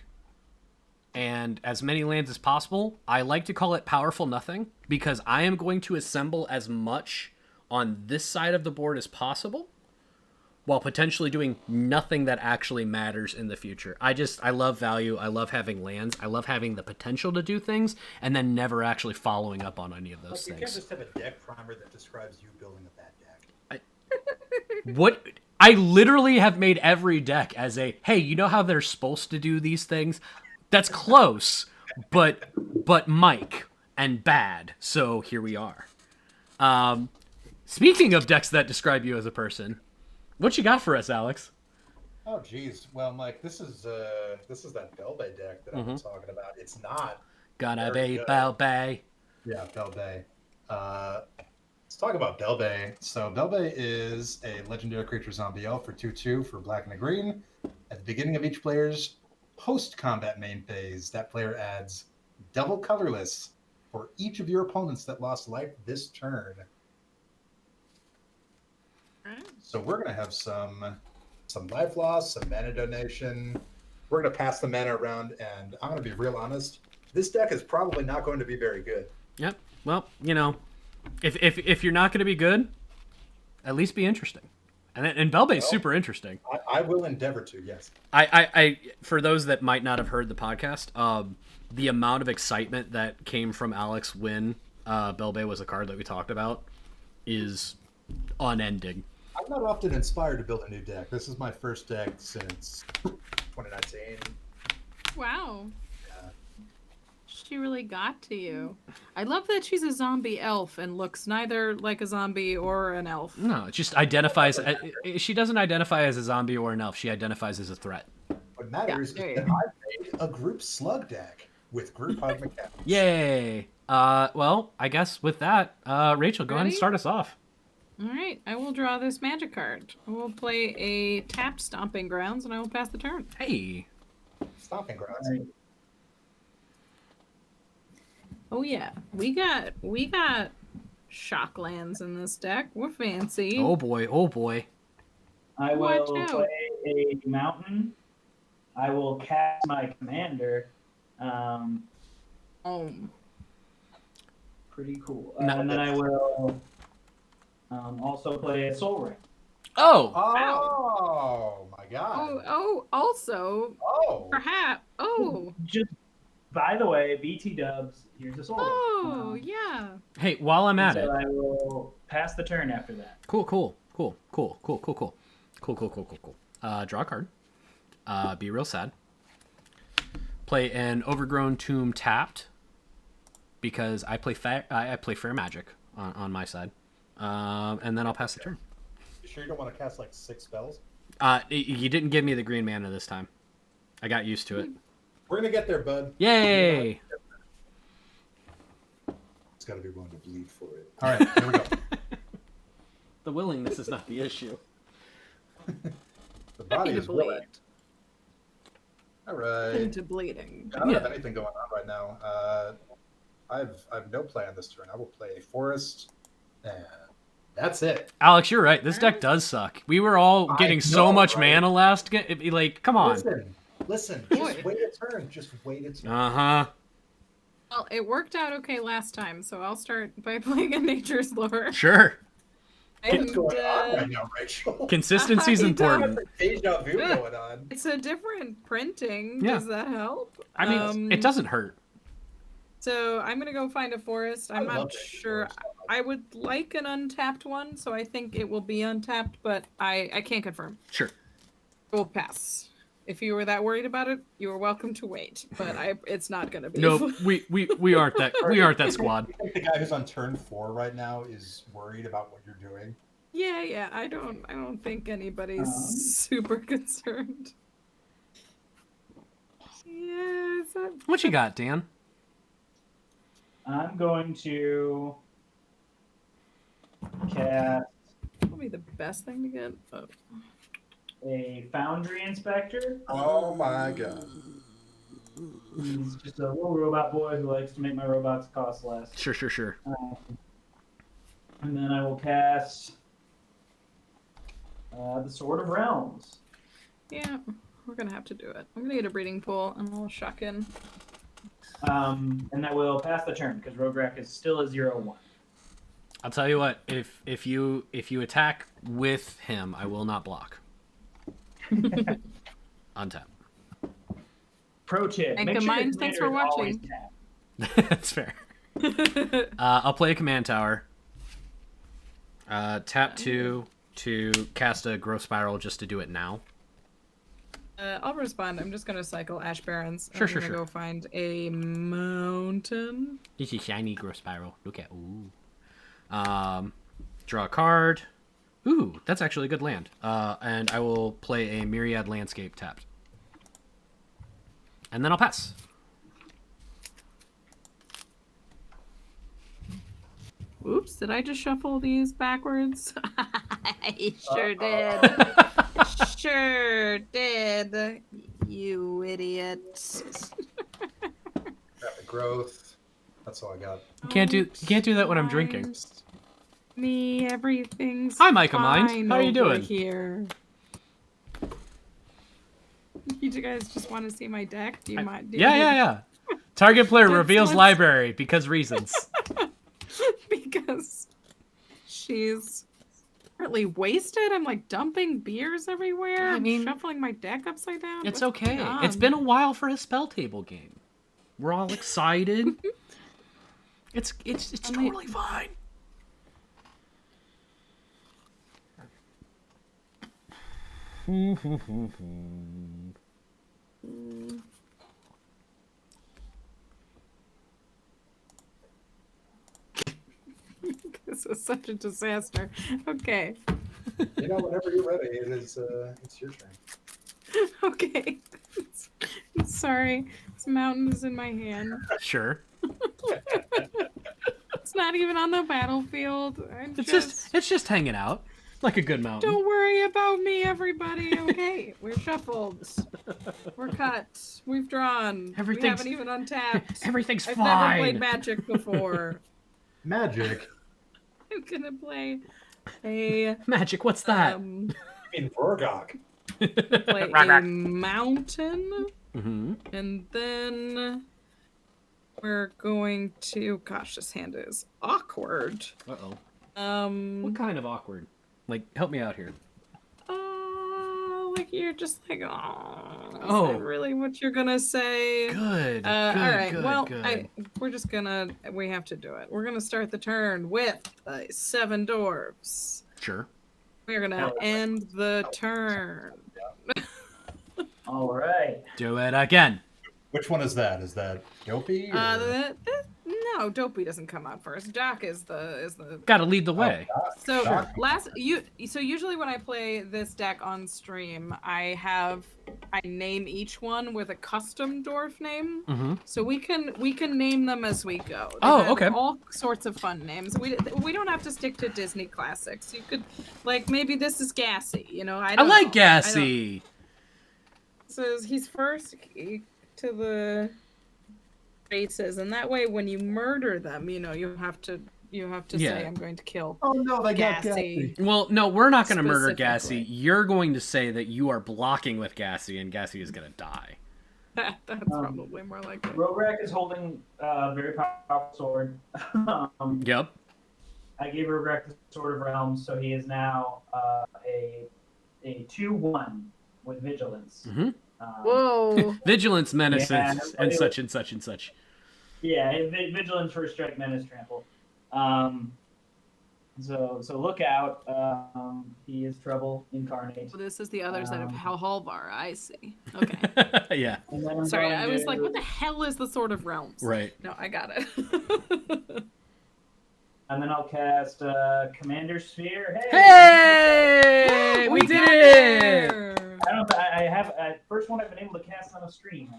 and as many lands as possible. I like to call it Powerful Nothing, because I am going to assemble as much on this side of the board as possible, while potentially doing nothing that actually matters in the future. I love value. I love having lands. I love having the potential to do things, and then never actually following up on any of those You can't things. just have a deck primer that describes you building a bad deck. What I literally have made every deck as a, hey, you know how they're supposed to do these things? That's close, but Mike and bad. So here we are. Speaking of decks that describe you as a person, what you got for us, Alex? Oh, geez. Well, Mike, this is that Belbay deck that I've been talking about. It's not. Gonna Very be good. Belbay. Yeah, Belbay. Let's talk about Belbay. So Belbay is a legendary creature zombie elf for 2/2 for black and a green. At the beginning of each player's post-combat main phase, that player adds double colorless for each of your opponents that lost life this turn. So we're gonna have some life loss, some mana donation. We're gonna pass the mana around, and I'm gonna be real honest. This deck is probably not going to be very good. Yep. Well, if you're not going to be good, at least be interesting. And Belbay's super interesting. I will endeavor to, yes. I for those that might not have heard the podcast, the amount of excitement that came from Alex when Belbay was a card that we talked about is unending. I'm not often inspired to build a new deck. This is my first deck since 2019. Wow. Yeah. She really got to you. I love that she's a zombie elf and looks neither like a zombie or an elf. No, it just identifies. She doesn't identify as a zombie or an elf. She identifies as a threat. What matters there is you that go. I made a group slug deck with group hug mechanics. Yay! Well, I guess with that, Rachel, go ahead and Ready? start us off. All right, I will draw this magic card. I will play a tapped Stomping Grounds, and I will pass the turn. Hey. Stomping grounds. Oh yeah, we got shock lands in this deck. We're fancy. Oh boy. Oh boy. I Watch will out. play a mountain. I will cast my commander. Oh. pretty cool. No. And then I will also play a Soul Ring. Oh, Oh my god. Also, Oh. perhaps. Just by the way, BT Dubs. Here's a Soul Ring. Oh, yeah. hey, while I'm at so it. I will pass the turn after that. Cool. Draw a card. Be real sad. Play an Overgrown Tomb tapped because I play fair magic on my side, and then I'll pass the turn. You sure you don't want to cast like 6 spells? You didn't give me the green mana this time. I got used to it. We're gonna get there, bud. Yay! It's got to be willing to bleed for it. All right, here we go. The willingness is not the issue. The body is bleed. willing. All right. Into bleeding. I don't have anything going on right now. I've no plan this turn. I will play a forest, and that's it. Alex, you're right. This deck does suck. We were all getting so know, much right? mana last game. Like, come on. Listen. Boy. Just wait a turn. Just wait a turn. Uh-huh. Well, it worked out okay last time, so I'll start by playing a Nature's Lore. Sure. What's going on right now, Rachel? Consistency's I important. Got the deja vu going on. It's a different printing. Yeah. Does that help? I mean, it doesn't hurt. So I'm gonna go find a forest. I'm I not love Nature's sure. Lore so much. I would like an untapped one, so I think it will be untapped, but I can't confirm. Sure. We'll pass. If you were that worried about it, you are welcome to wait. But it's not gonna be. No, we aren't that squad. You think the guy who's on turn 4 right now is worried about what you're doing? Yeah. I don't think anybody's super concerned. Yeah. Is that... What you got, Dan? I'm going to cast That'll be the best thing to get. Oh. a Foundry Inspector. Oh my god. He's just a little robot boy who likes to make my robots cost less. Sure. And then I will cast the Sword of Realms. Yeah, we're gonna have to do it. I'm gonna get a breeding pool and I'll shuck in. And that will pass the turn because Rograk is still a 0/1. I'll tell you what. If you attack with him, I will not block. Untap. Pro tip: And make sure Combined, your thanks commander for is always watching. tapped. That's fair. I'll play a command tower. Tap 2 to cast a growth spiral just to do it now. I'll respond. I'm just gonna cycle Ash Barrens. Sure. I'm gonna go find a mountain. This is shiny growth spiral. Look at draw a card. Ooh, that's actually a good land. And I will play a Myriad Landscape tapped. And then I'll pass. Oops, did I just shuffle these backwards? I sure did. Sure did. You idiot. Rapid growth. That's all I got. Can't do that when I'm drinking. Me, everything's Hi, Micah Mind. fine How are you over doing? Here. You guys just want to see my deck? Do you mind? Yeah. Target player That's reveals what's- library because reasons. Because she's partly wasted. I'm like dumping beers everywhere. I mean, I'm shuffling my deck upside down. It's What's okay. going on? It's been a while for a spell table game. We're all excited. It's totally fine. This is such a disaster. Okay. You know, whenever you're ready, it's your turn. Okay. Sorry. This mountain is in my hand. Sure. It's not even on the battlefield. It's just hanging out like a good mountain. Don't worry about me, everybody. Okay, we're shuffled. We're cut. We've drawn. We Everything's- haven't even untapped. Everything's I've fine. never played Magic before. Magic? I'm gonna play a Magic. What's that? I mean, Vorgok. play a mountain, Mm-hmm. and then we're going to. Gosh, this hand is awkward. Uh-oh. Um. What kind of awkward? Like, help me out here. Like you're just like, oh, is Oh. that really what you're gonna say? Good. All good, right. good, Well, good. we're just gonna. We have to do it. We're gonna start the turn with 7 dwarves. Sure. We're gonna Hell yeah. end the turn. All right. Do it again. Which one is that? Is that Dopey? Or... No, Dopey doesn't come out first. Doc is the. Got to lead the way. So Sure. So usually when I play this deck on stream, I name each one with a custom dwarf name. Mm-hmm. So we can name them as we go. They Oh, have okay. All sorts of fun names. We don't have to stick to Disney classics. You could like maybe this is Gassy. You know I I don't like know. Gassy. So he's first to the faces, and that way when you murder them, you know you have to Yeah. say I'm going to kill. Oh no, they got Gassy. Gassy. Well, no, we're not going to murder Gassy. Specifically. You're going to say that you are blocking with Gassy, and Gassy is going to die. That's probably more likely. Rograk is holding a very powerful sword. Yep. I gave Rograk the Sword of Realms, so he is now a 2/1 with vigilance. Mm-hmm. Whoa. Vigilance, menace, Yeah, and such and such and such. Yeah, vigilance, first strike, menace, trample. So look out. He is trouble incarnate. So this is the others that have Halvar. I see. Okay. Yeah. And then I'm Sorry, going I was to- like, what the hell is the Sword of Realms? Right. No, I got it. And then I'll cast Commander Sphere. Hey! We did got it! there! I don't. I have first one I've been able to cast on a stream.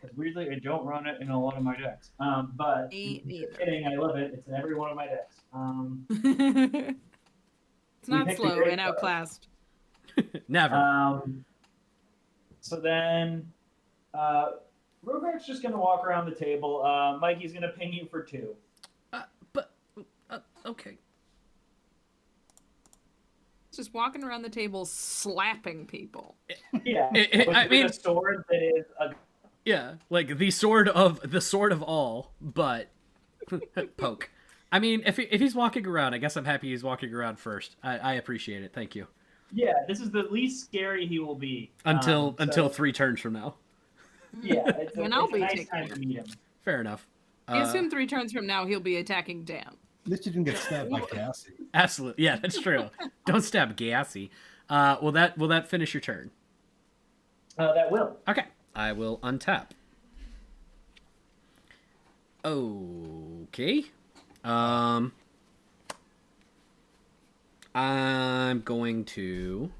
Because weirdly, I don't run it in a lot of my decks. But Me neither. kidding, I love it. It's in every one of my decks. It's not picked a slow great and card. outclassed. Never. So then, Rograk's just gonna walk around the table. Mikey's gonna ping you for 2. Okay. Just walking around the table slapping people. Yeah, I with mean- a sword that is a Yeah, like the sword of all, but poke. I mean, if he's walking around, I guess I'm happy he's walking around first. I appreciate it. Thank you. Yeah, this is the least scary he will be Until so, 3 turns from now. Yeah, it's When a I'll be nice taking time it. to meet him. Fair enough. I assume 3 turns from now he'll be attacking Dan. At least you didn't get stabbed by Gassy. Absolutely. Yeah, that's true. Don't stab Gassy. Will that finish your turn? That will. Okay. I will untap. Okay. I'm going to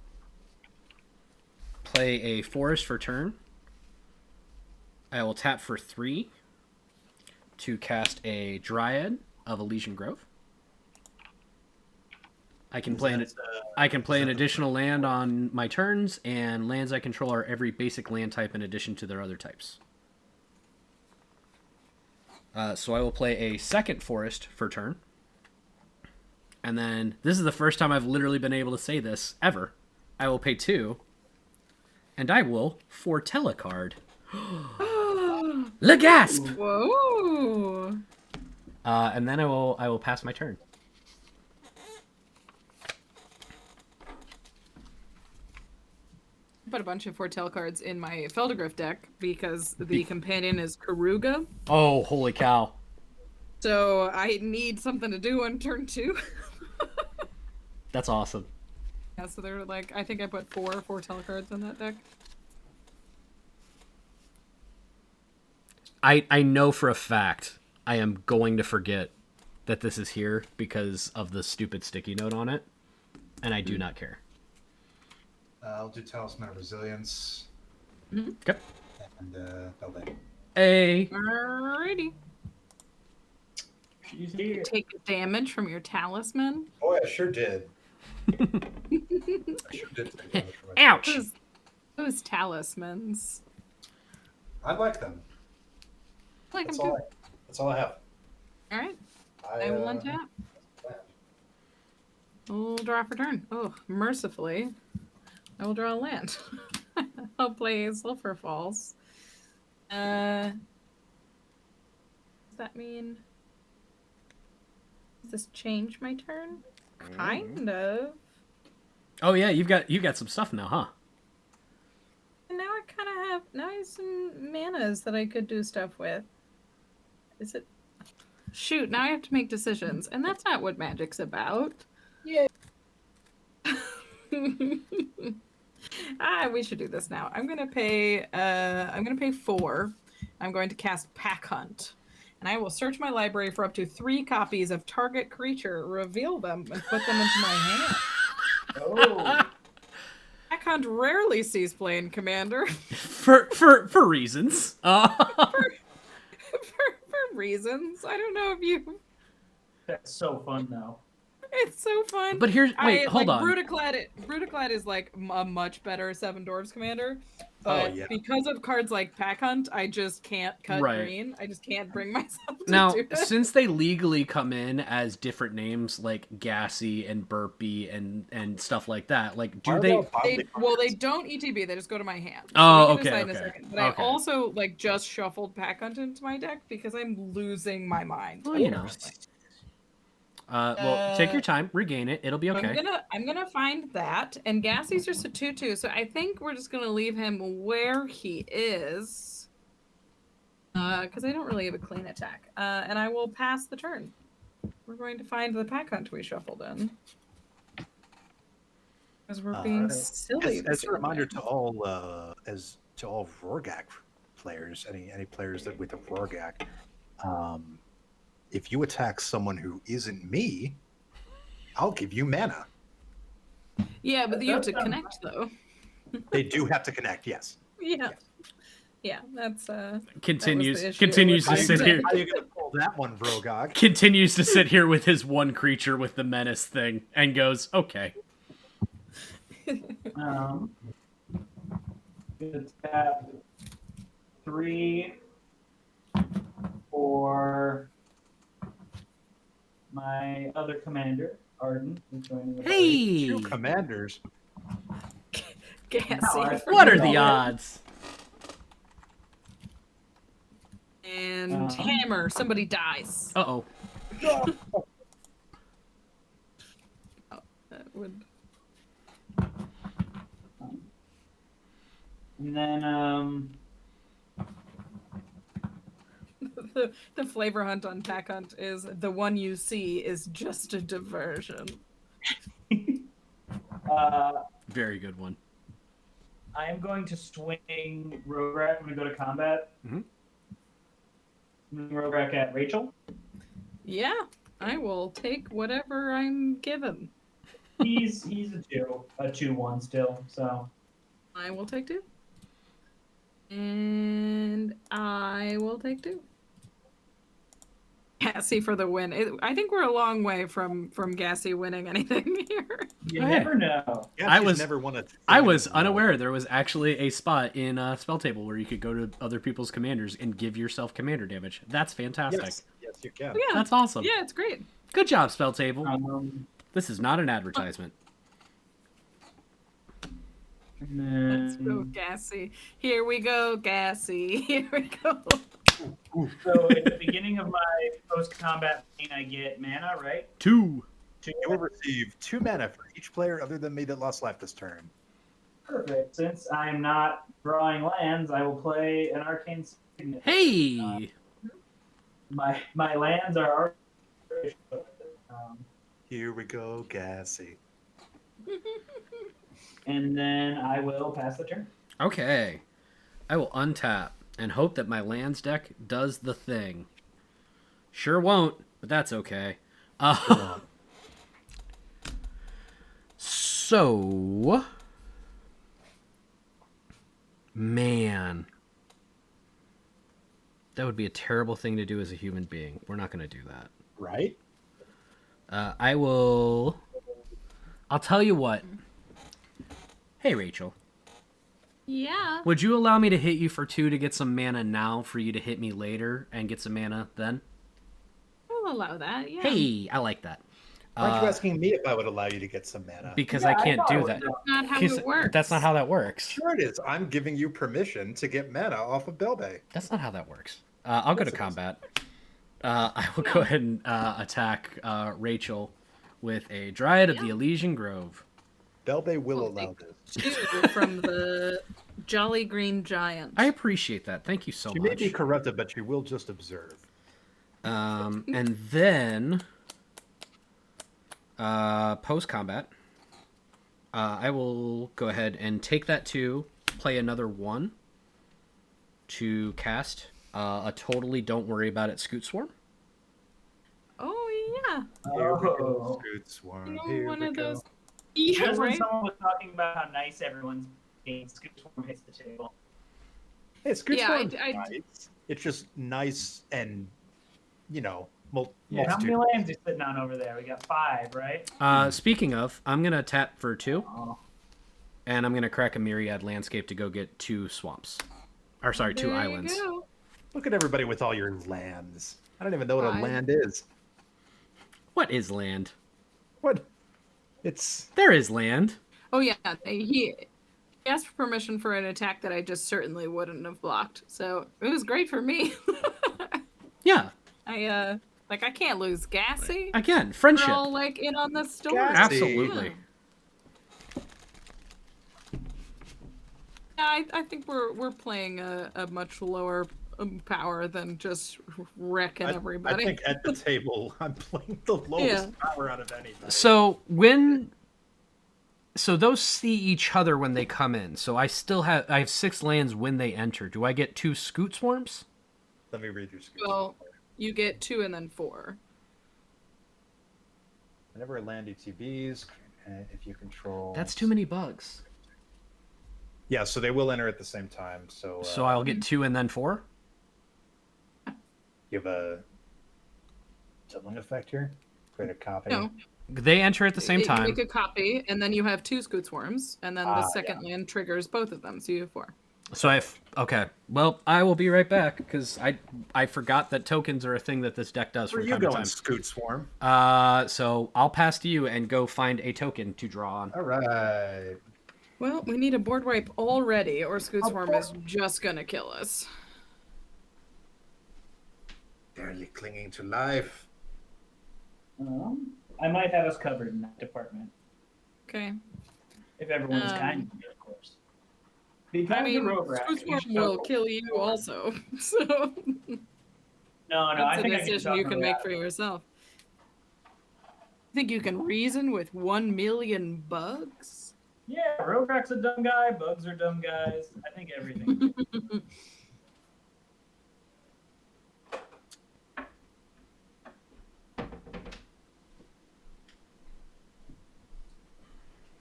play a forest for turn. I will tap for 3 to cast a Dryad of Elysian Grove. I can play an additional land on my turns, and lands I control are every basic land type in addition to their other types. So I will play a second forest for turn. And then, this is the first time I've literally been able to say this, ever. I will pay 2. And I will foretell a card. Le gasp! Whoa! And then I will pass my turn. I put a bunch of foretell cards in my Feldergriff deck because the companion is Karuga. Oh, holy cow. So I need something to do on turn 2. That's awesome. Yeah, so they're like, I think I put 4 foretell cards in that deck. I know for a fact I am going to forget that this is here because of the stupid sticky note on it, and I do not care. I'll do Talisman of Resilience. Okay. And Beltane. Hey. Alrighty. She's here. Take damage from your talisman. Boy, I sure did. I sure did take damage from my Ouch. Those talismans. I like them. I like That's them too. that's all I have. Alright. I will untap. We'll draw for turn. Oh, mercifully, I will draw a land. I'll play Sulphur Falls. Does that mean... Does this change my turn? Kind of. Oh yeah, you've got some stuff now, huh? And now I kind of have... Now I have some manas that I could do stuff with. Is it... Shoot, now I have to make decisions. And that's not what Magic's about. Yeah. We should do this now. I'm gonna pay 4. I'm going to cast Pack Hunt. And I will search my library for up to 3 copies of target creature, reveal them, and put them into my hand. Oh. Pack Hunt rarely sees playing Commander. For reasons. for reasons. I don't know if you... That's so fun, though. It's so fun. But here's hold on. Brutaclad is like a much better Seven Dwarves commander. But because of cards like Pack Hunt, I just can't cut green. I just can't bring myself to do it. Since they legally come in as different names like Gassy and Burpee and stuff like that, like do they don't ETB, they just go to my hand. Oh, so okay. In a second. But I also like just shuffled Pack Hunt into my deck because I'm losing my mind. Well, you know. Well, take your time, regain it. It'll be okay. I'm gonna find that, and Gassy's just a 2/2, so I think we're just gonna leave him where he is, because I don't really have a clean attack. And I will pass the turn. We're going to find the Pack Hunt we shuffled in, because we're being silly. As a reminder to all, Rorgak players, any players that with a Rorgak. If you attack someone who isn't me, I'll give you mana. Yeah, but you have to connect, though. They do have to connect, yes. Yeah. Yeah, that's continues to sit here. How are you gonna pull that one, Vrogog? Continues to sit here with his one creature with the menace thing and goes, okay. Good tap 3 for my other commander, Arden, who's joining the Hey! 2 commanders. Gassy. What are the odds? And hammer. Somebody dies. Uh-oh. Oh, that would... And then, the flavor hunt on Pack Hunt is the one you see is just a diversion. very good one. I am going to swing Rograk when we go to combat. Mm-hmm. Rograk at Rachel. Yeah, I will take whatever I'm given. He's a 2/1 still, so I will take 2. And I will take 2. Gassy for the win. I think we're a long way from Gassy winning anything here. You never know. Yeah, I was never unaware there was actually a spot in Spell Table where you could go to other people's commanders and give yourself commander damage. That's fantastic. Yes, you can. Yeah, that's awesome. Yeah, it's great. Good job, Spell Table. This is not an advertisement. Let's go, Gassy. Here we go, Gassy. Here we go. So at the beginning of my post-combat thing, I get mana, right? 2. You will receive 2 mana for each player other than me that lost life this turn. Perfect. Since I'm not drawing lands, I will play an Arcane Signet. Hey! My lands are Here we go, Gassy. And then I will pass the turn. Okay. I will untap and hope that my lands deck does the thing. Sure won't, but that's okay. So... Man. That would be a terrible thing to do as a human being. We're not going to do that. Right? I'll tell you what. Hey, Rachel. Yeah. Would you allow me to hit you for 2 to get some mana now for you to hit me later and get some mana then? I'll allow that, yeah. Hey, I like that. Why aren't you asking me if I would allow you to get some mana? Because I can't do that. That's not how it works. That's not how that works. Sure it is. I'm giving you permission to get mana off of Belbay. That's not how that works. I'll go to combat. I will go ahead and attack Rachel with a Dryad of the Elysian Grove. Belbe will I'll allow take this. 2 from the Jolly Green Giant. I appreciate that. Thank you so She much. may be corrupted, but she will just observe. And then post combat, I will go ahead and take that 2, play another 1 to cast a totally don't worry about it Scoot Swarm. Oh yeah. Here we go, Oh. Scoot Swarm. You know, Here one we of go. those. Yeah, Just when right. someone was talking about how nice everyone's being, Scoot Swarm hits the table. Hey, Scoot Yeah, Swarm's I- nice. It's just nice and, How multitude. many lands are sitting on over there? We got 5, right? Speaking of, I'm gonna tap for 2, Oh. and I'm gonna crack a Myriad Landscape to go get 2 swamps. Or sorry, 2 There you islands. go. Look at everybody with all your lands. I don't even know what a 5. land is. What is land? What? It's There is land. Oh yeah, he asked for permission for an attack that I just certainly wouldn't have blocked. So it was great for me. Yeah. I can't lose Gassy. Again, We're friendship. all like in on the story. Gassy. Absolutely. Yeah, I think we're playing a much lower power than just wrecking I everybody. think at the table, I'm playing the lowest power out of anybody. So those see each other when they come in. So I have 6 lands when they enter. Do I get 2 Scoot Swarms? Let me read your Scoot Well, Swarm. you get 2 and then 4. Whenever a land ETBs, if you control... That's too many bugs. Yeah, so they will enter at the same time. So I'll get 2 and then 4? you have a doubling effect here? Create a copy? No, They enter at the same you time. make a copy, and then you have 2 Scoot Swarms, and then the second land triggers both of them, so you have 4. So okay. Well, I will be right back because I forgot that tokens are a thing that this deck does Where from you time to going, time. Scoot Swarm? So I'll pass to you and go find a token to draw on. All right. Well, we need a board wipe already, or Scoot Swarm is just gonna kill us. There you clinging to life. I might have us covered in that department. Okay. If everyone's kind to me, of course. I Because mean, the road rat, Scoot you Swarm will should- kill you also, so No, I that's a think I decision can you talk can my way make out for of it. yourself. Think you can reason with 1 million bugs? Yeah, road rat's a dumb guy. Bugs are dumb guys. I think everything.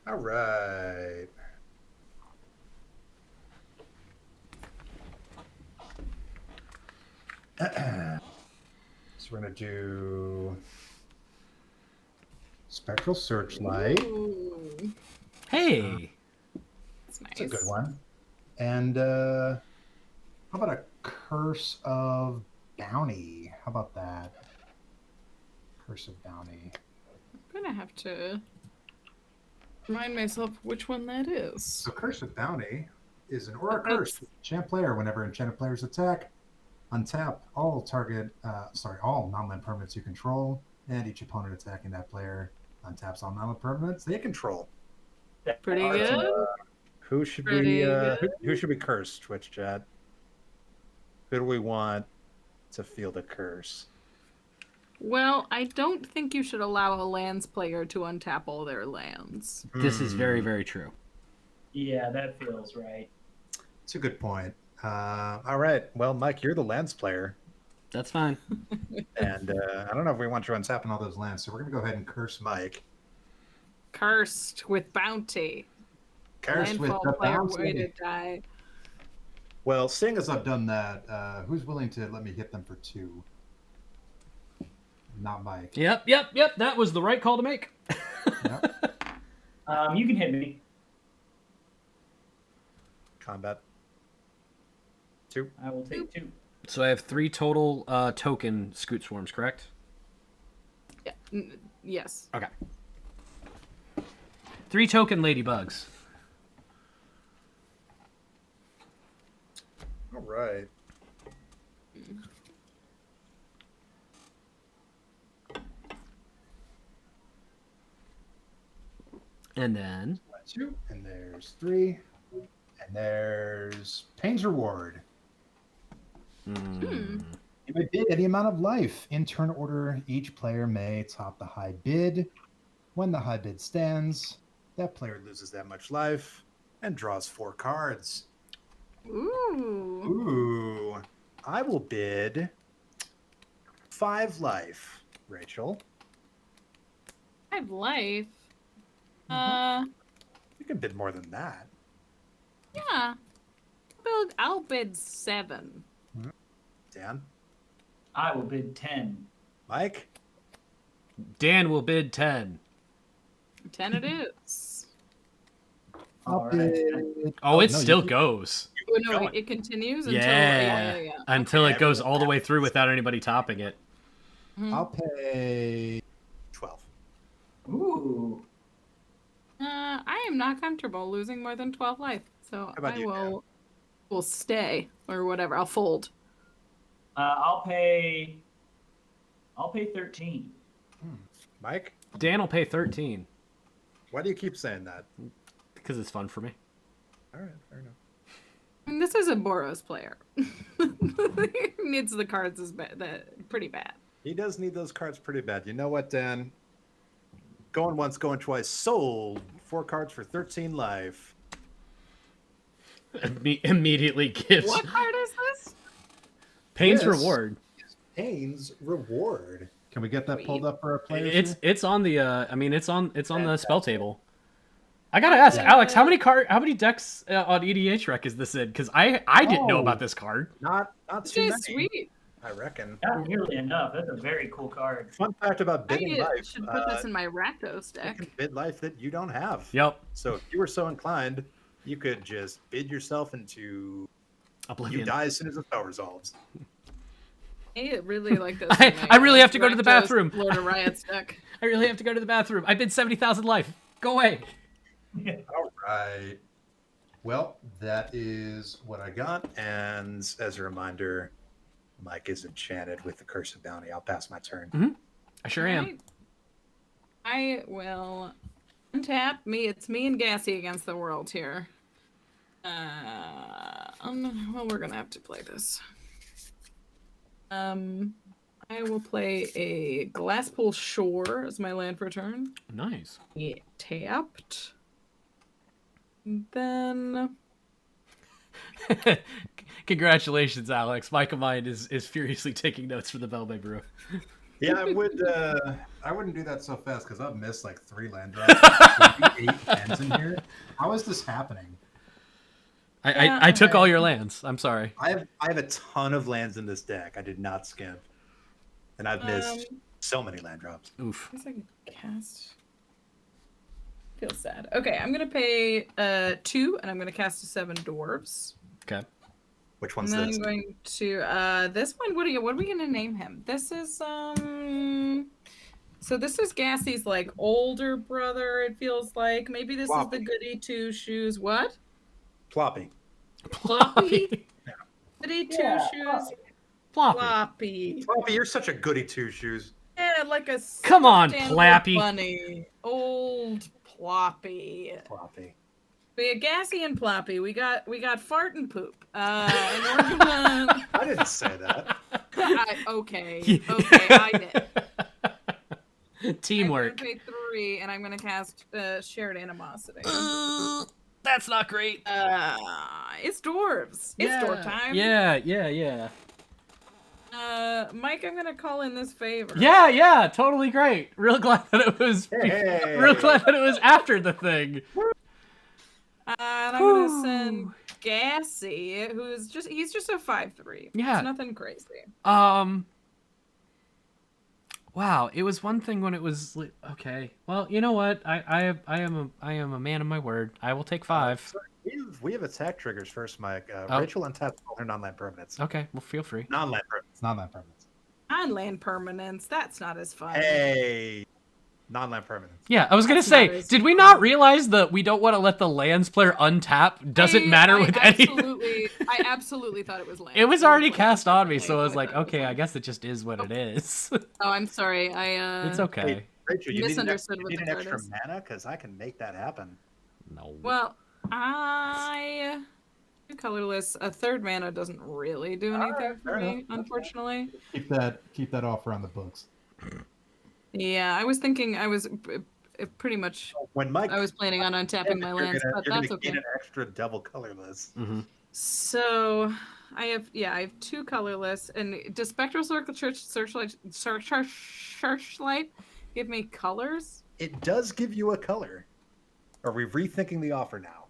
All right. So we're going to do Spectral Searchlight. Ooh, Hey. that's nice. That's a good one. And how about a Curse of Bounty? How about that? Curse of Bounty. I'm gonna have to remind myself which one that is. So Curse of Bounty is an aura curse. Enchant player. Whenever enchanted players attack, untap all all non-land permanents you control, and each opponent attacking that player untaps all non-land permanents they control. Pretty good. Who should Pretty we good. who should we curse, Twitch chat? Who do we want to feel the curse? Well, I don't think you should allow a lands player to untap all their lands. This is very, very true. Yeah, that feels right. It's a good point. All right. Well, Mike, you're the lands player, That's fine. and I don't know if we want you to untap Tapping all those lands, so we're gonna go ahead and curse Mike. Cursed with bounty. Curse with Landfall the player bounty. way to die. Well, Seeing as I've done that, who's willing to let me hit them for 2? Not Mike. Yep. That was the right call to make. Yep. You can hit me. combat 2. I will take 2. So I have 3 total token Scoot Swarms, correct? Yeah. Yes. Okay. 3 token Ladybugs. All right. And then 2, and there's 3, and there's Pain's Reward. You may bid any amount of life. In turn order, each player may top the high bid. When the high bid stands, That player loses that much life and draws 4 cards. Ooh. Ooh. I will bid 5 life, Rachel. 5 life. You can bid more than that. Yeah. I'll bid 7. Dan? I will bid 10. Mike? Dan will bid 10. 10 it is. I'll All right. bid. Oh, it no, still you- goes. Oh, no, going. it continues until... Yeah. Until it goes all the way through without anybody topping it. I'll pay 12. Ooh. I am not comfortable losing more than 12 life, so about I you, will stay or whatever. I'll fold. I'll pay 13. Mike? Dan will pay 13 Why do you keep saying that? because it's fun for me. All right, fair enough. I mean, this is a Boros player. He needs the cards pretty bad. He does need those cards pretty bad. You know what, Dan? Going once, going twice. Sold 4 cards for 13 life. Immediately gives What card is this? Pain's This- Reward. Pain's Reward. Can we get that pulled up for our players? It's on the it's on the spell table. I gotta ask Alex, how many decks on EDH Rec is this in? Because I didn't know about this card. Not This too is many, sweet. I reckon. Not nearly enough. That's a very cool card. Fun fact about bidding I life. should put this in my Rakdos you deck. can bid life that you don't have. Yep. So if you were so inclined, you could just bid yourself into Oblivion. you die as soon as the spell resolves. I really like this. I really have to go to the Rakdos bathroom. Lord of Riot's deck. I really have to go to the bathroom. I bid 70,000 life. Go away. All right. Well, that is what I got. And as a reminder, Mike is enchanted with the Curse of Bounty. I'll pass my turn. I sure am. Right. I will untap me. It's me and Gassy against the world here. Well, we're gonna have to play this. I will play a Glasspool Shore as my land for turn. Nice. Yeah, tapped. Then Congratulations, Alex. My command is furiously taking notes for the Velvet Brew. Yeah, I would. I wouldn't do that so fast because I've missed like 3 land drops. 8 lands in here. How is this happening? I took all your lands. I'm sorry. I have a ton of lands in this deck. I did not skip, and I've missed so many land drops. Oof. I guess I can cast. Feels sad. Okay, I'm gonna pay 2, and I'm gonna cast 7 dwarves. Okay. Which And one's then this? I'm going to this one. What are we gonna name him? This is So this is Gassy's like older brother. It feels like maybe this is Floppy. the Goody Two Shoes. What? Floppy. Floppy. Goody Two Yeah, Shoes. Floppy. Floppy. Floppy, you're such a goody two shoes. Yeah, like a Come on, stuffed animal Plappy. bunny. Old Ploppy. Floppy. We had Gassy and Ploppy. We got fart and poop. And we're gonna. I didn't say that. Okay, I did. Teamwork. I'm gonna pay 3, and I'm gonna cast Shared Animosity. That's not great. It's dwarves. It's dwarf time. Yeah. Mike, I'm gonna call in this favor. Yeah, totally great. Real glad that it was Hey. real glad that it was after the thing. And I'm gonna send Gassy, he's just a 5/3. Yeah. It's nothing crazy. Wow, it was one thing when it was okay. Well, you know what? I am a man of my word. I will take 5. We have attack triggers first, Mike. Oh. Rachel untaps all her non-land permanents. Okay, well feel free. Non-land permanents. It's not that permanent. On-land permanence. That's not as fun. Hey, non-land permanents. Yeah, I was gonna That's say, not as did we fun. not realize that we don't want to let the lands player untap? Doesn't matter with anything. I absolutely thought it was land. It was already cast on me, so I was like, okay, I guess it just is what it is. Oh, I'm sorry. It's okay. Rachel, you misunderstood need what an the card extra is. mana because I can make that happen. No. Well, I colorless. A third mana doesn't really do anything for fair me, enough. unfortunately. Keep that offer on the books. Yeah, I was thinking I was pretty much. When Mike, I was planning on untapping my lands, but you're that's gonna okay. get an extra double colorless. Mm-hmm. So I have 2 colorless, and does Spectral Searchlight give me colors? It does give you a color. Are we rethinking the offer now?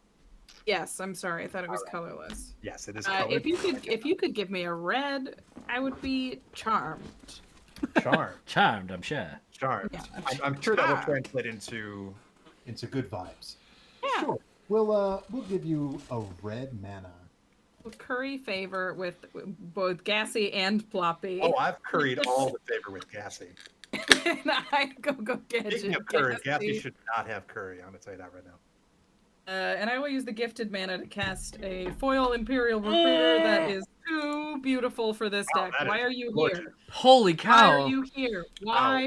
Yes, I'm sorry, I thought it was colorless. Yes, it is colored. If you could give me a red, I would be charmed. Charmed. Charmed, I'm sure. Charmed. Yeah, I'm sure that will charmed. translate into good vibes. Yeah. Sure. We'll give you a red mana. Curry favor with both Gassy and Ploppy. Oh, I've curried all the favor with Gassy. And I go get Speaking you, of curry, Gassy. Gassy should not have curry. I'm gonna tell you that right now. And I will use the gifted mana to cast a foil Imperial Recruiter that is too beautiful for this Wow, deck. that Why is are you gorgeous. here? Holy Why cow! are you here? Why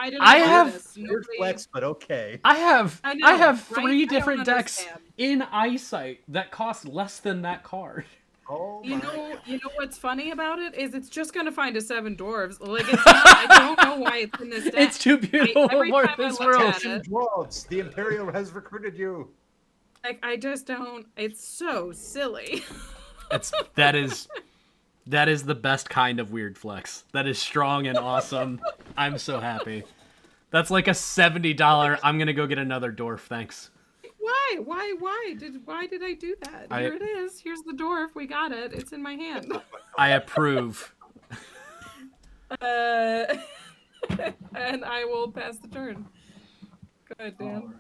did I I do have- this? Weird Nobody- flex, but okay. I have I know, have right? 3 I don't different decks understand. in eyesight that cost less than that card. Oh You my know God. what's funny about it is it's just gonna find a 7 dwarves. Like it's not, I don't know why it's in this deck. It's too beautiful every for time I this look world. at Attention, it. dwarves! The Imperial has recruited you. Like I just don't. It's so silly. That is the best kind of weird flex. That is strong and awesome. I'm so happy. That's like a $70. I'm gonna go get another dwarf. Thanks. Why did I do that? Here it is. Here's the dwarf. We got it. It's in my hand. I approve. And I will pass the turn. Go ahead, Dan.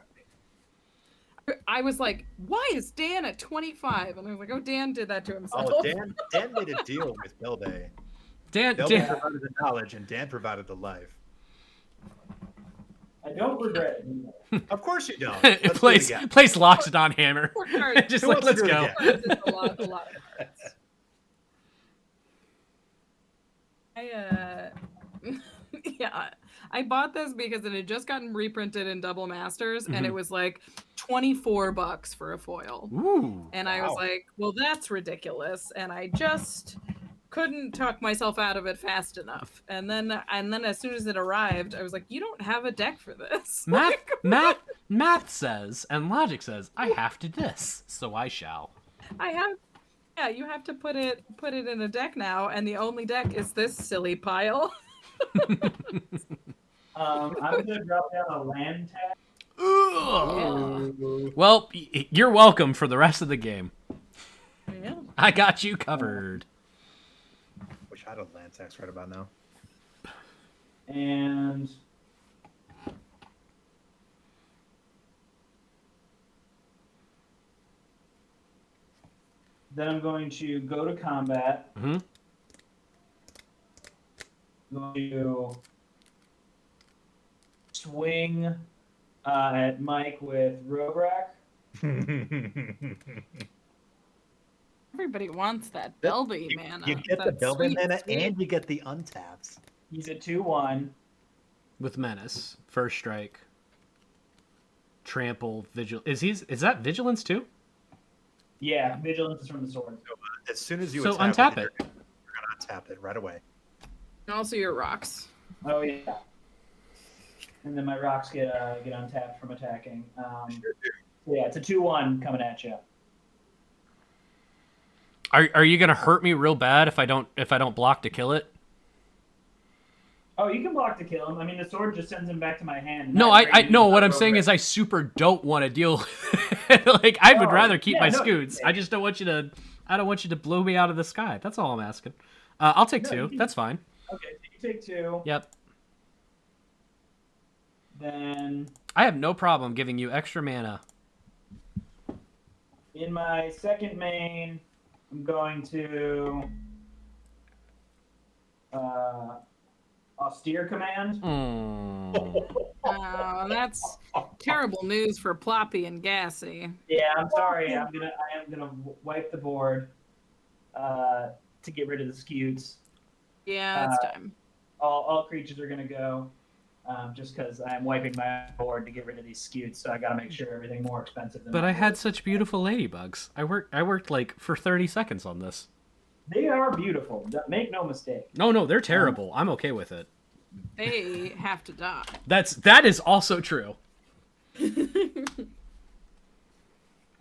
I was like, why is Dan at 25? And I was like, oh, Dan did that to himself. Oh, Dan made a deal with Bilbe. Dan, Bilbe Dan, provided the knowledge, and Dan provided the life. I don't regret it. Of course you don't. Let's do it place again. locked on hammer. Poor card. Just Who like, wants let's to do it go. again? Just a lot of cards. I bought this because it had just gotten reprinted in Double Masters, and it was like $24 for a foil. Ooh. And I was Wow. like, well, that's ridiculous. And I just couldn't talk myself out of it fast enough. And then as soon as it arrived, I was like, you don't have a deck for this. Math says, and logic says, I have to this, so I shall. You have to put it in a deck now, and the only deck is this silly pile. I'm gonna drop down a land tag. Ugh. Well, you're welcome for the rest of the game. Yeah. I got you covered. Wish I had a land tax right about now. And then I'm going to go to combat. Mm-hmm. Going to swing at Mike with Robrak. Everybody wants that Belby mana. You get the That Belbe sweet, mana, sweet- and you get the untaps. He's at 2/1. With menace, first strike, trample, vigilance. Is that vigilance too? Yeah, vigilance is from the sword. As soon as you So attack untap with it. You're gonna untap it right away. And also your rocks. Oh yeah. And then my rocks get untapped from attacking. Yeah, it's a 2/1 coming at you. Are you gonna hurt me real bad if I don't block to kill it? Oh, you can block to kill him. I mean, the sword just sends him back to my hand. and No, that I raises no. the What I'm Robrak. saying is I super don't want to deal. Like I would Oh, rather keep yeah, my no, scoots. yeah. I just don't want you to. I don't want you to blow me out of the sky. That's all I'm asking. I'll take No, 2. you can- That's fine. Okay, so you take 2. Yep. Then I have no problem giving you extra mana. in my second main, I'm going to austere command. Mm. That's terrible news for Ploppy and Gassy. Yeah, I'm sorry. I am gonna wipe the board to get rid of the scutes. Yeah, it's time. All creatures are gonna go. just because I'm wiping my board to get rid of these scutes, so I got to make sure everything more expensive than. But my I had board. such beautiful ladybugs. I worked like for 30 seconds on this. They are beautiful. Make no mistake. No, they're terrible. I'm okay with it. They have to die. That is also true.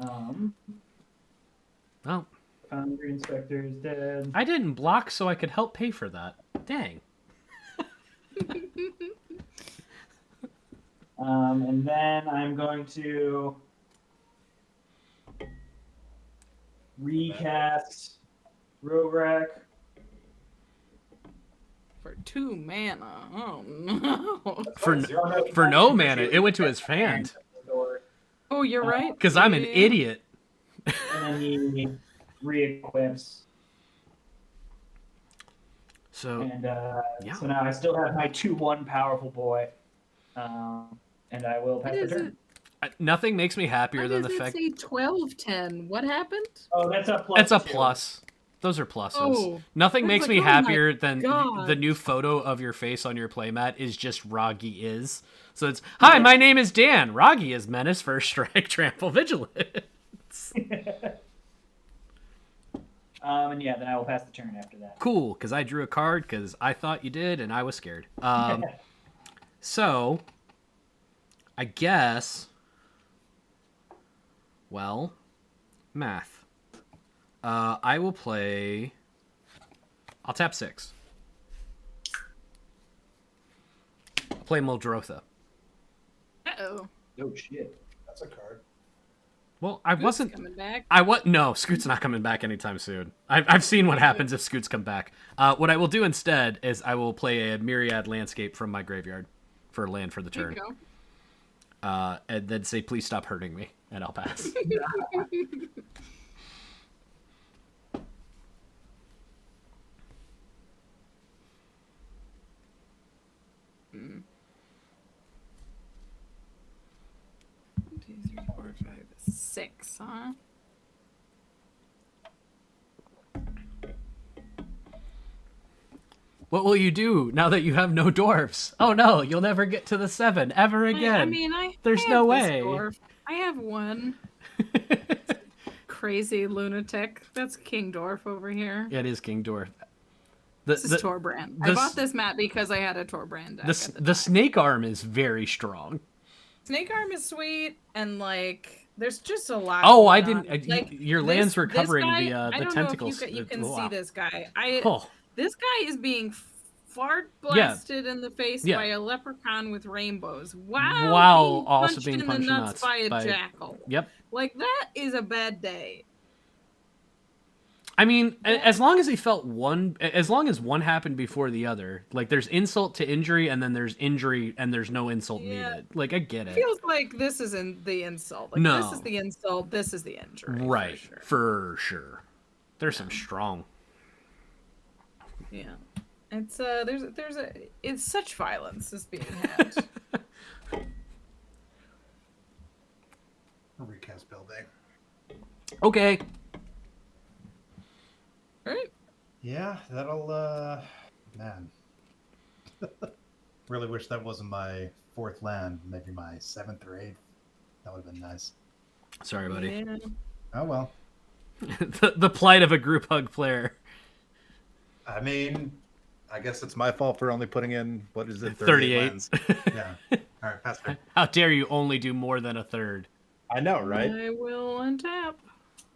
Oh, Foundry Inspector is dead. I didn't block so I could help pay for that. Dang. And then I'm going to recast Rograk. For 2 mana. Oh no. For no mana, it went to his hand. Oh, you're right. Because I'm an Yeah. idiot. And then he re-equips. So And yeah. so now I still have my 2/1 powerful boy. And I will pass What the is turn. nothing makes me happier Why than does the it fact say 12/10? What happened? Oh, that's a plus. it's a 2. plus. Those are pluses. Oh, Nothing I was makes like, me oh my happier than God. the new photo of your face on your playmat is just Roggy is. So it's, hi, my name is Dan. Roggy is Menace, First Strike, Trample, Vigilance. And yeah, then I will pass the turn after that. Cool, because I drew a card because I thought you did and I was scared. So, I guess, well, math. I will play, I'll tap 6. I'll play Muldrotha. Uh-oh. Oh shit. That's a card. Well, I Who's wasn't. coming back? No, Scoot's not coming back anytime soon. I've seen what happens if Scoots come back. What I will do instead is I will play a Myriad Landscape from my graveyard for land for the There you turn. go. And then say, please stop hurting me, and I'll pass. Mm. 1, 2, 3, 4, 5, 6, huh? What will you do now that you have no dwarves? Oh no, you'll never get to the 7 ever again. I mean, There's I no have this way. dwarf. I have one crazy lunatic. That's King Dwarf over here. It is King Dwarf. This is Torbrand. I bought this map because I had a Torbrand deck. The snake arm is very strong. Snake Arm is sweet, and like, there's just a lot. Oh, I going didn't. on. Like, your lands were this covering guy, the I don't know if tentacles. you can Wow. see this guy. Oh, This guy is being fart blasted in the face by a leprechaun with rainbows. Wow. Wow, also being in punched the in nuts by a jackal. Yep. Like, that is a bad day. I mean, as long as as long as one happened before the other, like there's insult to injury, and then there's injury, and there's no insult needed. Like, I get it. Feels like this isn't the insult. Like, No. this is the insult. This is the injury. Right, For sure. for sure. There's some strong. Yeah. It's it's such violence is being had. Recast building. Okay. Right? Yeah, that'll man. Really wish that wasn't my 4th land, maybe my 7th or 8th. That would have been nice. Sorry, buddy. Yeah. Oh well. the plight of a group hug player. I mean, I guess it's my fault for only putting in, what is it, 38. lands. Yeah. All right, pass me. How dare you only do more than a third? I know, right? I will untap.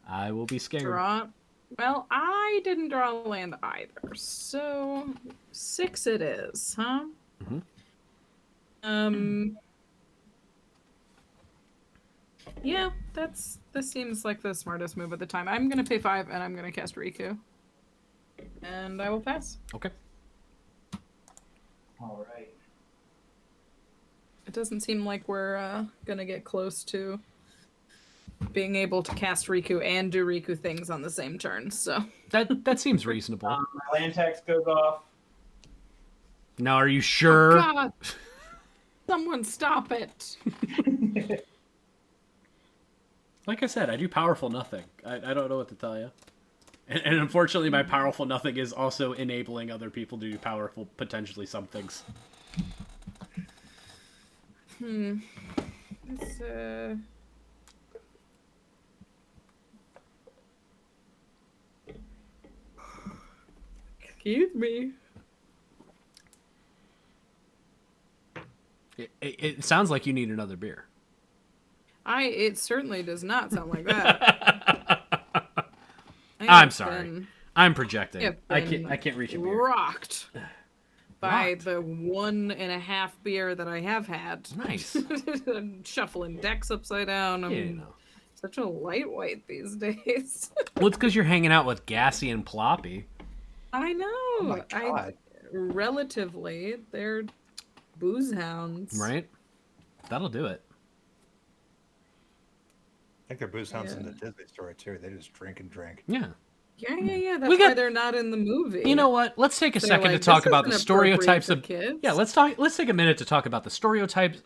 I will be scared. Draw. Well, I didn't draw a land either, so 6 it is, huh? Mhm. Yeah, this seems like the smartest move at the time. I'm gonna pay 5 and I'm gonna cast Riku. And I will pass. Okay. All right. It doesn't seem like we're gonna get close to being able to cast Riku and do Riku things on the same turn, so. That seems reasonable. My land tax goes off. Now, are you sure? Oh, God. Someone stop it. Like I said, I do powerful nothing. I don't know what to tell you. And unfortunately, my powerful nothing is also enabling other people to do powerful, potentially some things. It's Excuse me. It sounds like you need another beer. It certainly does not sound like that. I'm sorry. I'm projecting. I been can't reach a beer. Rocked by Rocked. the 1.5 beer that I have had. Nice. I'm shuffling decks upside down. I'm Yeah, you know. such a lightweight these days. Well, it's because you're hanging out with Gassy and Ploppy. I know. Oh my God. Relatively, they're booze hounds. Right? That'll do it. I think they're booze hounds in Yeah. the Disney story too. They just drink and drink. Yeah. Yeah. That's We got- why they're not in the movie. You know what? Let's take a They're second like, to talk "This about the isn't stereotypes of appropriate for kids." Yeah, let's take a minute to talk about the stereotypes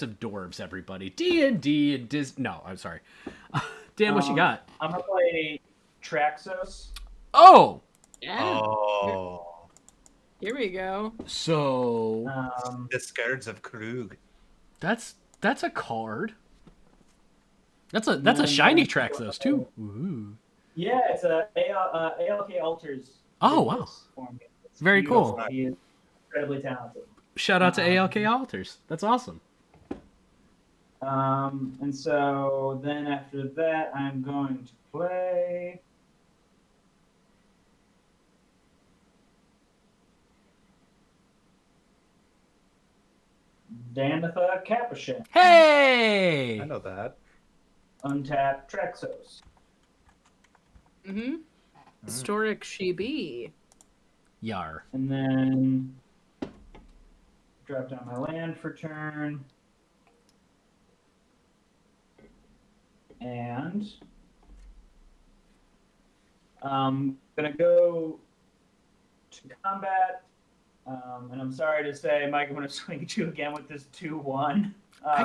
of dwarves, everybody. D&D and No, I'm sorry. Dan, what you got? I'm gonna play Traxos. Oh, Yeah. Oh, Here we go. so the Scourge of Krug. that's a card. That's a shiny Traxos too. Ooh. Yeah, it's a ALK Altars. Oh, wow. Form. It's Very beautiful. cool. He is incredibly talented. Shout out to ALK Altars. That's awesome. And so then after that, I'm going to play. Danitha Capuchin. Hey! I know that. Untap Traxos. Mm-hmm. Historic she be. Yar. And then drop down my land for turn. And I'm gonna go to combat. And I'm sorry to say, Mike, I'm gonna swing at you again with this 2/1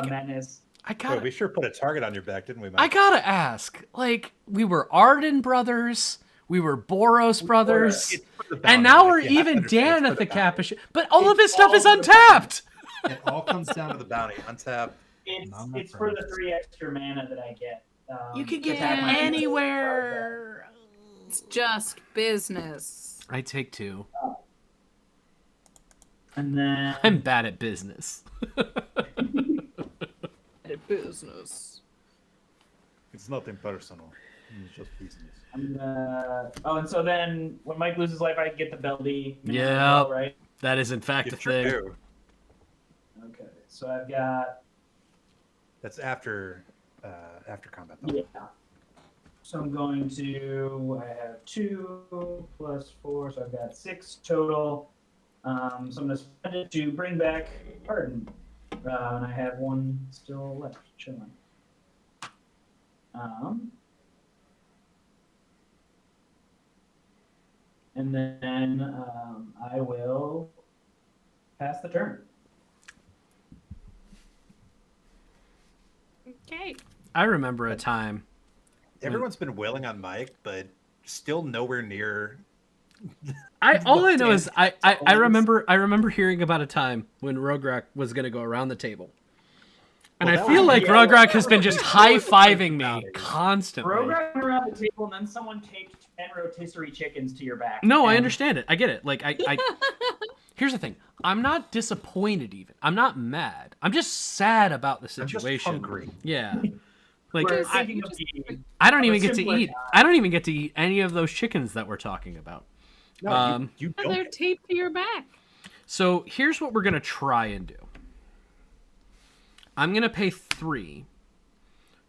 menace. Wait, we sure put a target on your back, didn't we, Mike? I gotta ask. Like, we were Arden brothers, we were Boros brothers, It's for the and bounty, now Mike. we're You have to even understand, Dan it's at for the bounty. Capuchin. But all of his It's stuff is all for the untapped. It all comes down to the bounty. Untap. It's for the 3 extra mana that I get. You can to get attack that my anywhere. It's just business. I take 2. And then I'm bad at business. Business. It's nothing personal. It's just business. and so then when Mike loses life, I get the belly. Yeah. Right. That is in fact You a sure thing. do. Okay. So I've got That's after combat. Though. yeah. So I'm going to. I have 2 plus 4, so I've got 6 total. So I'm going to spend it to bring back Arden. And I have 1 still left chilling. And then I will pass the turn. Okay. I remember a time. Everyone's been wailing on Mike, but still nowhere near. All I know is I remember hearing about a time when Rograk was gonna go around the table. And Well, I that feel was- like yeah. Rograk has been just high-fiving me constantly. Program around the table, and then someone takes 10 rotisserie chickens to your back. No, I And understand it. I get it. Like I here's the thing. I'm not disappointed even. I'm not mad. I'm just sad about the I'm just situation. hungry. Yeah. Like We're I, thinking of the I don't of a even get to simpler eat. time. I don't even get to eat any of those chickens that we're talking about. No, you Oh, don't. they're taped to your back. So here's what we're gonna try and do. I'm gonna pay 3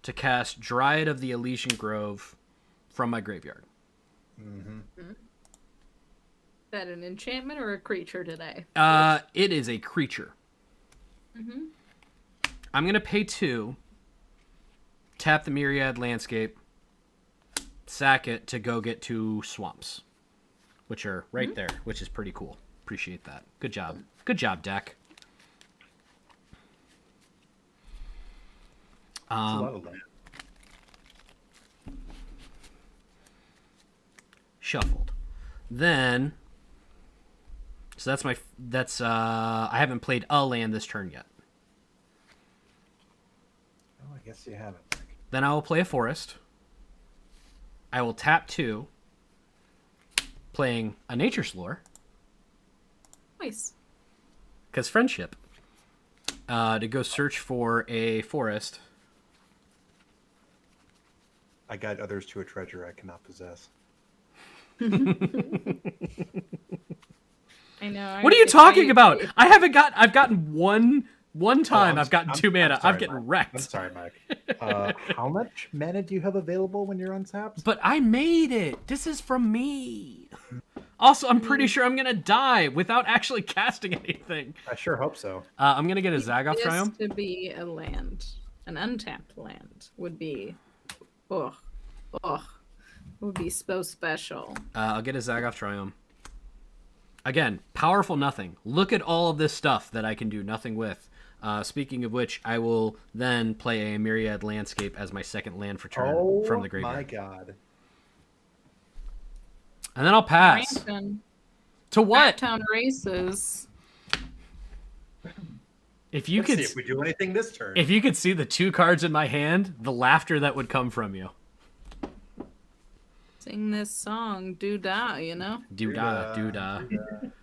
to cast Dryad of the Elysian Grove from my graveyard. Mm-hmm. Is that an enchantment or a creature today? It is a creature. Mm-hmm. I'm gonna pay 2. Tap the Myriad Landscape. Sack it to go get 2 swamps, which are right there, which is pretty cool. Appreciate that. Good job. Good job, deck. It's a lot of land. Shuffled. Then, so that's I haven't played a land this turn yet. guess you haven't. Then I will play a forest. I will tap 2, playing a nature's lore, Nice. because friendship, to go search for a forest. I guide others to a treasure I cannot possess. I know. What are you talking about? I've gotten one time. I've gotten 2 mana. sorry, I'm getting Mike. wrecked. I'm sorry, Mike. How much mana do you have available when you're untapped? But I made it. This is from me. Also, I'm pretty sure I'm gonna die without actually casting anything. I sure hope so. I'm gonna get a Zagoth This Triumph. to be a land, an untapped land would be, would be so special. I'll get a Zagoth Triumph. Again, powerful nothing. Look at all of this stuff that I can do nothing with. Speaking of which, I will then play a Myriad Landscape as my second land for turn from the graveyard. My God. And then I'll pass. Brandon, To what? Town races. If you Let's could see if we do anything this turn. If you could see the 2 cards in my hand, the laughter that would come from you. Sing this song, doo-dah, you know? Doo-dah, doo-dah.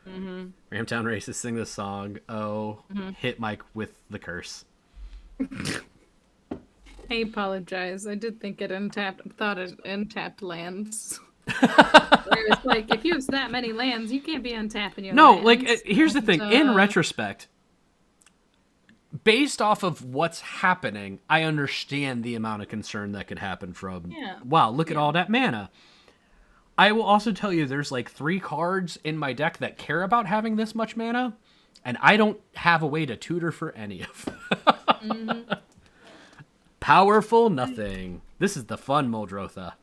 Mm-hmm. Ramtown Races, sing this song. Oh, hit Mike with the curse. I apologize. I did think it thought it untapped lands. Whereas, like, if you have that many lands, you can't be untapping your No, lands. like, here's the thing. In So- retrospect, based off of what's happening, I understand the amount of concern that could happen from, Yeah. wow, look at all that mana. I will also tell you there's like 3 cards in my deck that care about having this much mana, and I don't have a way to tutor for any of them. Powerful nothing. This is the fun Muldrotha.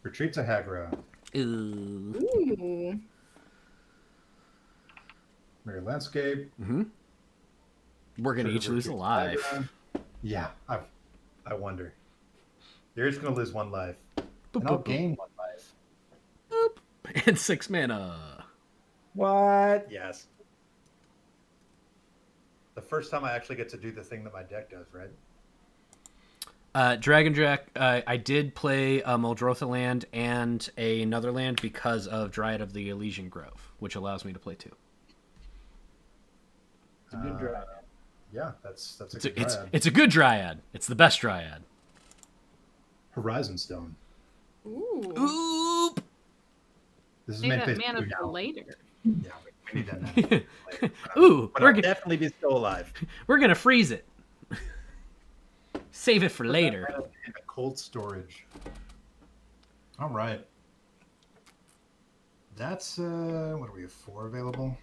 Retreat to Hydra. Ooh. Ooh. Mirror Landscape. We're going to each lose a life. Hydra. Yeah, I wonder. You're just going to lose 1 life. Boop, And I'll boop, boop. gain 1 life. And 6 mana. What? Yes. The first time I actually get to do the thing that my deck does, right? Dragon Jack, I did play a Muldrotha land and another land because of Dryad of the Elysian Grove, which allows me to play 2. It's a good drive. Yeah, that's a good It's Dryad. it's a good Dryad. It's the best Dryad. Horizon Stone. Ooh. Oop! This is Save main that phase mana 2 for now. later. Yeah, we need that mana. later. Ooh, But we're I'll definitely be still alive. we're gonna freeze it. Save it for later. And a cold storage. All right. That's what do we have? 4 available.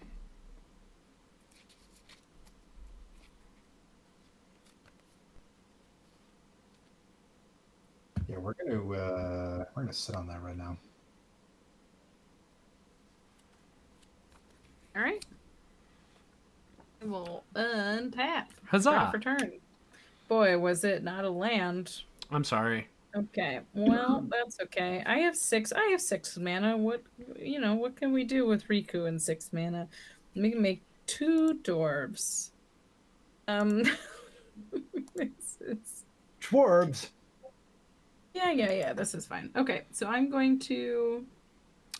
Yeah, we're gonna sit on that right now. All right. We'll untap. Huzzah! Draw for turn. Boy, was it not a land. I'm sorry. Okay. Well, that's okay. I have 6 mana. What can we do with Riku and 6 mana? We can make 2 dwarves. This is... Dwarves. Yeah, this is fine. Okay, so I'm going to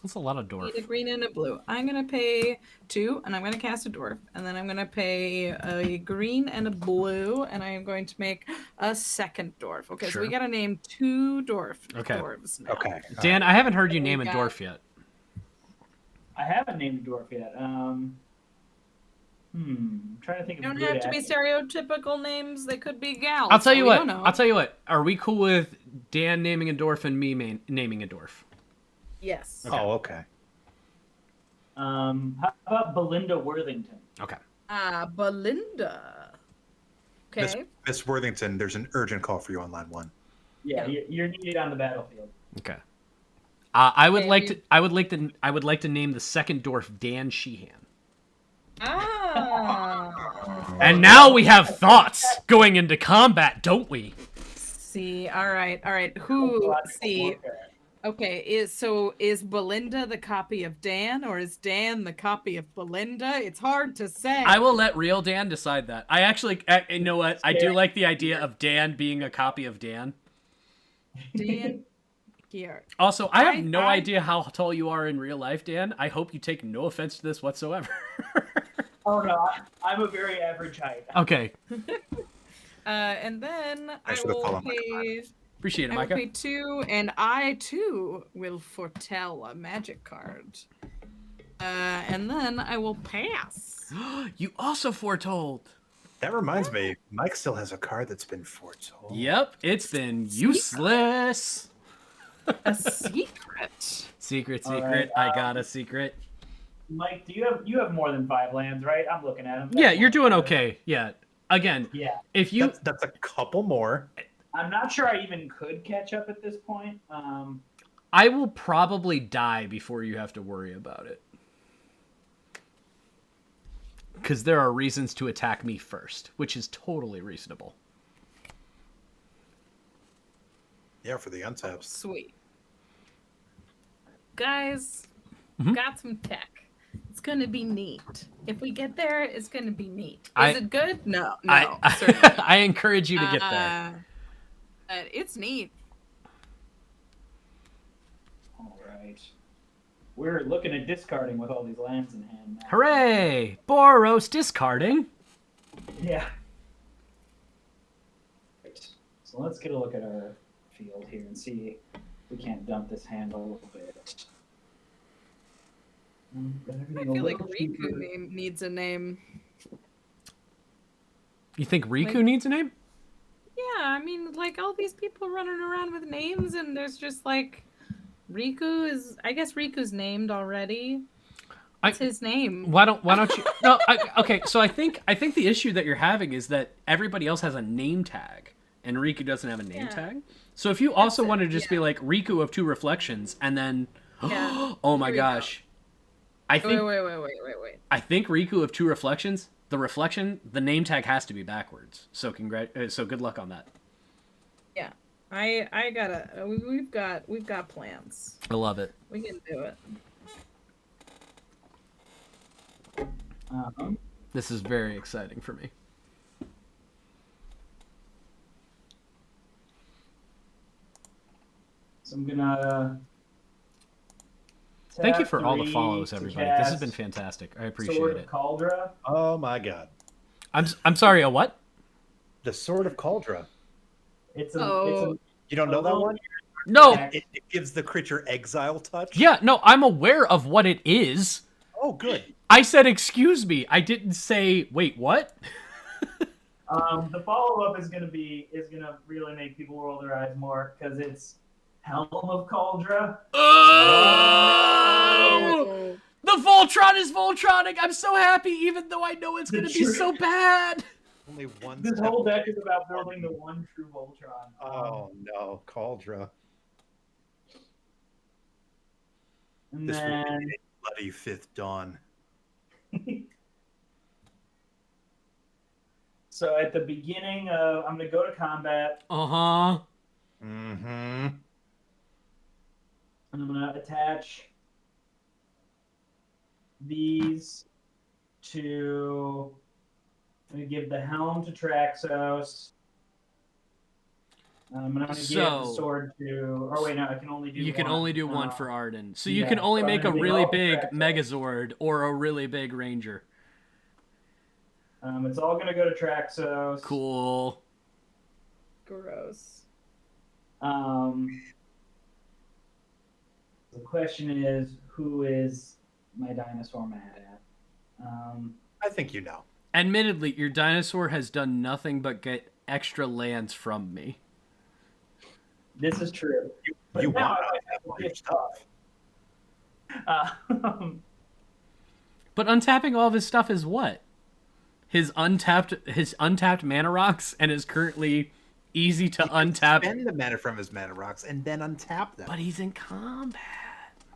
That's a lot of dwarf. need a green and a blue. I'm gonna pay 2, and I'm gonna cast a dwarf, and then I'm gonna pay a green and a blue, and I am going to make a second dwarf. Okay, so we Sure. gotta name 2 Okay. dwarves now. Okay. Dan, I haven't heard you we name a got- dwarf yet. I haven't named a dwarf yet. I'm trying to think They of don't good have to be acting. stereotypical names. They could be gals. I'll tell you so we what. don't know. I'll tell you what. Are we cool with Dan naming a dwarf and me naming a dwarf? Yes. Oh, okay. How about Belinda Worthington? Okay. Belinda. Okay. Miss Worthington, there's an urgent call for you on line 1. Yeah, you're needed on the battlefield. Okay. I would Okay, like to. I would like to name the second dwarf Dan Sheehan. And now we have thoughts going into combat, don't we? See, all right. Who? See, Okay, is Belinda the copy of Dan, or is Dan the copy of Belinda? It's hard to say. I will let real Dan decide that. I actually, you know what? I do like the idea of Dan being a copy of Dan. Dan here. Also, I have no idea how tall you are in real life, Dan. I hope you take no offense to this whatsoever. Oh no, I'm a very average height. Okay. And then I should have will called him pay. Appreciate it, I will Micah. pay 2, and I too will foretell a magic card. And then I will pass. You also foretold. That reminds me, Mike still has a card that's been foretold. Yep, it's been useless. A secret. Secret. All right, I got a secret. Mike, do you have more than 5 lands, right? I'm looking at them. Yeah, you're doing okay. Yeah. Again, Yeah. if you That's a couple more. I'm not sure I even could catch up at this point. I will probably die before you have to worry about it. Because there are reasons to attack me first, which is totally reasonable. Yeah, for the untaps. Sweet. Guys, Mhm. got some tech. It's gonna be neat. If we get there, it's gonna be neat. I- Is it good? No, I, certainly. I encourage you to get there. But it's neat. All right. We're looking at discarding with all these lands in hand now. Hooray! Boros discarding. Yeah. Right. So let's get a look at our field here and see if we can't dump this hand a little bit. I feel like Riku needs a name. You think Riku Like- needs a name? Yeah, I mean, like all these people running around with names, and there's just like Riku is. I guess Riku's named already. What's his name? Why don't you? No, okay. So I think the issue that you're having is that everybody else has a name tag, and Riku doesn't have a name Yeah. tag. So if you also it, wanted to just be yeah. like Riku of 2 reflections, and then, Yeah. oh my Here we go. gosh, I think Wait. I think Riku of 2 reflections. The name tag has to be backwards. So so good luck on that. Yeah, I gotta. We've got plans. I love it. We can do it. This is very exciting for me. So I'm gonna. Thank you tap for all the 3 follows, to everybody. This has been cast fantastic. I appreciate Sword of it. Caldra. Oh my god. I'm sorry. A what? The Sword of Caldra. It's a. Oh. You don't know that one? No. It gives the creature exile touch. Yeah. No. I'm aware of what it is. Oh, good. I said, excuse me. I didn't say, wait, what? The follow up is gonna really make people roll their eyes more because it's Helm of Caldra. Oh! The Voltron is Voltronic. I'm so happy, even though I know it's going to be so bad. Only one. This step whole deck away. is about building the one true Voltron. Oh no, Caldra. And This will then be a bloody 5th dawn. so at the beginning of, I'm gonna go to combat Uh-huh. Mm-hmm. and I'm gonna attach these to. I'm gonna give the helm to Traxos. I'm gonna give the sword to. Oh wait, no, I can only do. You can one. only do one for Arden. So you yeah, can only so I'm make a gonna really do big Traxos. Megazord or a really big Ranger. It's all gonna go to Traxos. Cool. Gross. The question is, who is my dinosaur mad at? I think you know. Admittedly, your dinosaur has done nothing but get extra lands from me. This is true. You Now want I might to have all to your get stuff. But untapping all of his stuff is what? His untapped mana rocks and is currently easy to untap. Spend the mana from his mana rocks and then untap them. But he's in combat.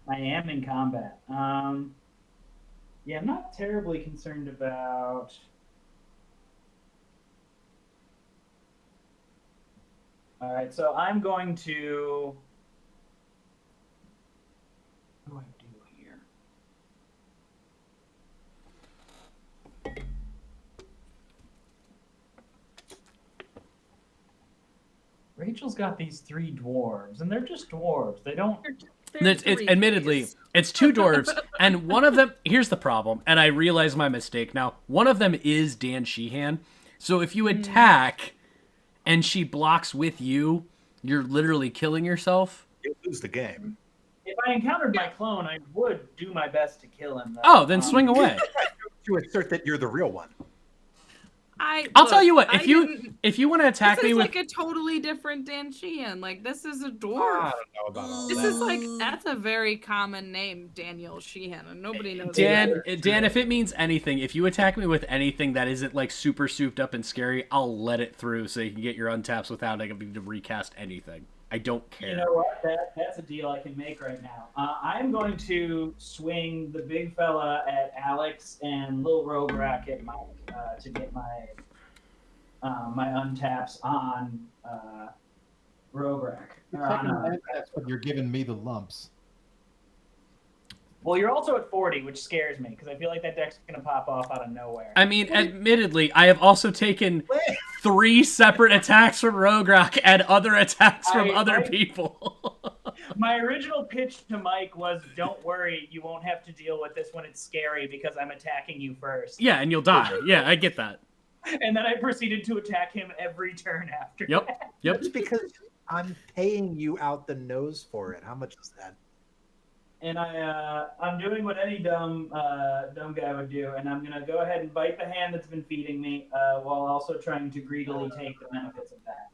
I am in combat. Yeah, I'm not terribly concerned about. All right, so I'm going to Rachel's got these 3 dwarves, and they're just dwarves. They don't. It's admittedly, it's 2 dwarves, and one of them, here's the problem, and I realize my mistake now. One of them is Dan Sheehan. So if you attack and she blocks with you, you're literally killing yourself. You lose the game. If I encountered my clone, I would do my best to kill him. Though. Oh, then swing away. To assert that you're the real one. I'll tell you what, if you want to attack this me is with like a totally different Dan Sheehan. Like, this is a I dwarf. don't know about all This that. is like, that's a very common name, Daniel Sheehan, and nobody knows Dan, that. Dan, if it means anything, if you attack me with anything that isn't like super souped up and scary, I'll let it through so you can get your untaps without having to recast anything. I don't care. You know what? That's a deal I can make right now. I'm going to swing the big fella at Alex and Lil Rograk at Mike to get my my untaps on Rograk. That's what you're giving me the lumps. Well, you're also at 40, which scares me because I feel like that deck's going to pop off out of nowhere. I mean, admittedly, I have also taken 3 separate attacks from Rograk and other attacks from other people. My original pitch to Mike was, don't worry, you won't have to deal with this when it's scary because I'm attacking you first. Yeah, and you'll die. Yeah, I get that. And then I proceeded to attack him every turn after Yep. that. Yep. That's because I'm paying you out the nose for it. How much is that? And I'm doing what any dumb guy would do, and I'm gonna go ahead and bite the hand that's been feeding me, while also trying to greedily take the benefits of that.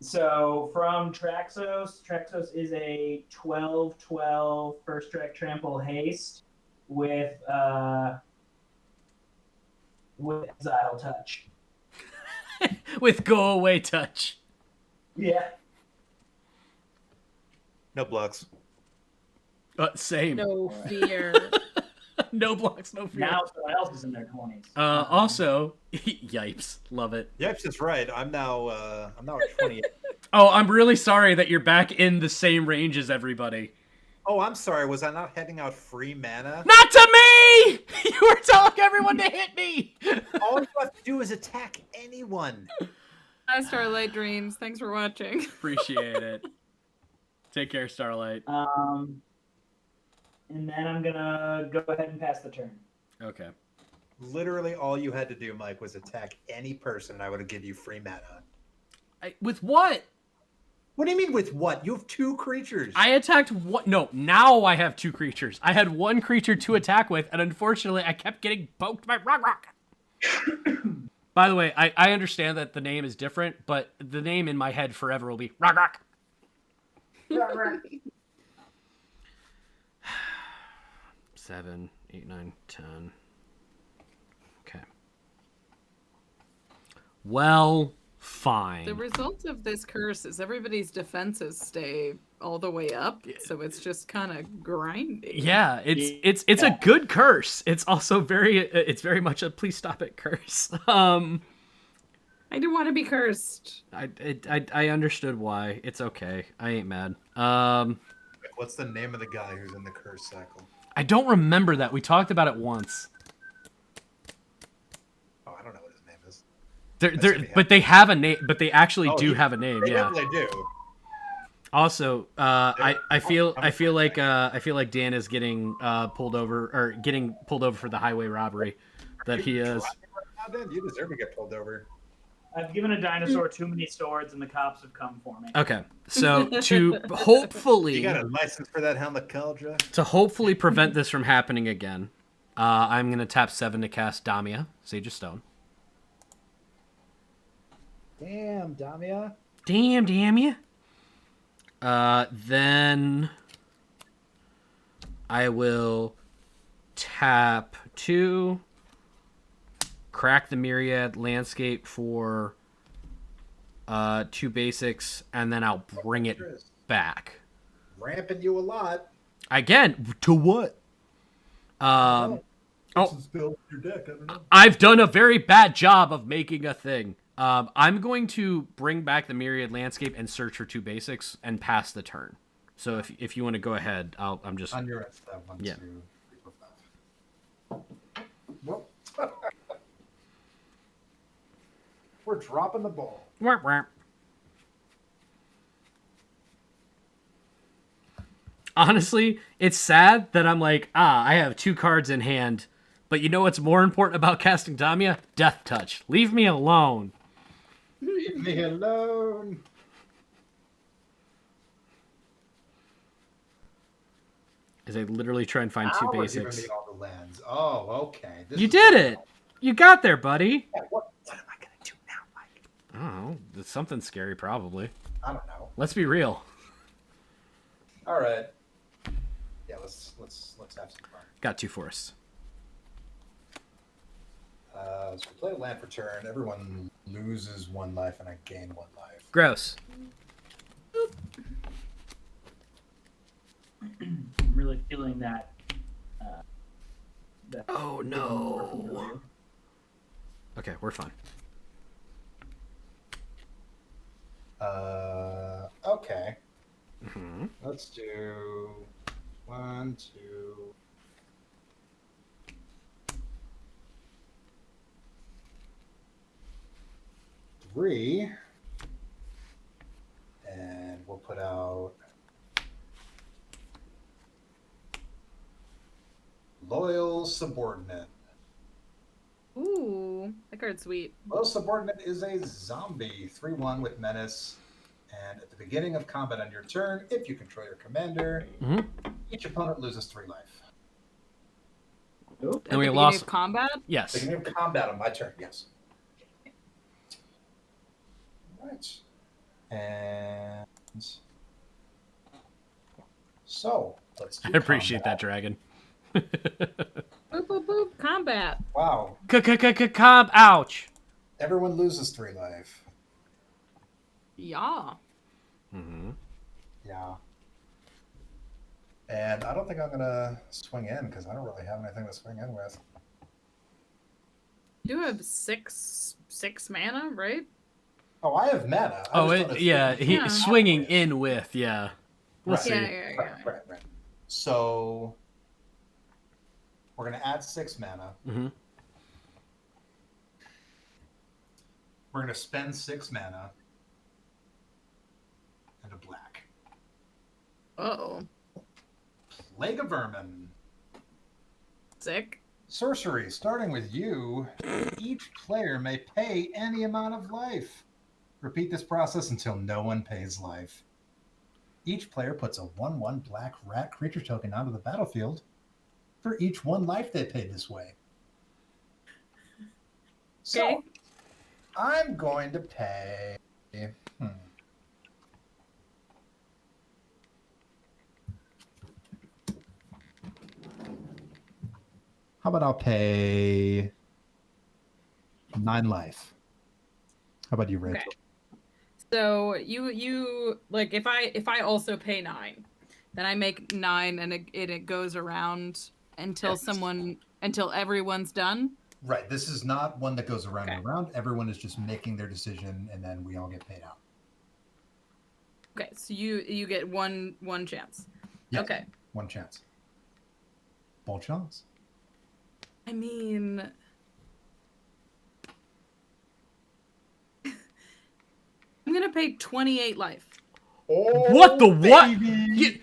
So from Traxos is a 12/12 first track trample haste with exile touch. With go away touch. Yeah. No blocks. Same. No fear. No blocks, no fear. Now someone else is in their 20s. Also, yipes, love it. Yep, that's right. I'm now at 28. Oh, I'm really sorry that you're back in the same range as everybody. Oh, I'm sorry. Was I not handing out free mana? Not to me! You were telling everyone to hit me! All you have to do is attack anyone. Hi, Starlight Dreams. Thanks for watching. Appreciate it. Take care, Starlight. And then I'm gonna go ahead and pass the turn. Okay. Literally all you had to do, Mike, was attack any person and I would have given you free mana. With what? What do you mean with what? You have 2 creatures. I attacked what? No, now I have 2 creatures. I had 1 creature to attack with, and unfortunately, I kept getting poked by Rograk. By the way, I understand that the name is different, but the name in my head forever will be Rograk. 7, 8, 9, 10. Okay. Well, fine. The result of this curse is everybody's defenses stay all the way up, so it's just kind of grinding. Yeah, it's a good curse. It's also very much a please stop it curse. I do want to be cursed. I understood why. It's okay. I ain't mad. What's the name of the guy who's in the curse cycle? I don't remember that. We talked about it once. Oh, I don't know what his name is. But they have a name. But they actually do have a name. They Yeah. definitely do. Also, I feel like Dan is getting pulled over for the highway robbery that he is. You deserve to get pulled over. I've given a dinosaur too many swords, and the cops have come for me. Okay, so to hopefully You got a license for that helmet, Caldra? to hopefully prevent this from happening again, I'm gonna tap 7 to cast Damia, Sage of Stone. Damn, Damia. Damn ya. Then I will tap 2, crack the Myriad Landscape for 2 basics, and then I'll bring it back. Ramping you a lot. Again, to what? Your deck, I don't know. I've done a very bad job of making a thing. I'm going to bring back the Myriad Landscape and search for 2 basics and pass the turn. So if you want to go ahead, I'm just On your step, 1, Yeah. 2, 3, 4, 5. Well, we're dropping the ball. Wah, wah. Honestly, it's sad that I'm like, I have 2 cards in hand. But you know what's more important about casting Damia? Death Touch. Leave me alone. Leave me alone. As I literally try and find 2 Now we're giving basics. me all the lands. Oh, okay. This You is did what- it! You got there, buddy! Yeah, what am I gonna do now, Mike? I don't know. It's something scary, probably. I don't know. Let's be real. All right. Yeah, let's have some fun. Got 2 forests. So we play a land for turn. Everyone loses 1 life, and I gain 1 life. Gross. I'm really feeling that. Oh, no. Okay, we're fine. Okay. Mm-hmm. Let's do 1, 2. 3. And we'll put out Loyal Subordinate. Ooh, that card's sweet. Loyal Subordinate is a zombie, 3/1 with menace. And at the beginning of combat on your turn, if you control your commander, Mhm. each opponent loses 3 life. At we the beginning lost- of combat. Yes. Beginning of combat on my turn, yes. Right. And so let's do I appreciate that, combat. dragon. Boop boop boop. Combat. Wow. Cob, ouch. Everyone loses 3 life. Yeah. Mm-hmm. Yeah. And I don't think I'm gonna swing in because I don't really have anything to swing in with. You have six mana, right? Oh, I have mana. I Oh, just thought yeah, swinging he Yeah. swinging in with, yeah. We'll Right. see. Yeah. Right. So we're gonna add 6 mana. Mm-hmm. We're gonna spend 6 mana and a black. Uh-oh. Plague of Vermin. Sick. Sorcery, starting with you, each player may pay any amount of life. Repeat this process until no one pays life. Each player puts a 1/1 black rat creature token onto the battlefield for each 1 life they paid this way. So, Okay. I'm going to pay... How about I'll pay 9 life? How about you, Rachel? Okay. So you like if I also pay 9, then I make 9 and it goes around until Yes. until everyone's done. Right. This is not one that goes around Okay. and around. Everyone is just making their decision, and then we all get paid out. Okay, so you get one chance. Yes. Okay. 1 chance. Bold chance. I mean, I'm gonna pay 28 life. Oh, What the what?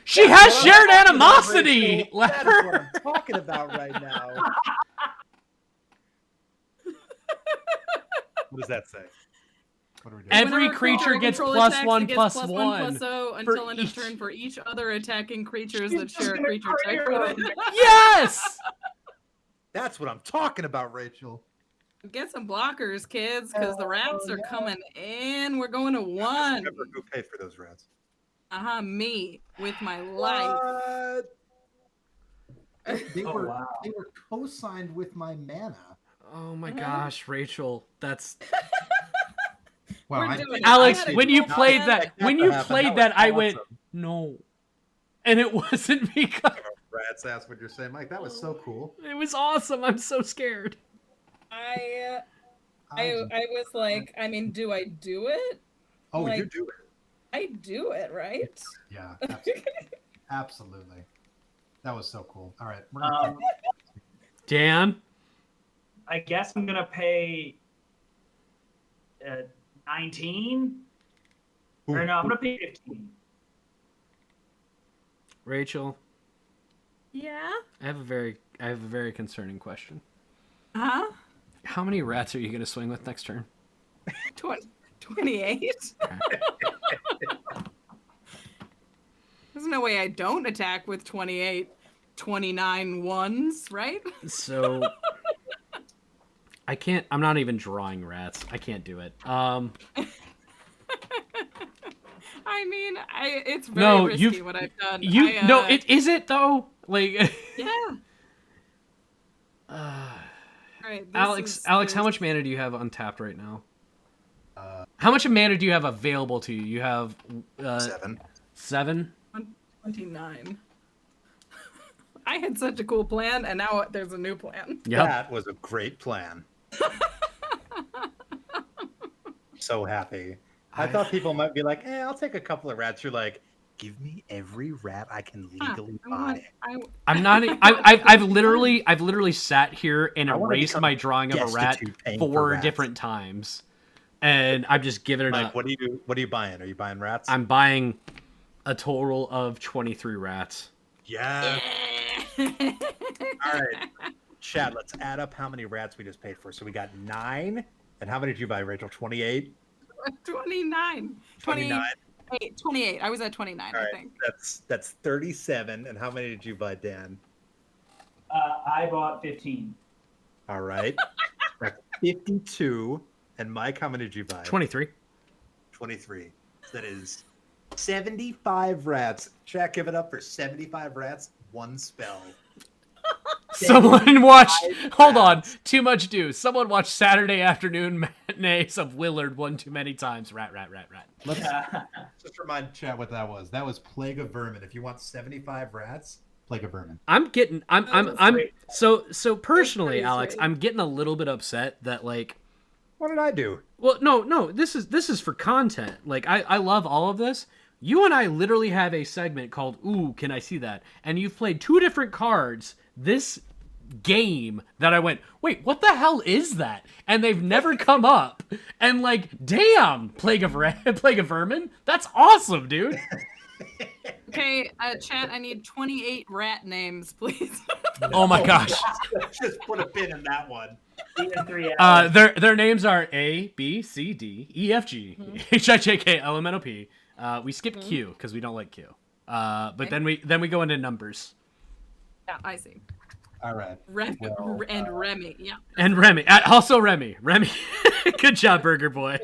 She has shared animosity! That is what I'm talking about right now. What does that say? What are we doing? Every Whenever a creature gets control plus attacks, one, it gets plus +1 one +0 for until end of each. turn for each other attacking creatures She's that just share a gonna creature type clear with them. it. Yes! That's what I'm talking about, Rachel. Get some blockers, kids, because the rats are yeah. coming in. We're going to 1. Remember who paid for those rats? Me with my life. What? They Oh, were wow. they were co-signed with my mana. Oh my gosh, Rachel. That's Well, We're I- doing it. Alex, I had a when you cool played plan. that when you played that, I went, no. And it wasn't because Rats, that's what you're saying, Mike. That was so cool. it was awesome. I'm so scared. I I- was like, I mean, do I do it? oh, like- you do it. I do it, right? Yeah, absolutely. That was so cool. All right, we're gonna Dan? I guess I'm gonna pay 19? Ooh, Or no, I'm gonna pay 15. Rachel, Yeah. I have a very concerning question. Huh? How many rats are you going to swing with next turn? 28? There's no way I don't attack with 28, 29 ones, right? So I'm not even drawing rats. I can't do it. I mean, it's very risky you've- what I've done. No, is it though? Like, Yeah. Right, Alex, how much mana do you have untapped right now? How much mana do you have available to you? You have 7. 7? 29. I had such a cool plan, and now there's a new plan. Yep. That was a great plan. So happy. I thought people might be like, I'll take a couple of rats. You're like, give me every rat I can legally buy. I'm not. I've literally sat here and I wanna erased become my drawing of a rat destitute paying for 4 rats. different times, and I'm just giving it Mike, up. what are you buying? Are you buying rats? I'm buying a total of 23 rats. Yeah. All right. Chat, let's add up how many rats we just paid for. So we got 9. And how many did you buy, Rachel? 28? 29. 29. 28. I was at 29, All right. I think. That's 37. And how many did you buy, Dan? I bought 15. All right. That's 52. And Mike, how many did you buy? 23. 23. That is 75 rats. Chat, give it up for 75 rats, 1 spell. Someone watched. 75 Hold on. rats. Too much due. Someone watched Saturday afternoon matinees of Willard one too many times. Rat. Let's just remind chat what that was. That was Plague of Vermin. If you want 75 rats, Plague of Vermin. I'm great. so personally, That's Alex, great. I'm getting a little bit upset that like. What did I do? Well, no. This is for content. Like I love all of this. You and I literally have a segment called "Ooh, can I see that?" And you've played 2 different cards this game that I went, wait, what the hell is that? And they've never come up. And like, damn, Plague of Vermin. That's awesome, dude. Okay, chat, I need 28 rat names, please. Oh my gosh. Just put a pin in that one. 3 Their names are A, B, C, D, E, F, G, H, I, J, K, L, M, N, O, P. We skip Q because we don't like Q. But then we go into numbers. Yeah, I see. All right. And Remy, yeah. And Remy. Also Remy. Good job, Burger Boy.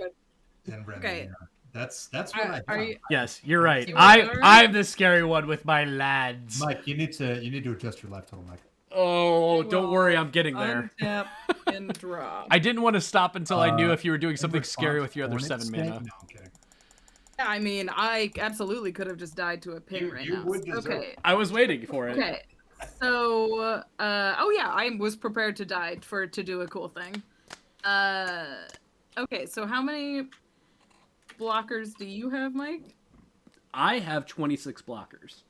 And Remy, Okay. yeah. That's what I Are got. you? Yes, you're right. You are? I'm the scary one with my lads. Mike, you need to adjust your life total, Mike. Oh, don't worry, I'm getting there. Untap and draw. I didn't want to stop until I knew if you were doing something scary with your other Hornet 7 snake? mana. No, I'm kidding. I mean, I absolutely could have just died to a ping right you now. would deserve Okay. I was waiting for it. Okay. So, oh yeah, I was prepared to die to do a cool thing. Okay, so how many blockers do you have, Mike? I have 26 blockers.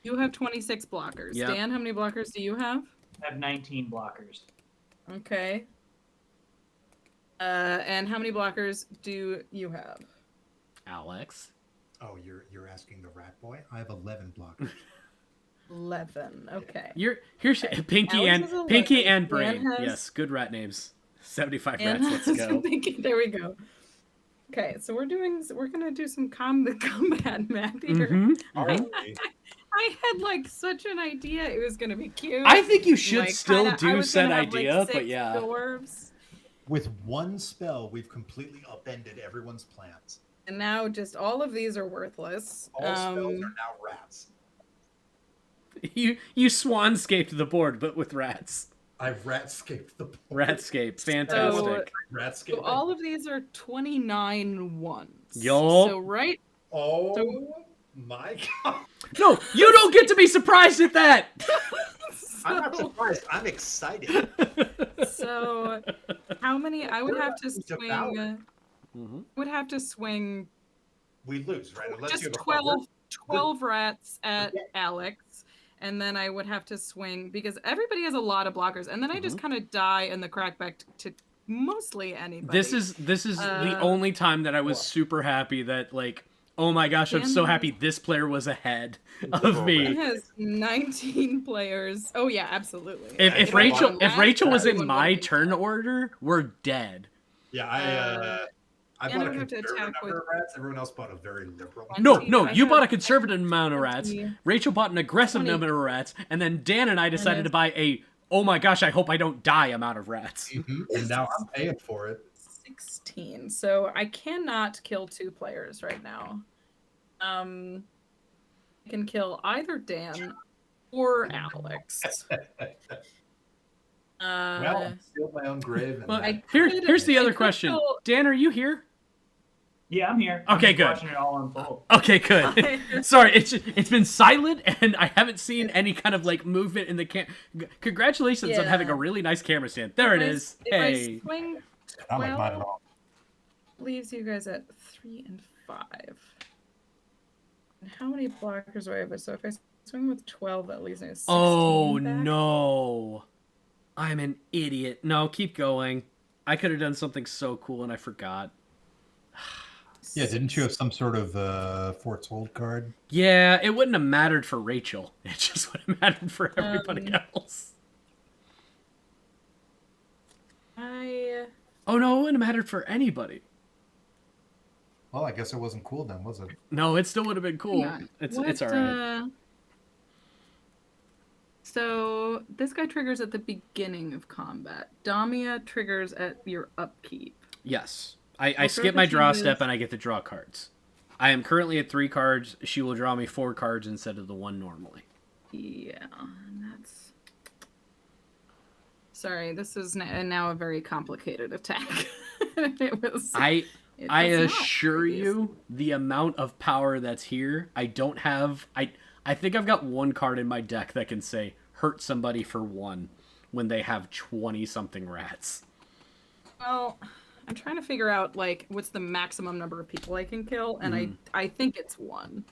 You have 26 blockers. Yep. Dan, how many blockers do you have? I have 19 blockers. Okay. And how many blockers do you have? Alex. Oh, you're asking the rat boy? I have 11 blockers. 11. Okay. Here's Pinky Alex is 11. Pinky and Dan Brain. has- Yes, good rat names. 75 And rats. Let's go. there we go. Okay, so we're gonna do some combat math here. Mhm, All mhm. right. I had like such an idea it was gonna be cute. I think you should Like, still I do was said gonna have, like, idea, but 6 yeah. dwarves, With 1 spell, we've completely upended everyone's plans. and now just all of these are worthless. All spells are now rats. You swanscaped the board, but with rats. I've ratscaped the board. Ratscape, fantastic. Ratscape. So all of these are 29 ones. Yo. So right. Oh my god. No, you don't get to be surprised at that. I'm not surprised. I'm excited. So how many? I would have to Devour. swing. Mhm. Would have to swing We lose, right? Unless just you have a 12 rats at Alex, and then I would have to swing because everybody has a lot of blockers, and then I just kind of die in the crackback to mostly anybody. This is the only time that I was super happy that like, oh my gosh, I'm so Dan- happy this player was ahead of Dan me. has 19 players. Oh yeah, absolutely. If I Rachel won if that, Rachel was in everyone my would've been turn dead. order, we're dead. Yeah, I Dan bought a would have to conservative attack number with- of rats. Everyone else bought a very liberal. No, I you bought a have- conservative amount of rats. 20. Rachel bought an aggressive 20. number of rats, and then Dan and I decided it's- to buy a oh my gosh, I hope I don't die amount of rats. And now I'm paying for it. 16. So I cannot kill 2 players right now. I can kill either Dan or Alex. Well, I sealed my own grave. And Well, I here's the I other could question. kill- Dan, are you here? Yeah, I'm here. I'm Okay, just good. Watching it all unfold. Okay, good. Sorry, it's been silent, and I haven't seen any kind of like movement in the cam. Congratulations on having a Yeah. really nice camera stand. There it is. If I Hey. swing Not like mine at 12, all. leaves you guys at 3 and 5. And how many blockers do I have? So if I swing with 12, that leaves me with 16 Oh back. no, I'm an idiot. No, keep going. I could have done something so cool and I forgot. Yeah, didn't you have some sort of Fort's Hold card? Yeah, it wouldn't have mattered for Rachel. It just would have mattered for everybody else. Oh no, it wouldn't have mattered for anybody. Well, I guess it wasn't cool then, was it? No, it still would have been cool. Hang on. It's What, all right. So this guy triggers at the beginning of combat. Damia triggers at your upkeep. Yes. I Well, skip my draw changes- step and I get to draw cards. I am currently at 3 cards. She will draw me 4 cards instead of the 1 normally. Yeah, and that's. Sorry, this is now a very complicated attack. It was. I it I was not assure you, previously. the amount of power that's here, I don't have. I think I've got 1 card in my deck that can say hurt somebody for 1 when they have 20 something rats. Well, I'm trying to figure out like what's the maximum number of people I can kill, and I think it's 1.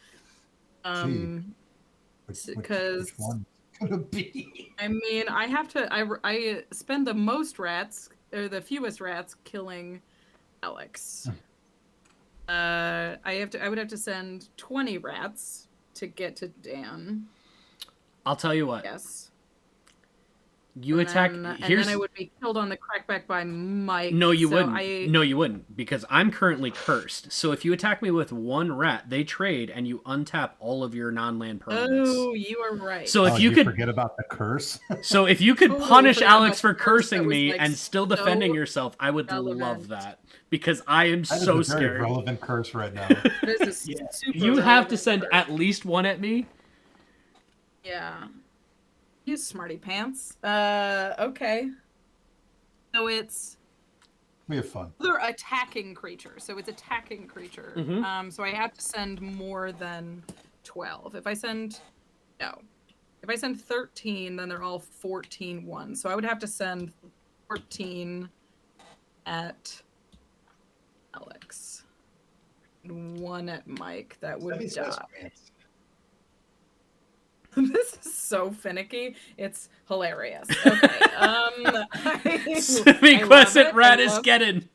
Because which one could it be? I mean, I have to. I spend the most rats or the fewest rats killing Alex. I would have to send 20 rats to get to Dan. I'll tell you what. Yes. You And attack. then, and Here's. then I would be killed on the crackback by Mike. No, you so wouldn't. No, you wouldn't, because I'm currently cursed. So if you attack me with 1 rat, they trade, and you untap all of your non-land permanents. Oh, you are right. So if Oh, you could, forget about the curse. so if you could Totally punish forgot Alex about for the curse that cursing was, me like, and still so defending yourself, I would love relevant. that because I am That is so a very scared. relevant curse right now. This is Yeah. super You have to relevant send for- at least 1 at me. Yeah. You smarty pants. Okay. So it's We have fun. other attacking creature. So it's attacking creature. Mhm. So I have to send more than 12. If I send 13, then they're all 14 1. So I would have to send 14 at Alex. And 1 at Mike. That would That die. makes sense. This is so finicky. It's hilarious. Okay. Semi-Quasit rat is getting.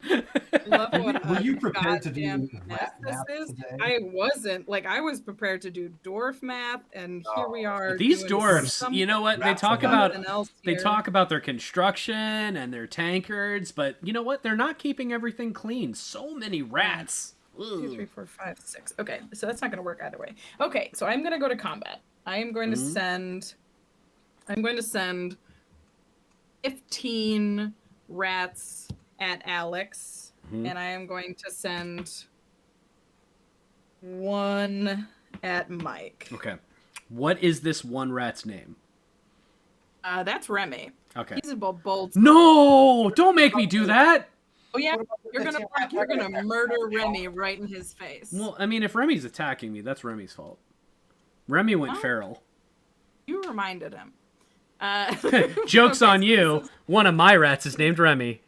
Love what Were a you prepared to do goddamn rat mess math this is. today? I wasn't. Like, I was prepared to do dwarf math, and here we are. These doing dwarves, you know what? They Rats talk are about something else they here. talk about their construction and their tankards, but you know what? They're not keeping everything clean. So many rats. 2, 3, 4, 5, 6. Okay, so that's not going to work either way. Okay, so I'm going to go to combat. I am going to send. I'm going to send 15 rats at Alex, and I am going to send 1 at Mike. Okay. What is this 1 rat's name? That's Remy. Okay. He's a bold. No! Don't make me do that! Oh yeah, you're gonna murder Remy right in his face. Well, I mean, if Remy's attacking me, that's Remy's fault. Remy went Well, feral. You reminded him. Joke's okay, on you. One of my rats is named Remy.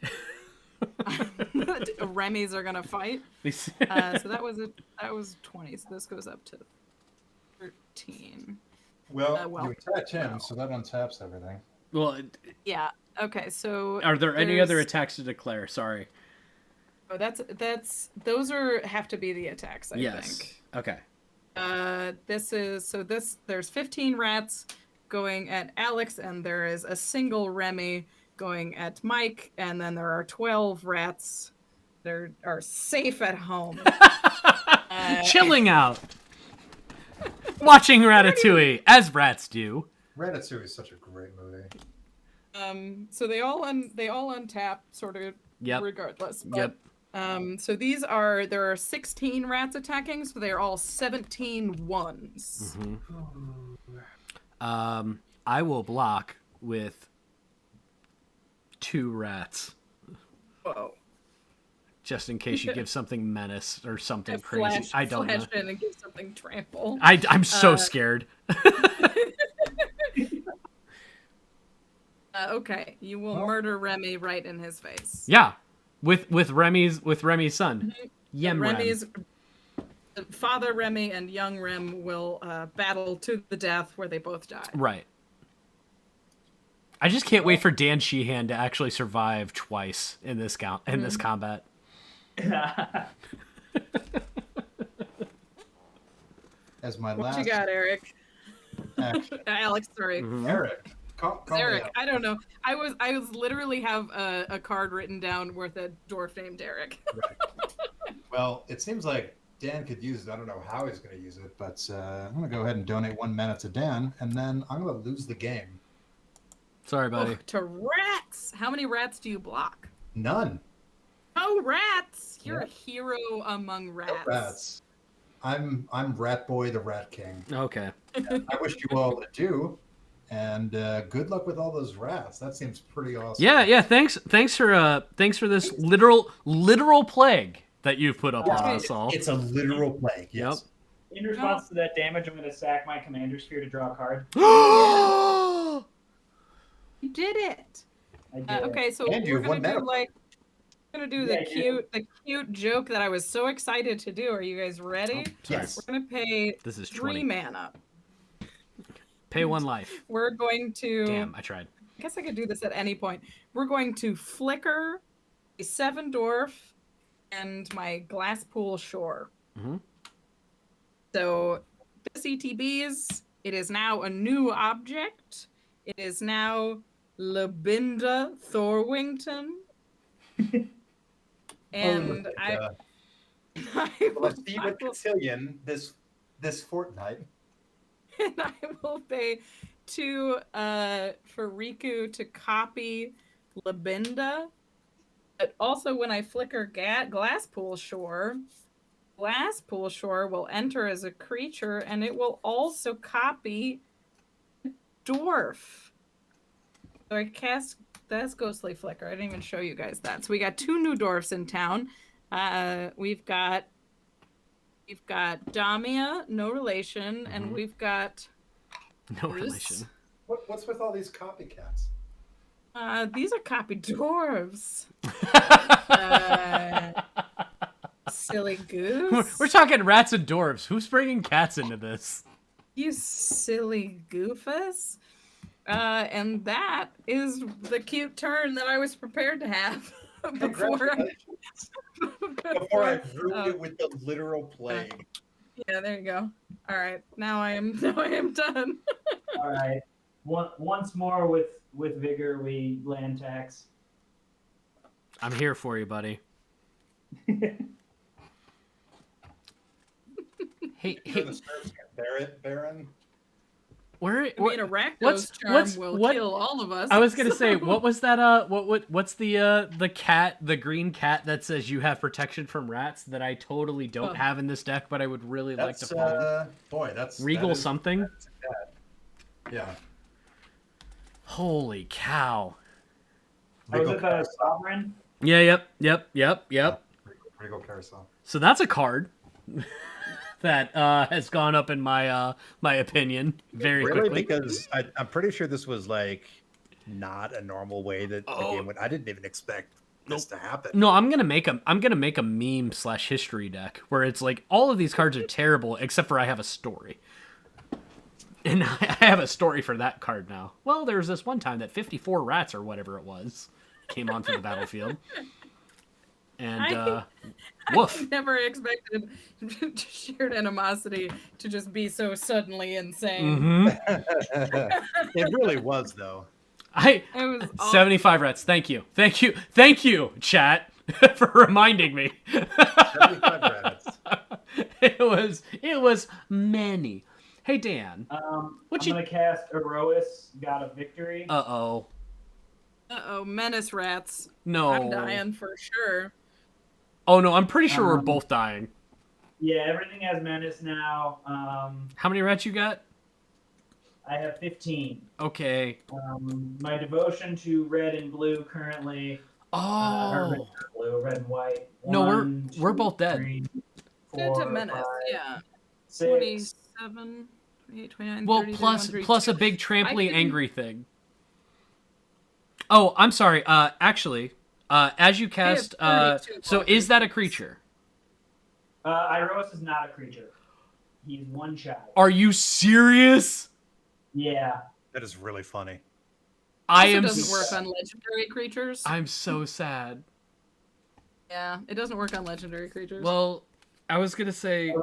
Remy's are gonna fight. So that was 20. So this goes up to 13. Well, well, you attach him, so that untaps everything. Well, Yeah. Okay, so Are there any other there's- attacks to declare? Sorry. Oh, those have to be the attacks, I Yes. think. Okay. There's 15 rats going at Alex, and there is a single Remy going at Mike, and then there are 12 rats that are safe at home. Chilling out. Watching Ratatouille, as rats do. Ratatouille is such a great movie. So they all untap sort of Yep. regardless. But, Yep. So there are 16 rats attacking, so they're all 17 ones. I will block with 2 rats. Whoa. Just in case you give something menace or something And crazy. I don't know. flash in and give something trample. I'm so scared. Okay, you will murder Remy right in his face. Yeah. With Remy's son. Yem Rem. Remy's father Remy and young Rem will battle to the death where they both die. Right. I just can't wait for Dan Sheehan to actually survive twice in this this combat. As my What last you got, Eric? action. Alex, sorry. Eric, call me Eric, out. I don't know. I was literally have a card written down with a dwarf named Eric. Well, it seems like Dan could use it. I don't know how he's going to use it, but I'm going to go ahead and donate 1 mana to Dan, and then I'm going to lose the game. Sorry, buddy. To rats. How many rats do you block? None. Oh, rats! You're Yeah. a hero among rats. No rats. I'm Rat Boy, the Rat King. Okay. I wish you all adieu, and good luck with all those rats. That seems pretty awesome. Yeah. Thanks for this literal plague that you've put up on us all. It's a literal plague. Yes. In response to that damage, I'm going to sack my commander sphere to draw a card. You did it. I did. Okay, so And you we're have 1 gonna do mana. we're gonna do Yeah, the cute joke that I was so excited to do. Are you guys ready? Yes. We're gonna pay This is 3 20. mana. Pay 1 life. We're going to. Damn, I tried. I guess I could do this at any point. We're going to flicker a 7 dwarf and my glass pool shore. Mhm. So this ETBs. It is now a new object. It is now Labinda Thorwington. And I Well, I see you at Cotillion this fortnight. and I will pay 2 for Riku to copy Labinda. But also when I flicker Glasspool Shore will enter as a creature, and it will also copy Dwarf. So I cast that's Ghostly Flicker. I didn't even show you guys that. So we got 2 new dwarfs in town. We've got Damia, no relation, and we've got No Bruce. relation. What's with all these copycats? these are copied dwarves. Silly goose. We're talking rats and dwarves. Who's bringing cats into this? You silly goofus. And that is the cute turn that I was prepared to have before Before I ruined it with the literal plague. Yeah, there you go. All right, now I am done. All right. Once more with vigor, we land tax. I'm here for you, buddy. Hey, You're the serfs get Baron. where? I mean, a Rakdos charm will kill all of us. I was gonna say, what was that? What's the cat, the green cat that says you have protection from rats that I totally don't have in this deck, but I would really like to follow. Boy, that's Regal that is- something. Yeah. Holy cow! Oh, was it the Sovereign? Yeah. Yep. Regal Carousel. So that's a card that has gone up in my my opinion very Really? quickly. Because I'm pretty sure this was like not a normal way that the game went. I didn't even expect this to happen. No, I'm gonna make a meme / history deck where it's like all of these cards are terrible except for I have a story. And I have a story for that card now. Well, there was this one time that 54 rats or whatever it was came onto the battlefield. And, woof. I never expected shared animosity to just be so suddenly insane. Mm-hmm. It really was, though. It was all 75 rats. Thank you. Thank you, chat, for reminding me. 75 rabbits. It was many. Hey, Dan. I'm gonna cast Erois, God of Victory. Uh-oh. menace rats. No. I'm dying for sure. Oh, no, I'm pretty sure we're both dying. Yeah, everything has menace now. How many rats you got? I have 15. Okay. My devotion to red and blue currently. Or red and white. No, One, we're two, both dead. 3, Good 4, to menace, 5, yeah. 6. 27, 28, 29, Well, 30, plus 31, plus a 32. big trampling can- angry thing. Oh, I'm sorry. Actually, as you cast, 32 so is that a creature? Iroas is not a creature. He's one shot. Are you serious? Yeah. That is really funny. I Also am. doesn't work on legendary creatures. I'm so sad. Yeah, it doesn't work on legendary creatures. Well, I was gonna say.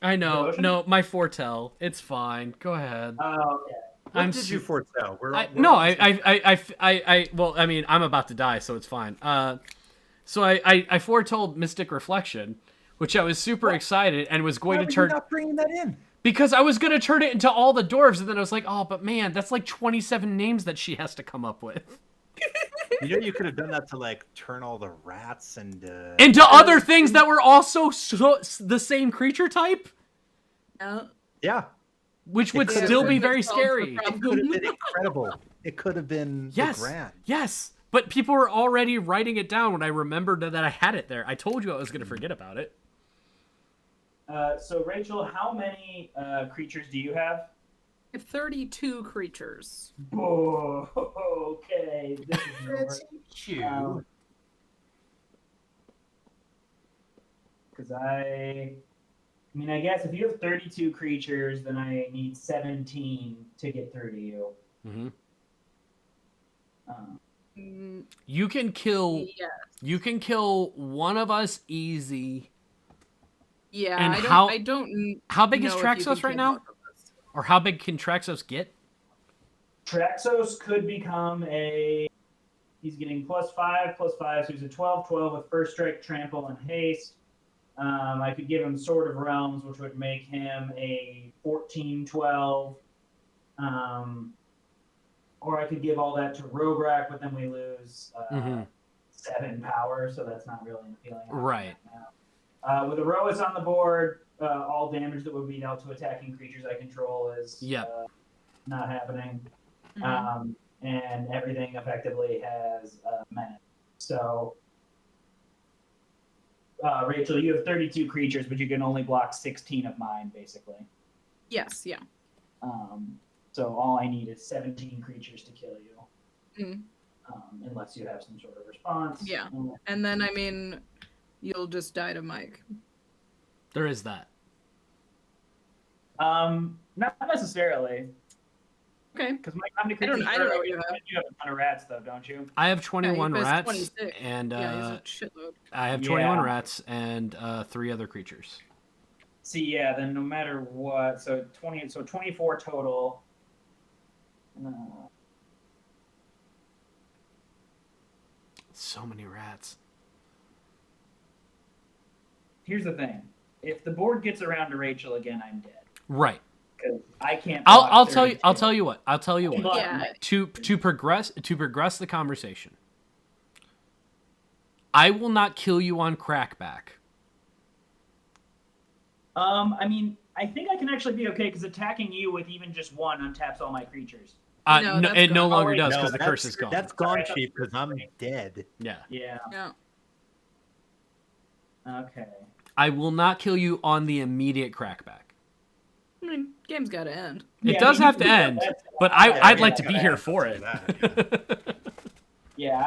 I know. Devotion? No, my foretell. It's fine. Go ahead. Oh, okay. What I'm did you foretell? Well, I mean, I'm about to die, so it's fine. So I foretold Mystic Reflection, which I was super excited and was going Why to were turn you not bringing that in? because I was going to turn it into all the dwarves, and then I was like, oh, but man, that's like 27 names that she has to come up with. You know, you could have done that to like turn all the rats and Into other things that were also the same creature type, yeah, which would Yeah, still but be that's very solved the scary. it could have been incredible. It could have been Yes. the grand. Yes. But people were already writing it down when I remembered that I had it there. I told you I was going to forget about it. So, Rachel, how many creatures do you have? I have 32 creatures. Oh, okay. This is gonna work. Because I mean, I guess if you have 32 creatures, then I need 17 to get through to you. Mm-hmm. Mm, You can kill. yes. You can kill one of us easy. Yeah, And I don't. How big is know if you Traxos can right kill now? both of us. Or how big can Traxos get? Traxos could become a. He's getting +5, +5, so he's a 12/12 with first strike, trample, and haste. I could give him Sword of Realms, which would make him a 14/12. Or I could give all that to Rograk, but then we lose 7 power, so that's not really an appealing option Right. now. With Erois on the board, all damage that would be dealt to attacking creatures I control is not happening. Mhm. And everything effectively has menace. So, Rachel, you have 32 creatures, but you can only block 16 of mine, basically. Yes, yeah. So all I need is 17 creatures to kill you. Mm. Unless you have some sort of response. Yeah. And then, I mean, you'll just die to Mike. There is that. Not necessarily. Okay. Because Mike, how many I don't creatures? know what you have. You have a ton of rats, though, don't you? I have 21 he has rats 26. and Yeah, he's a shitload. I have Yeah. 21 rats and 3 other creatures. See, yeah, then no matter what, so 24 total. So many rats. Here's the thing: if the board gets around to Rachel again, I'm dead Right. because I can't. I'll block tell you. 32. I'll tell you what. I'll tell you what. Yeah. To progress the conversation. I will not kill you on crackback. I mean, I think I can actually be okay because attacking you with even just one untaps all my creatures. No, No, that's it no gone. longer wait, does No, because the that's- curse is gone. That's gone, Sorry, Chief, because I'm dead. Yeah. Yeah. Yeah. Okay. I will not kill you on the immediate crackback. I mean, game's got to end. It Yeah, does I mean, have to end, that's- but Yeah, I'd yeah, like to yeah, be yeah, here I'll for say it. that, Yeah,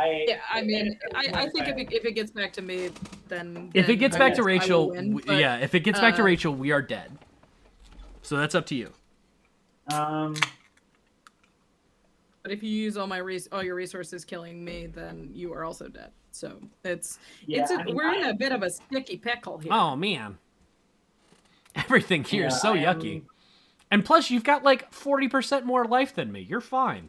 I mean, I think if it gets back to me, then If it gets I back to guess I will Rachel, win, but, if it gets back to uh, Rachel, we are dead. So that's up to you. But if you use all your resources killing me, then you are also dead. So we're in a bit of a sticky pickle here. Oh man, everything here is so I yucky. And plus, you've got like 40% more life than me. You're fine.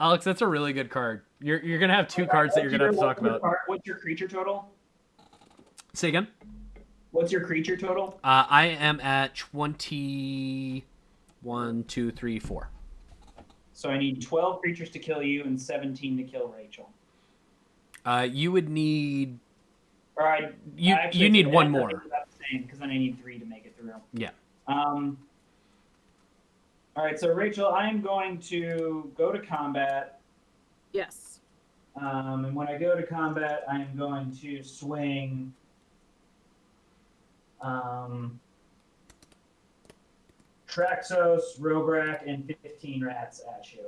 Alex, that's a really good card. You're gonna have two cards that you're gonna have to talk about. What's your creature total? Say again. What's your creature total? I am at 21, 2, 3, 4. So I need 12 creatures to kill you and 17 to kill Rachel. You would need. Or you need one more. Because then I need 3 to make it through. Yeah. All right, so Rachel, I am going to go to combat. Yes. And when I go to combat, I am going to swing. Traxos, Rograk, and 15 rats at you.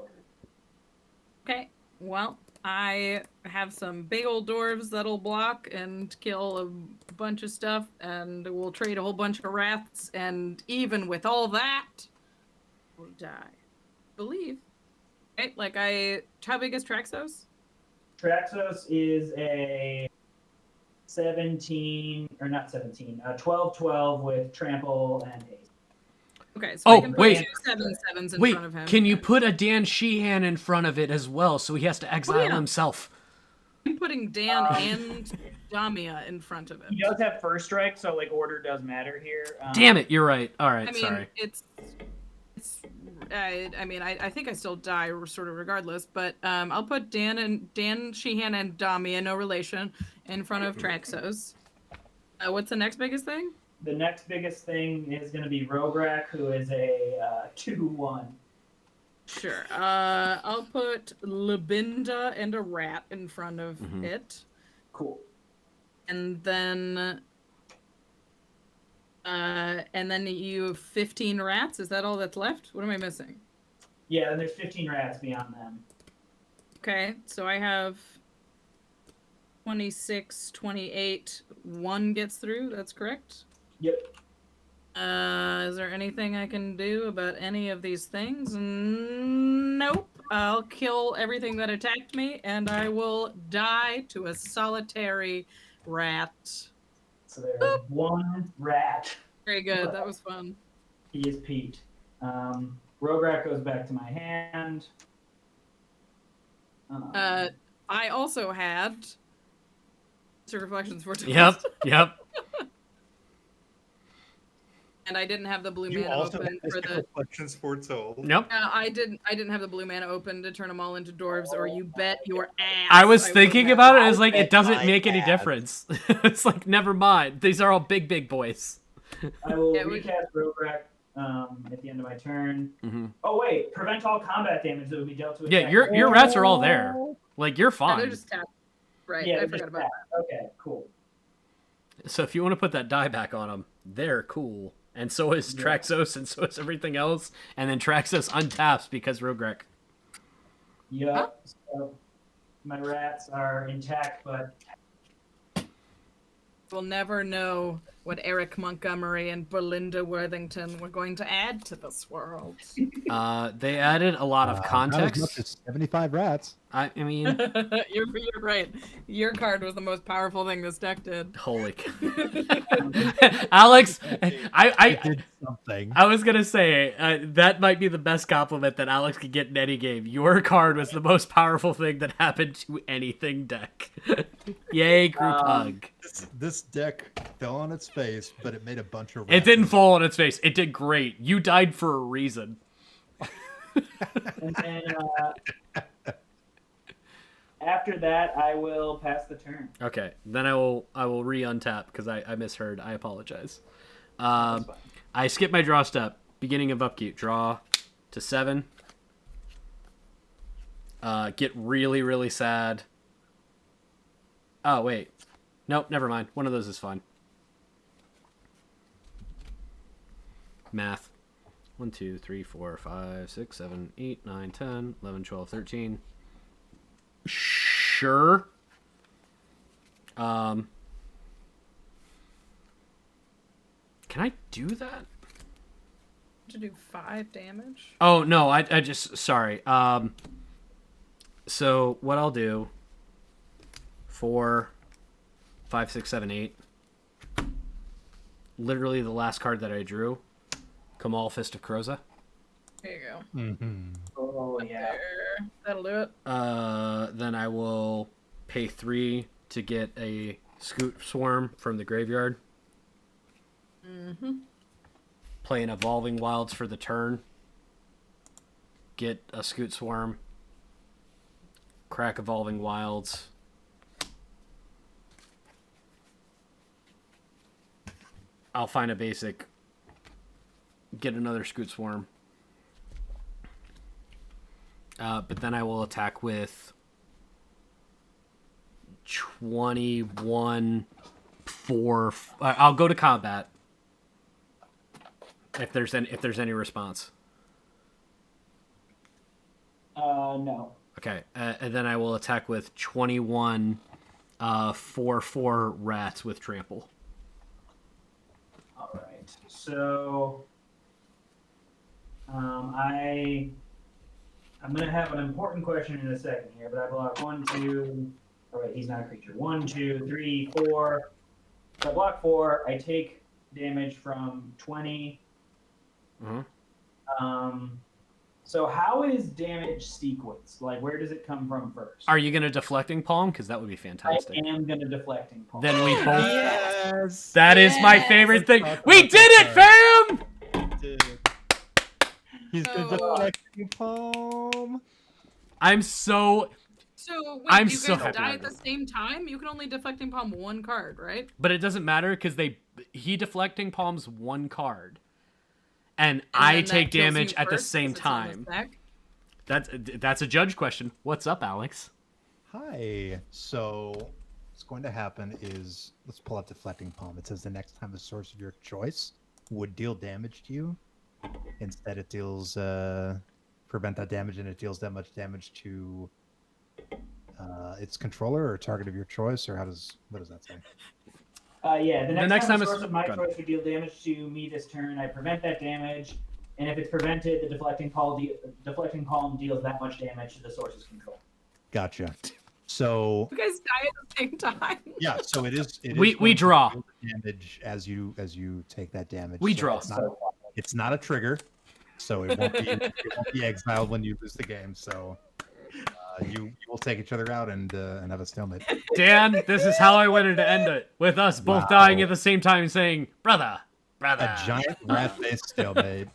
Okay. Well, I have some big old dwarves that'll block and kill a bunch of stuff, and we'll trade a whole bunch of rats, and even with all that, we'll die. Believe. Right? How big is Traxos? Traxos is a 12/12 with trample and haste. Okay, so I can put 2 7/7s in front of him. Can you put a Dan Sheehan in front of it as well, so he has to exile himself? I'm putting Dan and Damia in front of him. He does have first strike, so order does matter here. Damn it, you're right. All right, sorry. I think I still die sort of regardless, but I'll put Dan Sheehan and Damia, no relation, in front of Traxos. What's the next biggest thing? The next biggest thing is going to be Rograk, who is a 2/1. Sure. I'll put Labinda and a rat in front of it. Cool. And then you have 15 rats. Is that all that's left? What am I missing? Yeah, and there's 15 rats beyond them. Okay, so I have 26, 28. 1 gets through. That's correct? Yep. Is there anything I can do about any of these things? Nope. I'll kill everything that attacked me, and I will die to a solitary rat. So there's 1 rat. Very good. That was fun. He is Pete. Rograk goes back to my hand. I also had Reflections for Yep. And I didn't have the blue You mana also open have for the. Reflections for Soul. Nope. I didn't have the blue mana open to turn them all into dwarves, or you bet your ass. I was thinking about it. It's like I it doesn't bet make my any ass. difference. It's like never mind. These are all big boys. I will recast Rograk at the end of my turn. Mm-hmm. Oh wait, prevent all combat damage that would be dealt to. Yeah, your rats are all there. Like you're fine. They're just tapped. Right. Yeah, I forgot about that. Okay, cool. So if you want to put that die back on them, they're cool. And so is Traxos, and so is everything else. And then Traxos untaps because Rograk. Yep. Huh? So my rats are intact, but We'll never know what Eric Montgomery and Belinda Worthington were going to add to this world. They added a lot of Not as context. much as 75 rats. I mean, You're right. Your card was the most powerful thing this deck did. holy Alex, I did something. I was gonna say that might be the best compliment that Alex could get in any game. Your card was the most powerful thing that happened to anything deck. Yay, group hug. This deck fell on its face, but it made a bunch of. It didn't fall on its face. It did great. You died for a reason. and then after that, I will pass the turn. Okay, then I will re-untap because I misheard. I apologize. That's fine. I skipped my draw step. Beginning of upkeep. Draw to 7. Get really sad. Oh, wait. Nope, never mind. One of those is fine. Math. 1, 2, 3, 4, 5, 6, 7, 8, 9, 10, 11, 12, 13. Sure. Can I do that? To do 5 damage. Oh no, I just sorry. So what I'll do? 4, 5, 6, 7, 8. Literally the last card that I drew. Kamal Fist of Kroza. There you go. Mm-hmm. Oh yeah. There. That'll do it. Then I will pay 3 to get a Scoot Swarm from the graveyard. Mm-hmm. Play an Evolving Wilds for the turn. Get a Scoot Swarm. Crack Evolving Wilds. I'll find a basic. Get another Scoot Swarm. But then I will attack with 21, 4. I'll go to combat. If there's any response. No. Okay, and then I will attack with 21, 4/4 rats with trample. All right. So, I'm gonna have an important question in a second here, but I block 1, 2. All right, he's not a creature. 1, 2, 3, 4. So I block 4. I take damage from 20. Mm-hmm. So how is damage sequenced? Like, where does it come from first? Are you gonna deflecting palm? Because that would be fantastic. I am gonna deflecting palm. Then we both. Yes. That is my favorite thing. Let's talk We about did it, that fam! Dude. He's the So- deflecting palm. I'm so. So wait, I'm you so guys happy die I at the did. same time? You can only deflecting palm 1 card, right? But it doesn't matter because he deflecting palms 1 card, and And I then that take kills you damage at the first same 'cause it's on his time. deck? That's a judge question. What's up, Alex? Hi. So what's going to happen is, let's pull out deflecting palm. It says the next time a source of your choice would deal damage to you, instead it deals prevent that damage, and it deals that much damage to its controller or target of your choice, or what does that say? Yeah, the next time a it's- source of my go ahead. choice would deal damage to me this turn, I prevent that damage, and if it's prevented, the deflecting palm deals that much damage to the source's control. Gotcha. So You guys die at the same time. yeah, so it is. We going to draw. deal damage as you take that damage. We So draw. It's not a trigger, so it won't be exiled when you lose the game. So you will take each other out and have a stalemate. Dan, this is how I wanted to end it, with us both Wow. dying at the same time, saying, "Brother, brother." A giant rat-faced stalemate.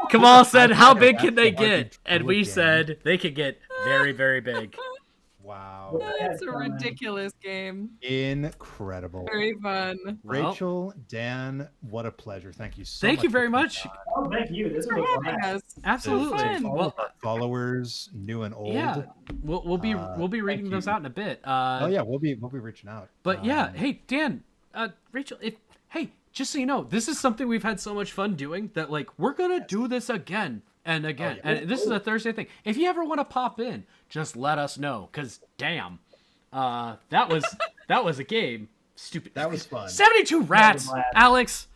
Kamal said, I "How think big that's can they the hard get?" to And do we again. said they could get very, very big. Wow. It's a ridiculous game. Incredible. Very fun. Well, Rachel, Dan, what a pleasure. Thank you so much. thank you for very coming much. on. Oh, thank you. This For was having fun. us. Absolutely. fun. To all Well, of our followers, new and old. yeah, we'll be reading thank those you. out in a bit. Oh yeah, we'll be reaching out. But yeah, hey Dan, Rachel, just so you know, this is something we've had so much fun doing that like we're gonna do this again and again. yeah. And this is a Thursday thing. If you ever want to pop in, just let us know. Cause damn, that was a game. Stupid. That was fun. 72 rats, glad. Alex.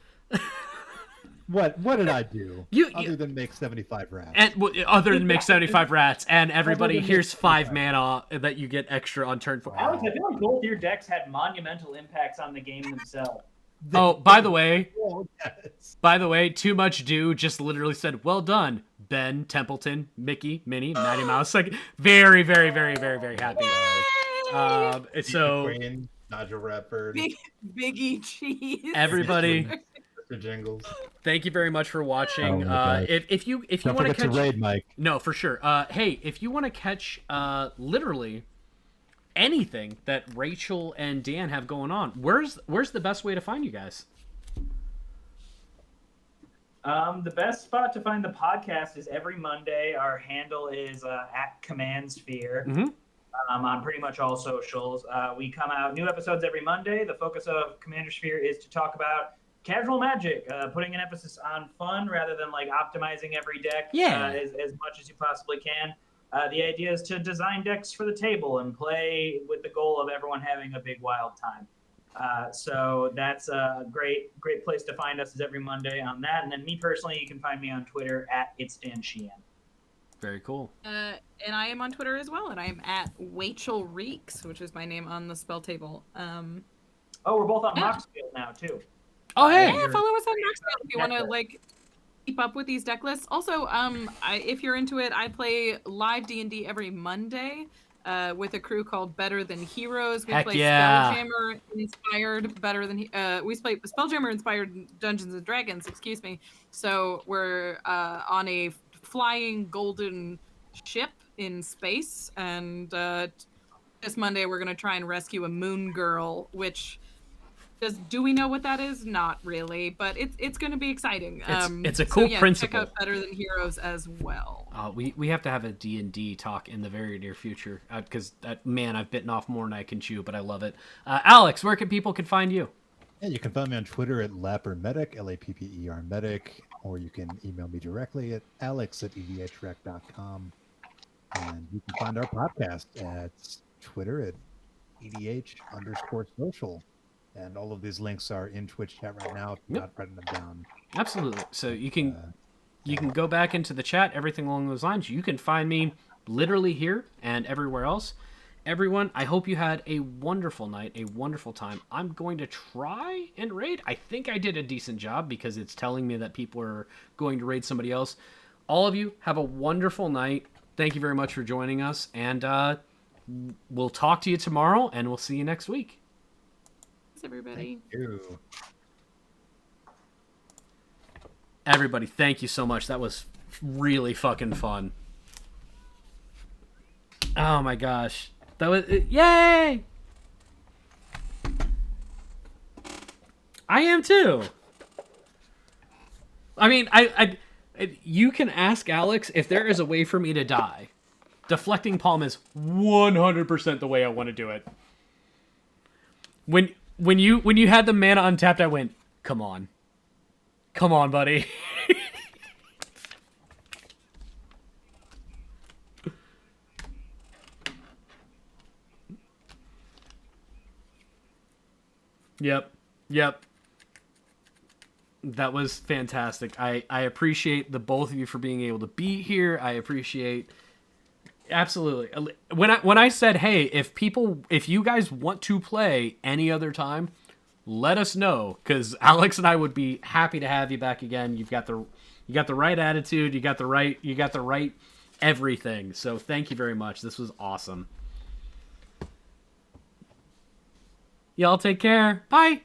What did I do? You- other than make 75 rats? And other than make 75 rats, and everybody than make here's 5 75. mana that you get extra on turn 4. Alex, I feel like both your decks had monumental impacts on the game themselves. Oh, by the way, Oh, yes. Too Much Do just literally said, "Well done, Ben, Templeton, Mickey, Minnie, Matty Mouse." Like, very, very, very, very, very happy. So Queen, Nigel Redford, Biggie cheese. everybody, Mr. Jingles. thank you very much for watching. Oh my gosh. If you Don't want to forget to catch, raid, Mike. no, for sure. Hey, if you want to catch, literally anything that Rachel and Dan have going on, where's the best way to find you guys? The best spot to find the podcast is every Monday. Our handle is at Command Sphere. Mhm. On pretty much all socials. We come out new episodes every Monday. The focus of Commander Sphere is to talk about casual Magic, putting an emphasis on fun rather than like optimizing every deck as much as you possibly can. The idea is to design decks for the table and play with the goal of everyone having a big wild time. So that's a great place to find us is every Monday on that. And then me personally, you can find me on Twitter at @ItStanSheehan. Very cool. And I am on Twitter as well, and I am at Wachel Reeks, which is my name on the spell table. Oh, we're both on Moxfield now too. Oh, hey. Yeah, follow us on Moxfield if you want to like keep up with these deck lists. Also, if you're into it, I play live D&D every Monday with a crew called Better Than Heroes. We play Spelljammer inspired we play Spelljammer inspired Dungeons and Dragons. Excuse me. So we're on a flying golden ship in space, and this Monday we're gonna try and rescue a moon girl, which do we know what that is? Not really, but it's going to be exciting. It's a cool principle. Check out Better Than Heroes as well. We have to have a D&D talk in the very near future because man, I've bitten off more than I can chew, but I love it. Alex, where can people find you? Yeah, you can find me on Twitter at lappermedic, Lapper medic, or you can email me directly at alex@edhrec.com. And you can find our podcast at Twitter at EDH_social. And all of these links are in Twitch chat right now if you're not writing them down. Absolutely. So you can go back into the chat, everything along those lines. You can find me literally here and everywhere else. Everyone, I hope you had a wonderful night, a wonderful time. I'm going to try and raid. I think I did a decent job because it's telling me that people are going to raid somebody else. All of you, have a wonderful night. Thank you very much for joining us. And we'll talk to you tomorrow, and we'll see you next week. Thanks, everybody. Thank you. Everybody, thank you so much. That was really fucking fun. Oh my gosh. That was yay! I am too. I mean, I you can ask Alex if there is a way for me to die. Deflecting Palm is 100% the way I want to do it. When you had the mana untapped, I went, come on, buddy. Yep. That was fantastic. I appreciate the both of you for being able to be here. I appreciate absolutely. When I said, hey, if you guys want to play any other time, let us know, because Alex and I would be happy to have you back again. You got the right attitude. You got the right everything. So thank you very much. This was awesome. Y'all take care. Bye.